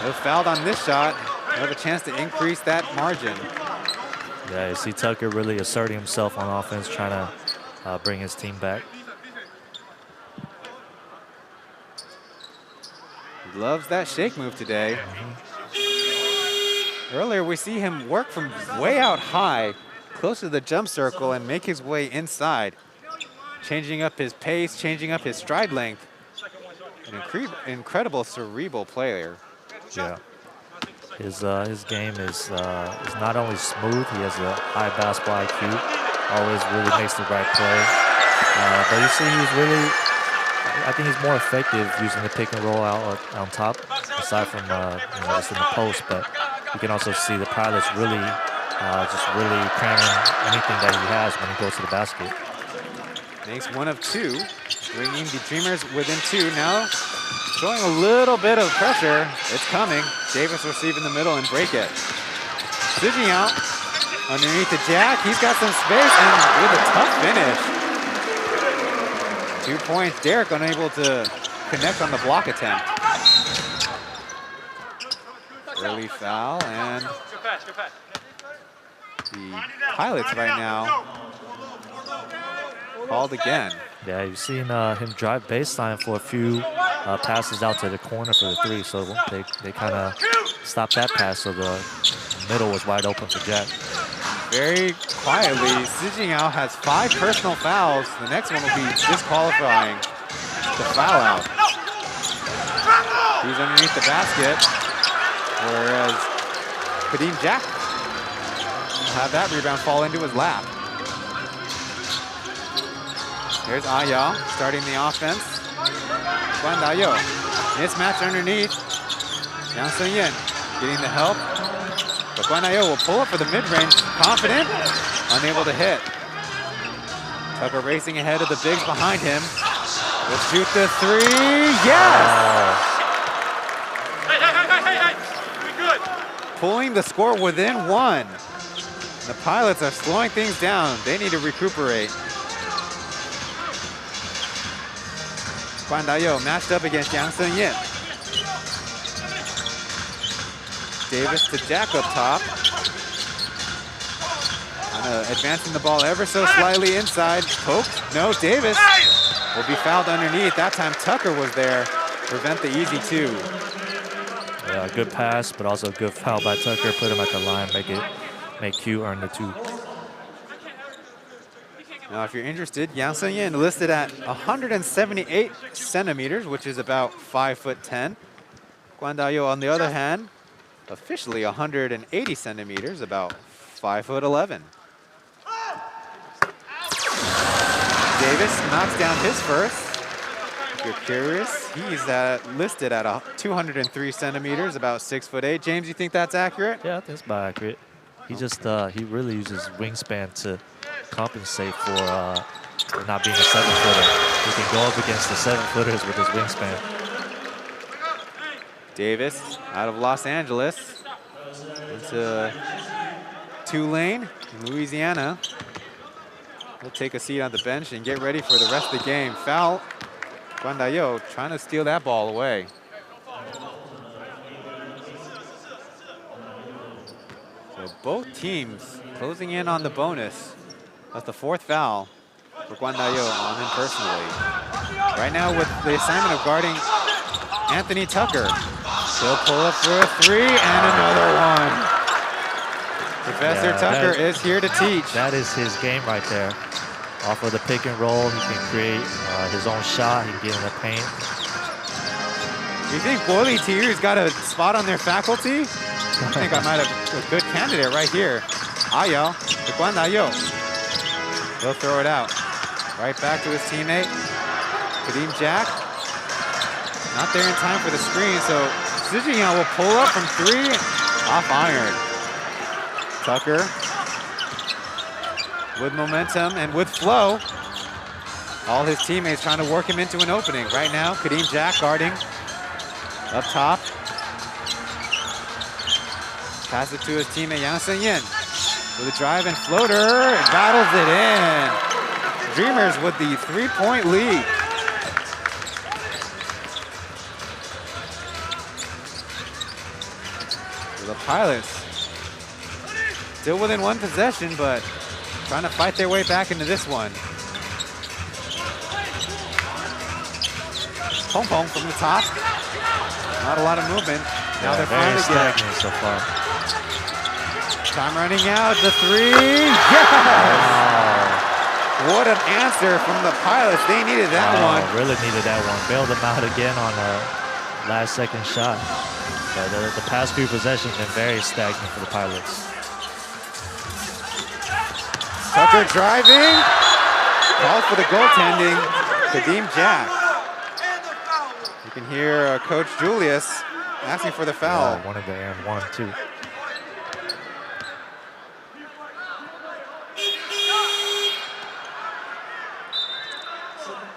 If fouled on this shot, he'll have a chance to increase that margin. Yeah, you see Tucker really asserting himself on offense, trying to bring his team back. He loves that shake move today. Earlier, we see him work from way out high, close to the jump circle, and make his way inside, changing up his pace, changing up his stride length. An incredible cerebral player. Yeah. His game is not only smooth, he has a high basketball IQ, always really makes the right play. But you see I think he's more effective using the pick and roll out on top, aside from just in the post. But you can also see the Pilots really cramming anything that he has when he goes to the basket. Makes one of two, bringing the Dreamers within two now. Showing a little bit of pressure. It's coming. Davis will receive in the middle and break it. Switching out underneath the jack. He's got some space and with a tough finish. 2 points. Derek unable to connect on the block attempt. Early foul and the Pilots right now called again. Yeah, you've seen him drive baseline for a few passes out to the corner for the three, so they kind of stopped that pass, so the middle was wide open for Jack. Very quietly, Sijingyao has 5 personal fouls. The next one will be disqualifying the foul out. He's underneath the basket, whereas Kadeem Jack will have that rebound fall into his lap. Here's Ayao starting the offense. Guandayo, mismatch underneath. Yang Sun-yin getting the help. But Guandayo will pull up for the mid-range. Confident, unable to hit. Tucker racing ahead of the bigs behind him. Will shoot the three, yes! We good. Pulling the score within 1. The Pilots are slowing things down. They need to recuperate. Guan Dayo matched up against Yang Sun-yin. Davis to Jack up top. Advancing the ball ever so slightly inside. Poked. No, Davis will be fouled underneath. That time Tucker was there. Prevent the easy two. Yeah, good pass, but also good foul by Tucker. Put him at the line, make Q earn the two. Now, if you're interested, Yang Sun-yin listed at 178 centimeters, which is about 5'10". Guan Dayo, on the other hand, officially 180 centimeters, about 5'11". Davis knocks down his first. If you're curious, he's listed at 203 centimeters, about 6'8". James, you think that's accurate? Yeah, I think it's about accurate. He just he really uses wingspan to compensate for not being a 7-footer. He can go up against the 7-footers with his wingspan. Davis out of Los Angeles into Tulane in Louisiana. He'll take a seat on the bench and get ready for the rest of the game. Foul. Guan Dayo trying to steal that ball away. So both teams closing in on the bonus. That's the 4th foul for Guan Dayo on him personally. Right now with the assignment of guarding Anthony Tucker. He'll pull up for a 3 and another one. Professor Tucker is here to teach. That is his game right there. Off of the pick and roll, he can create his own shot. He can get in the paint. You think Boily Tier's got a spot on their faculty? I think I might have a good candidate right here. Ayo to Guan Dayo. He'll throw it out. Right back to his teammate. Kadeem Jack. Not there in time for the screen, so Zijian will pull up from 3 off iron. Tucker with momentum and with flow. All his teammates trying to work him into an opening. Right now, Kadeem Jack guarding up top. Pass it to his teammate Yang Sun-yin with a drive and floater. And battles it in. Dreamers with the 3-point lead. So the Pilots still within 1 possession, but trying to fight their way back into this one. Pong Pong from the top. Not a lot of movement. Now they're very finally stagnant so far. Time running out. The 3. Yes! Wow. What an answer from the Pilots. They needed that one. Really needed that one. Bailed them out again on a last-second shot. But the past few possessions have been very stagnant for the Pilots. Tucker driving. Calls for the goaltending. Kadeem Jack. You can hear Coach Julius asking for the foul. Yeah, wanted to and 1, too.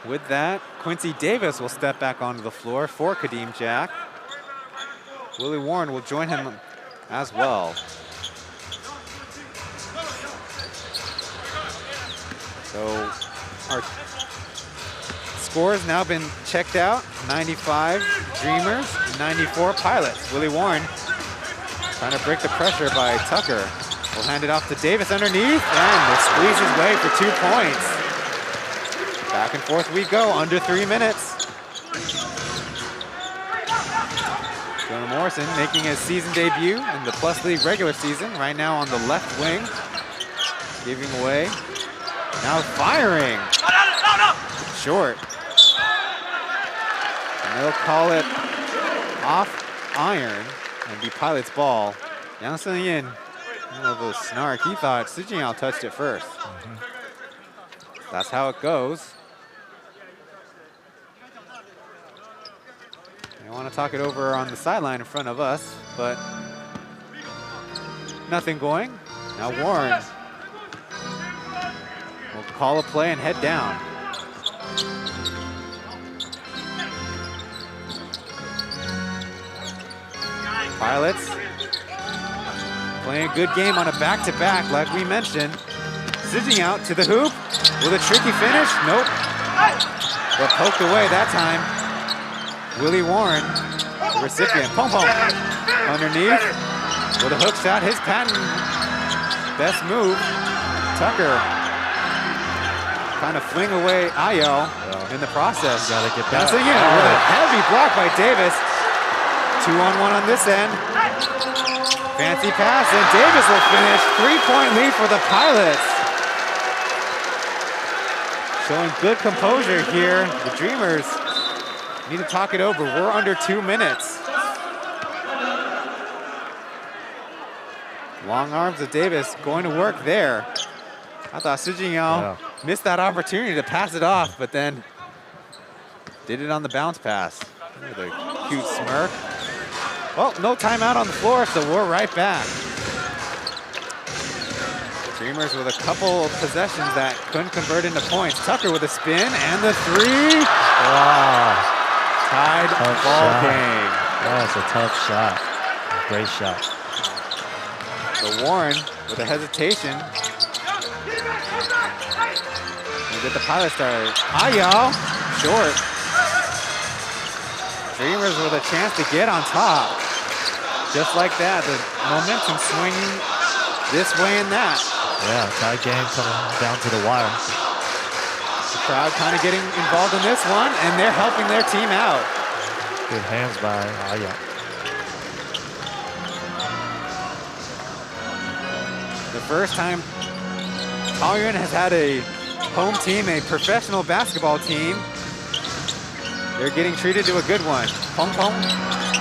With that, Quincy Davis will step back onto the floor for Kadeem Jack. Willie Warren will join him as well. So our score has now been checked out. 95 Dreamers, 94 Pilots. Willie Warren trying to break the pressure by Tucker. Will hand it off to Davis underneath and will squeeze his way for 2 points. Back and forth we go, under 3 minutes. Jonah Morrison making his season debut in the Plus League regular season, right now on the left wing. Giving away. Now firing. Short. And they'll call it off iron and be Pilot's ball. Yang Sun-yin, a little snark. He thought Zijian touched it first. That's how it goes. I want to talk it over on the sideline in front of us, but nothing going. Now Warren will call a play and head down. Pilots playing a good game on a back-to-back, like we mentioned. Zijian out to the hoop with a tricky finish. Nope. but poked away that time. Willie Warren, the recipient. Pong Pong underneath with a hook shot. His patent best move. Tucker trying to fling away Ayo in the process. Gotta get back. Bouncing in with a heavy block by Davis. 2-on-1 on this end. Fancy pass, and Davis will finish. 3-point lead for the Pilots. Showing good composure here. The Dreamers need to talk it over. We're under 2 minutes. Long arms of Davis going to work there. I thought Su Jingyao missed that opportunity to pass it off, but then did it on the bounce pass. With a cute smirk. Well, no timeout on the floor, so we're right back. Dreamers with a couple of possessions that couldn't convert into points. Tucker with a spin and the three. Wow. Tied ball game. That was a tough shot. Great shot. So Warren with a hesitation. And get the Pilot started. Ayo, short. Dreamers with a chance to get on top. Just like that, the momentum swinging this way and that. Yeah, tie game coming down to the wire. The crowd kind of getting involved in this one, and they're helping their team out. Good hands by Ayo. The first time Taoyuan has had a home team, a professional basketball team. They're getting treated to a good one. Pong Pong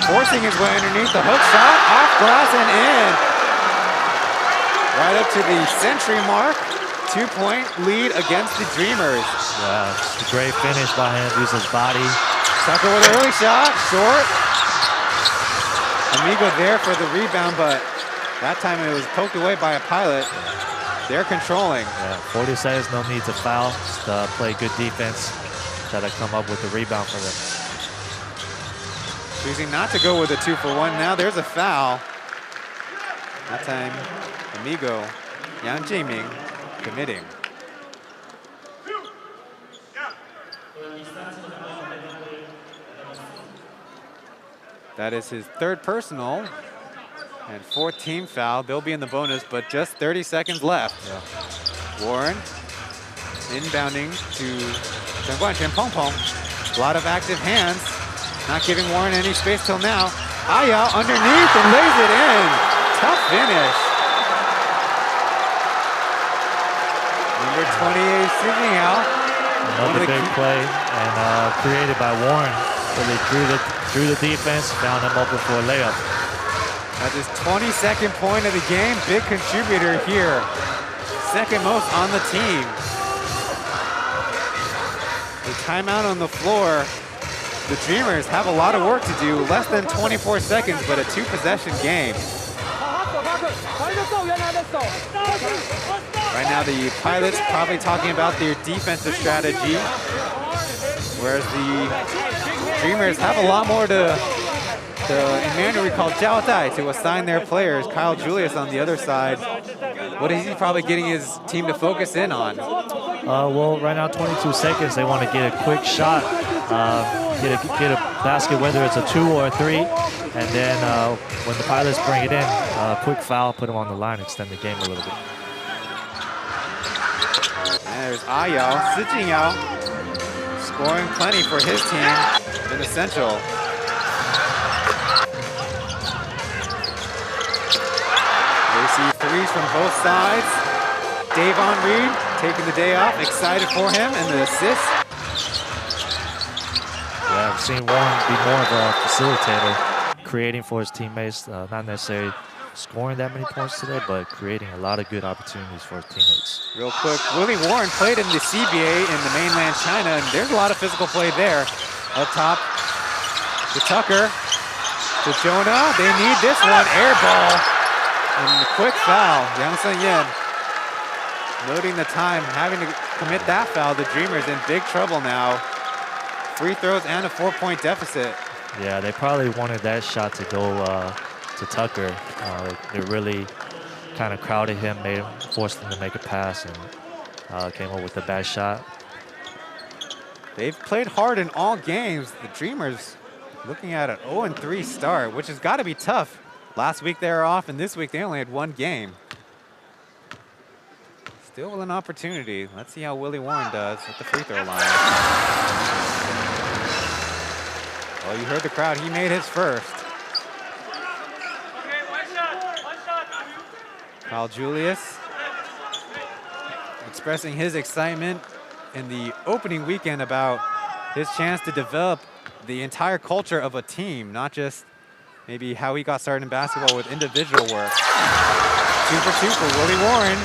forcing his way underneath the hook shot, off glass and in. Right up to the century mark. 2-point lead against the Dreamers. Yeah, it's a great finish by him, uses his body. Tucker with an early shot, short. Amigo there for the rebound, but that time it was poked away by a Pilot. They're controlling. Yeah, 40 seconds, no need to foul. Just play good defense. Try to come up with the rebound for them. Choosing not to go with a 2-for-1. Now there's a foul. That time, Amigo, Yang Jiming committing. That is his third personal and fourth team foul. They'll be in the bonus, but just 30 seconds left. Yeah. Warren inbounding to Chen Guanchen Pong Pong. A lot of active hands. Not giving Warren any space till now. Ayo underneath and lays it in. Tough finish. Number 28 sitting out. Another big play and created by Warren. Really drew the defense, found him open for a layup. That's his 22nd point of the game. Big contributor here. Second most on the team. The timeout on the floor. The Dreamers have a lot of work to do. Less than 24 seconds, but a 2-possession game. Right now, the Pilots probably talking about their defensive strategy, whereas the Dreamers have a lot more to in Mandarin we call Jiao Dai, to assign their players. Kyle Julius on the other side. What is he probably getting his team to focus in on? Well, right now, 22 seconds. They want to get a quick shot, get a basket, whether it's a 2 or a 3, and then when the Pilots bring it in, quick foul, put them on the line, extend the game a little bit. And there's Ayo, Si Jingyao, scoring plenty for his team in the Central. They see threes from both sides. Davon Reed taking the day off, excited for him, and the assist. Yeah, I've seen Warren be more of a facilitator, creating for his teammates, not necessarily scoring that many points today, but creating a lot of good opportunities for his teammates. Real quick, Willie Warren played in the CBA in the mainland China, and there's a lot of physical play there. Up top to Tucker, to Jonah. They need this one, air ball. And the quick foul, Yang Sun-yen. Noting the time, having to commit that foul, the Dreamers in big trouble now. Free throws and a 4-point deficit. Yeah, they probably wanted that shot to go to Tucker. They really kind of crowded him, forced him to make a pass, and came up with a bad shot. They've played hard in all games. The Dreamers looking at an 0-3 start, which has got to be tough. Last week they were off, and this week they only had one game. Still an opportunity. Let's see how Willie Warren does at the free throw line. Well, you heard the crowd. He made his first. Kyle Julius expressing his excitement in the opening weekend about his chance to develop the entire culture of a team, not just maybe how he got started in basketball with individual work. 2 for 2 for Willie Warren.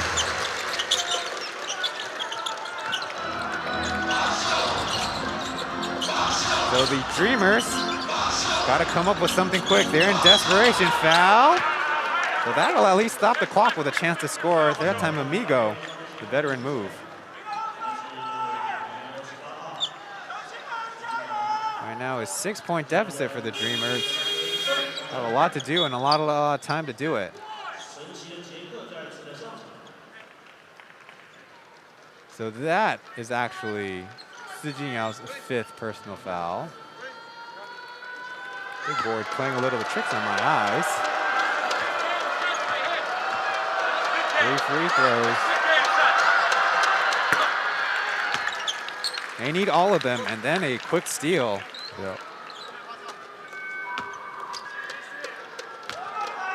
So the Dreamers got to come up with something quick. They're in desperation. Foul. So that'll at least stop the clock with a chance to score. That time, Amigo, the veteran move. Right now is 6-point deficit for the Dreamers. Have a lot to do and a lot of time to do it. So that is actually Sijinyao's 5th personal foul. Big board playing a little of tricks on my eyes. 3 free throws. They need all of them, and then a quick steal. Yep.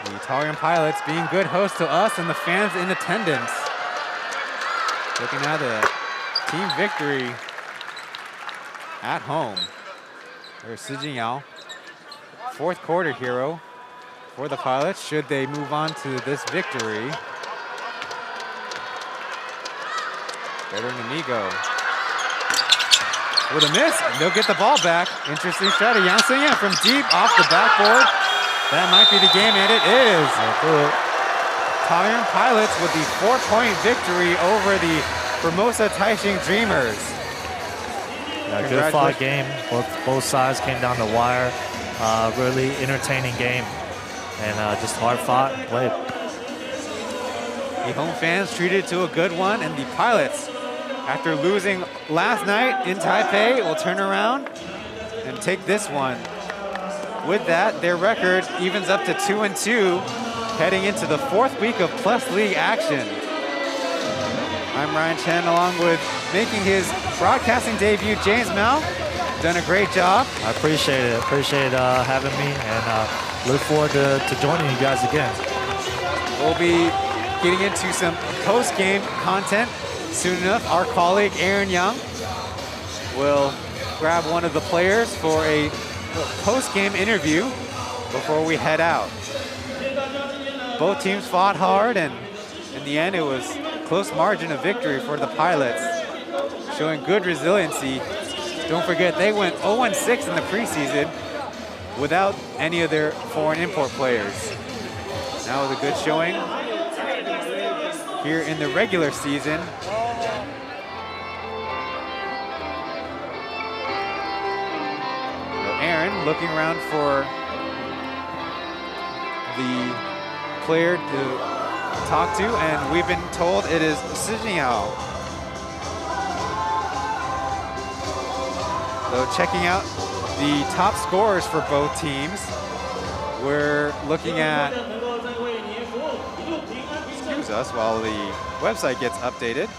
The Taoyuan Pilots being good hosts to us and the fans in attendance. Looking at a team victory at home. There's Sijingyao, 4th quarter hero for the Pilots, should they move on to this victory. Veteran Amigo with a miss, and they'll get the ball back. Interesting strategy. Yang Sun-Yan from deep off the backboard. That might be the game, and it is. Taoyuan Pilots with the 4-point victory over the Formosa Taishin Dreamers. Yeah, good fought game. Both sides came down the wire. Really entertaining game, and just hard fought played. The home fans treated to a good one, and the Pilots, after losing last night in Taipei, will turn around and take this one. With that, their record evens up to 2-2, heading into the 4th week of Plus League action. I'm Ryan Chen, along with making his broadcasting debut, James Mao. Done a great job. I appreciate it. Appreciate having me, and look forward to joining you guys again. We'll be getting into some post-game content soon enough. Our colleague Aaron Young will grab one of the players for a post-game interview before we head out. Both teams fought hard, and in the end it was a close margin of victory for the Pilots, showing good resiliency. Don't forget, they went 0-6 in the preseason without any of their foreign import players. Now with a good showing here in the regular season. Aaron looking around for the player to talk to, and we've been told it is Sijingyao. So checking out the top scorers for both teams, we're looking at, excuse us while the website gets updated.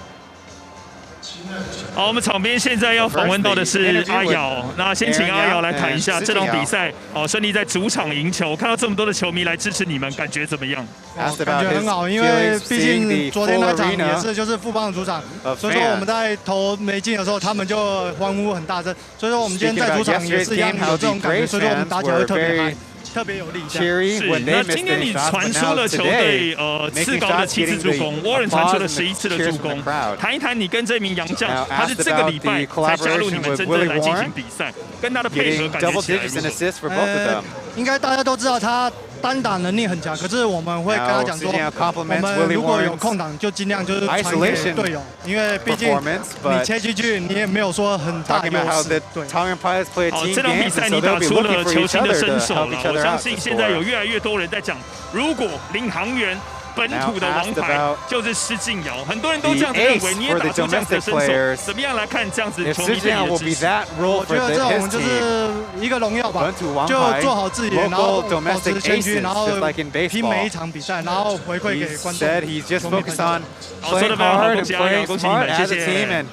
好，我们场边现在要访问到的是阿瑶，那先请阿瑶来谈一下这场比赛，顺利在主场赢球，看到这么多的球迷来支持你们，感觉怎么样？感觉很好，因为毕竟昨天那场也是就是富邦的主场，所以说我们在投没进的时候，他们就欢呼很大声，所以说我们今天在主场也是一样有这种感觉，所以说我们打起来会特别嗨。 特别有力量。是，那今天你传出了球队次高的7次助攻，Warren传出了11次的助攻。谈一谈你跟这名洋将，他是这个礼拜才加入你们真正来进行比赛，跟他的配合感觉起来如何？应该大家都知道他单打能力很强，可是我们会跟他讲说，我们如果有空档就尽量就是传给队友，因为毕竟你切进去你也没有说很大优势。对。好，这场比赛你打出了球星的身手了，我相信现在有越来越多人在讲，如果领航员本土的王牌就是施晋尧，很多人都这样子认为，你也打出这样子的身手，怎么样来看这样子球迷对你的支持？我觉得这种就是一个荣耀吧，就做好自己，然后保持谦虚，然后拼每一场比赛，然后回馈给观众。好，说得非常好，恭喜阿尧，恭喜你们，谢谢。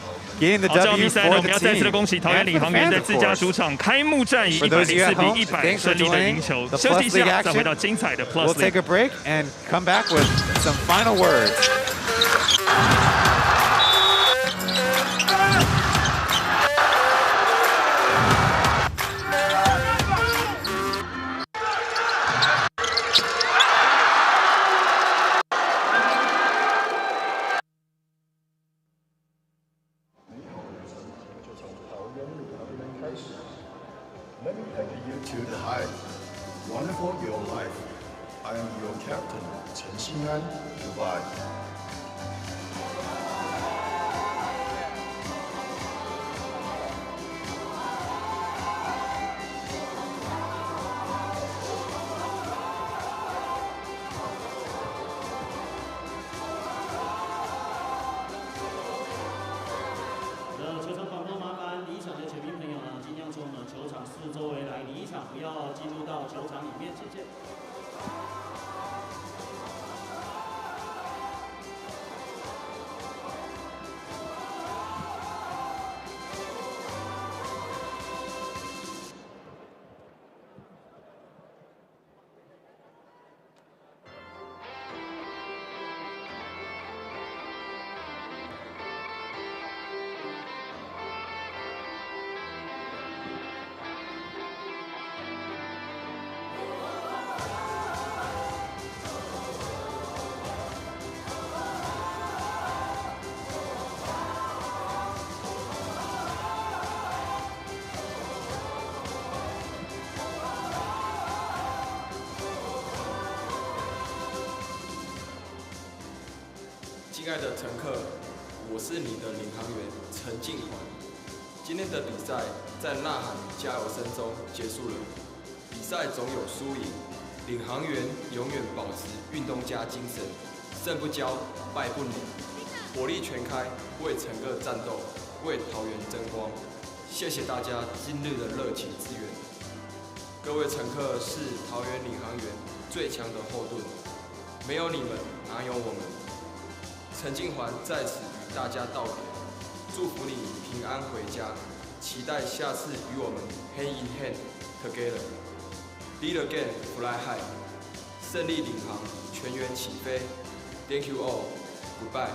好，这场比赛呢，我们要再次的恭喜桃园领航员在自家主场开幕战以104比100顺利的赢球。休息一下，再回到精彩的 Plus League。 We'll take a break and come back with some final words. 球场广播麻烦离场的球迷朋友呢，尽量从我们球场四周围来离场，不要进入到球场里面，谢谢。亲爱的乘客，我是你的领航员陈静环。今天的比赛在呐喊与加油声中结束了。比赛总有输赢，领航员永远保持运动家精神，胜不骄，败不馁，火力全开，为乘客战斗，为桃园争光。谢谢大家今日的热情支援。各位乘客是桃园领航员最强的后盾，没有你们，哪有我们？陈静环在此与大家道别，祝福你平安回家，期待下次与我们 hand in hand together。Lead again, fly high， 胜利领航，全员起飞。Thank you all, goodbye。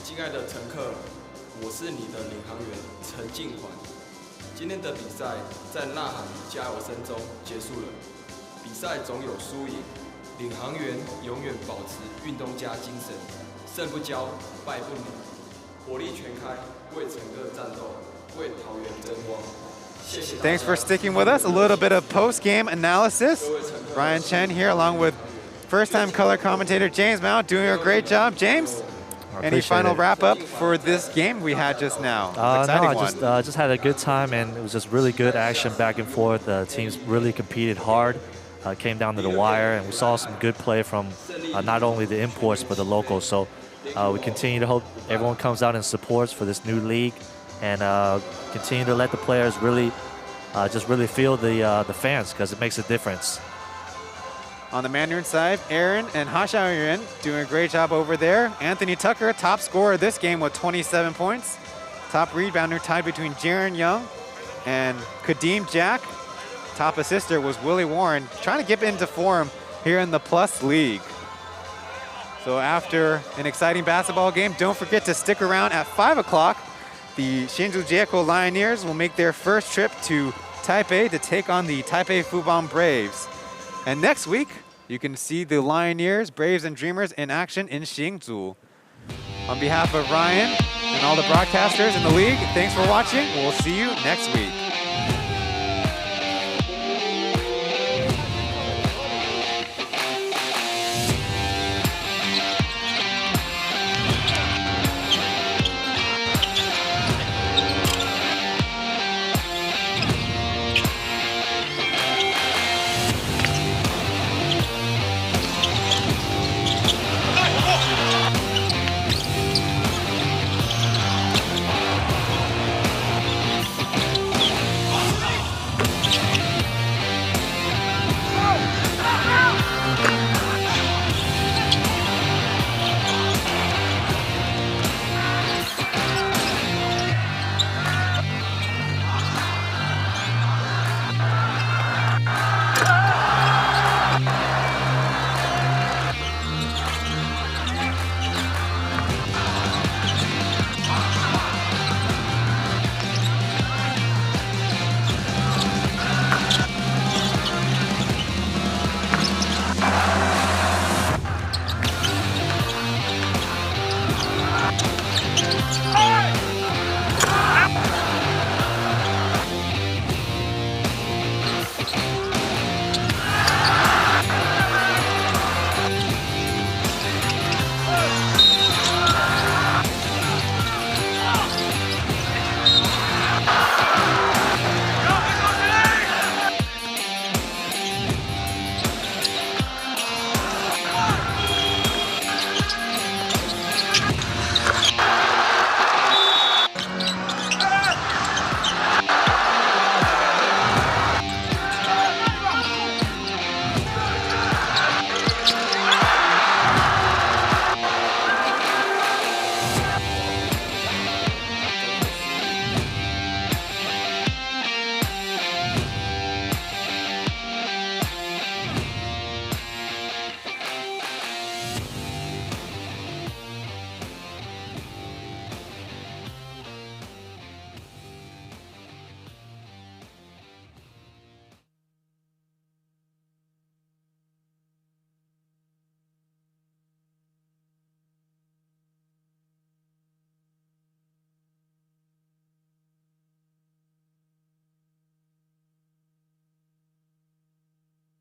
亲爱的乘客，我是你的领航员陈静环。今天的比赛在呐喊与加油声中结束了。比赛总有输赢，领航员永远保持运动家精神，胜不骄，败不馁，火力全开，为乘客战斗，为桃园争光。谢谢大家。 Thanks for sticking with us. A little bit of post-game analysis. Ryan Chen here, along with first-time color commentator James Mount, doing a great job. James, any final wrap-up for this game we had just now? No, I just had a good time, and it was just really good action back and forth. The teams really competed hard, came down to the wire, and we saw some good play from not only the imports but the locals. So we continue to hope everyone comes out and supports for this new league, and continue to let the players really, just really feel the fans, because it makes a difference. On the Mandarin side, Aaron and Hashaoyuan doing a great job over there. Anthony Tucker, top scorer this game with 27 points. Top rebounder tied between Jaron Young and Kadeem Jack. Top assister was Willie Warren, trying to get into form here in the Plus League. So after an exciting basketball game, don't forget to stick around at 5 o'clock. The Hsinchu Jiekou Lioneers will make their first trip to Taipei to take on the Taipei Fubon Braves. And next week, you can see the Lioneers, Braves, and Dreamers in action in Hsinchu. On behalf of Ryan and and all the broadcasters in the league, thanks for watching. We'll see you next week.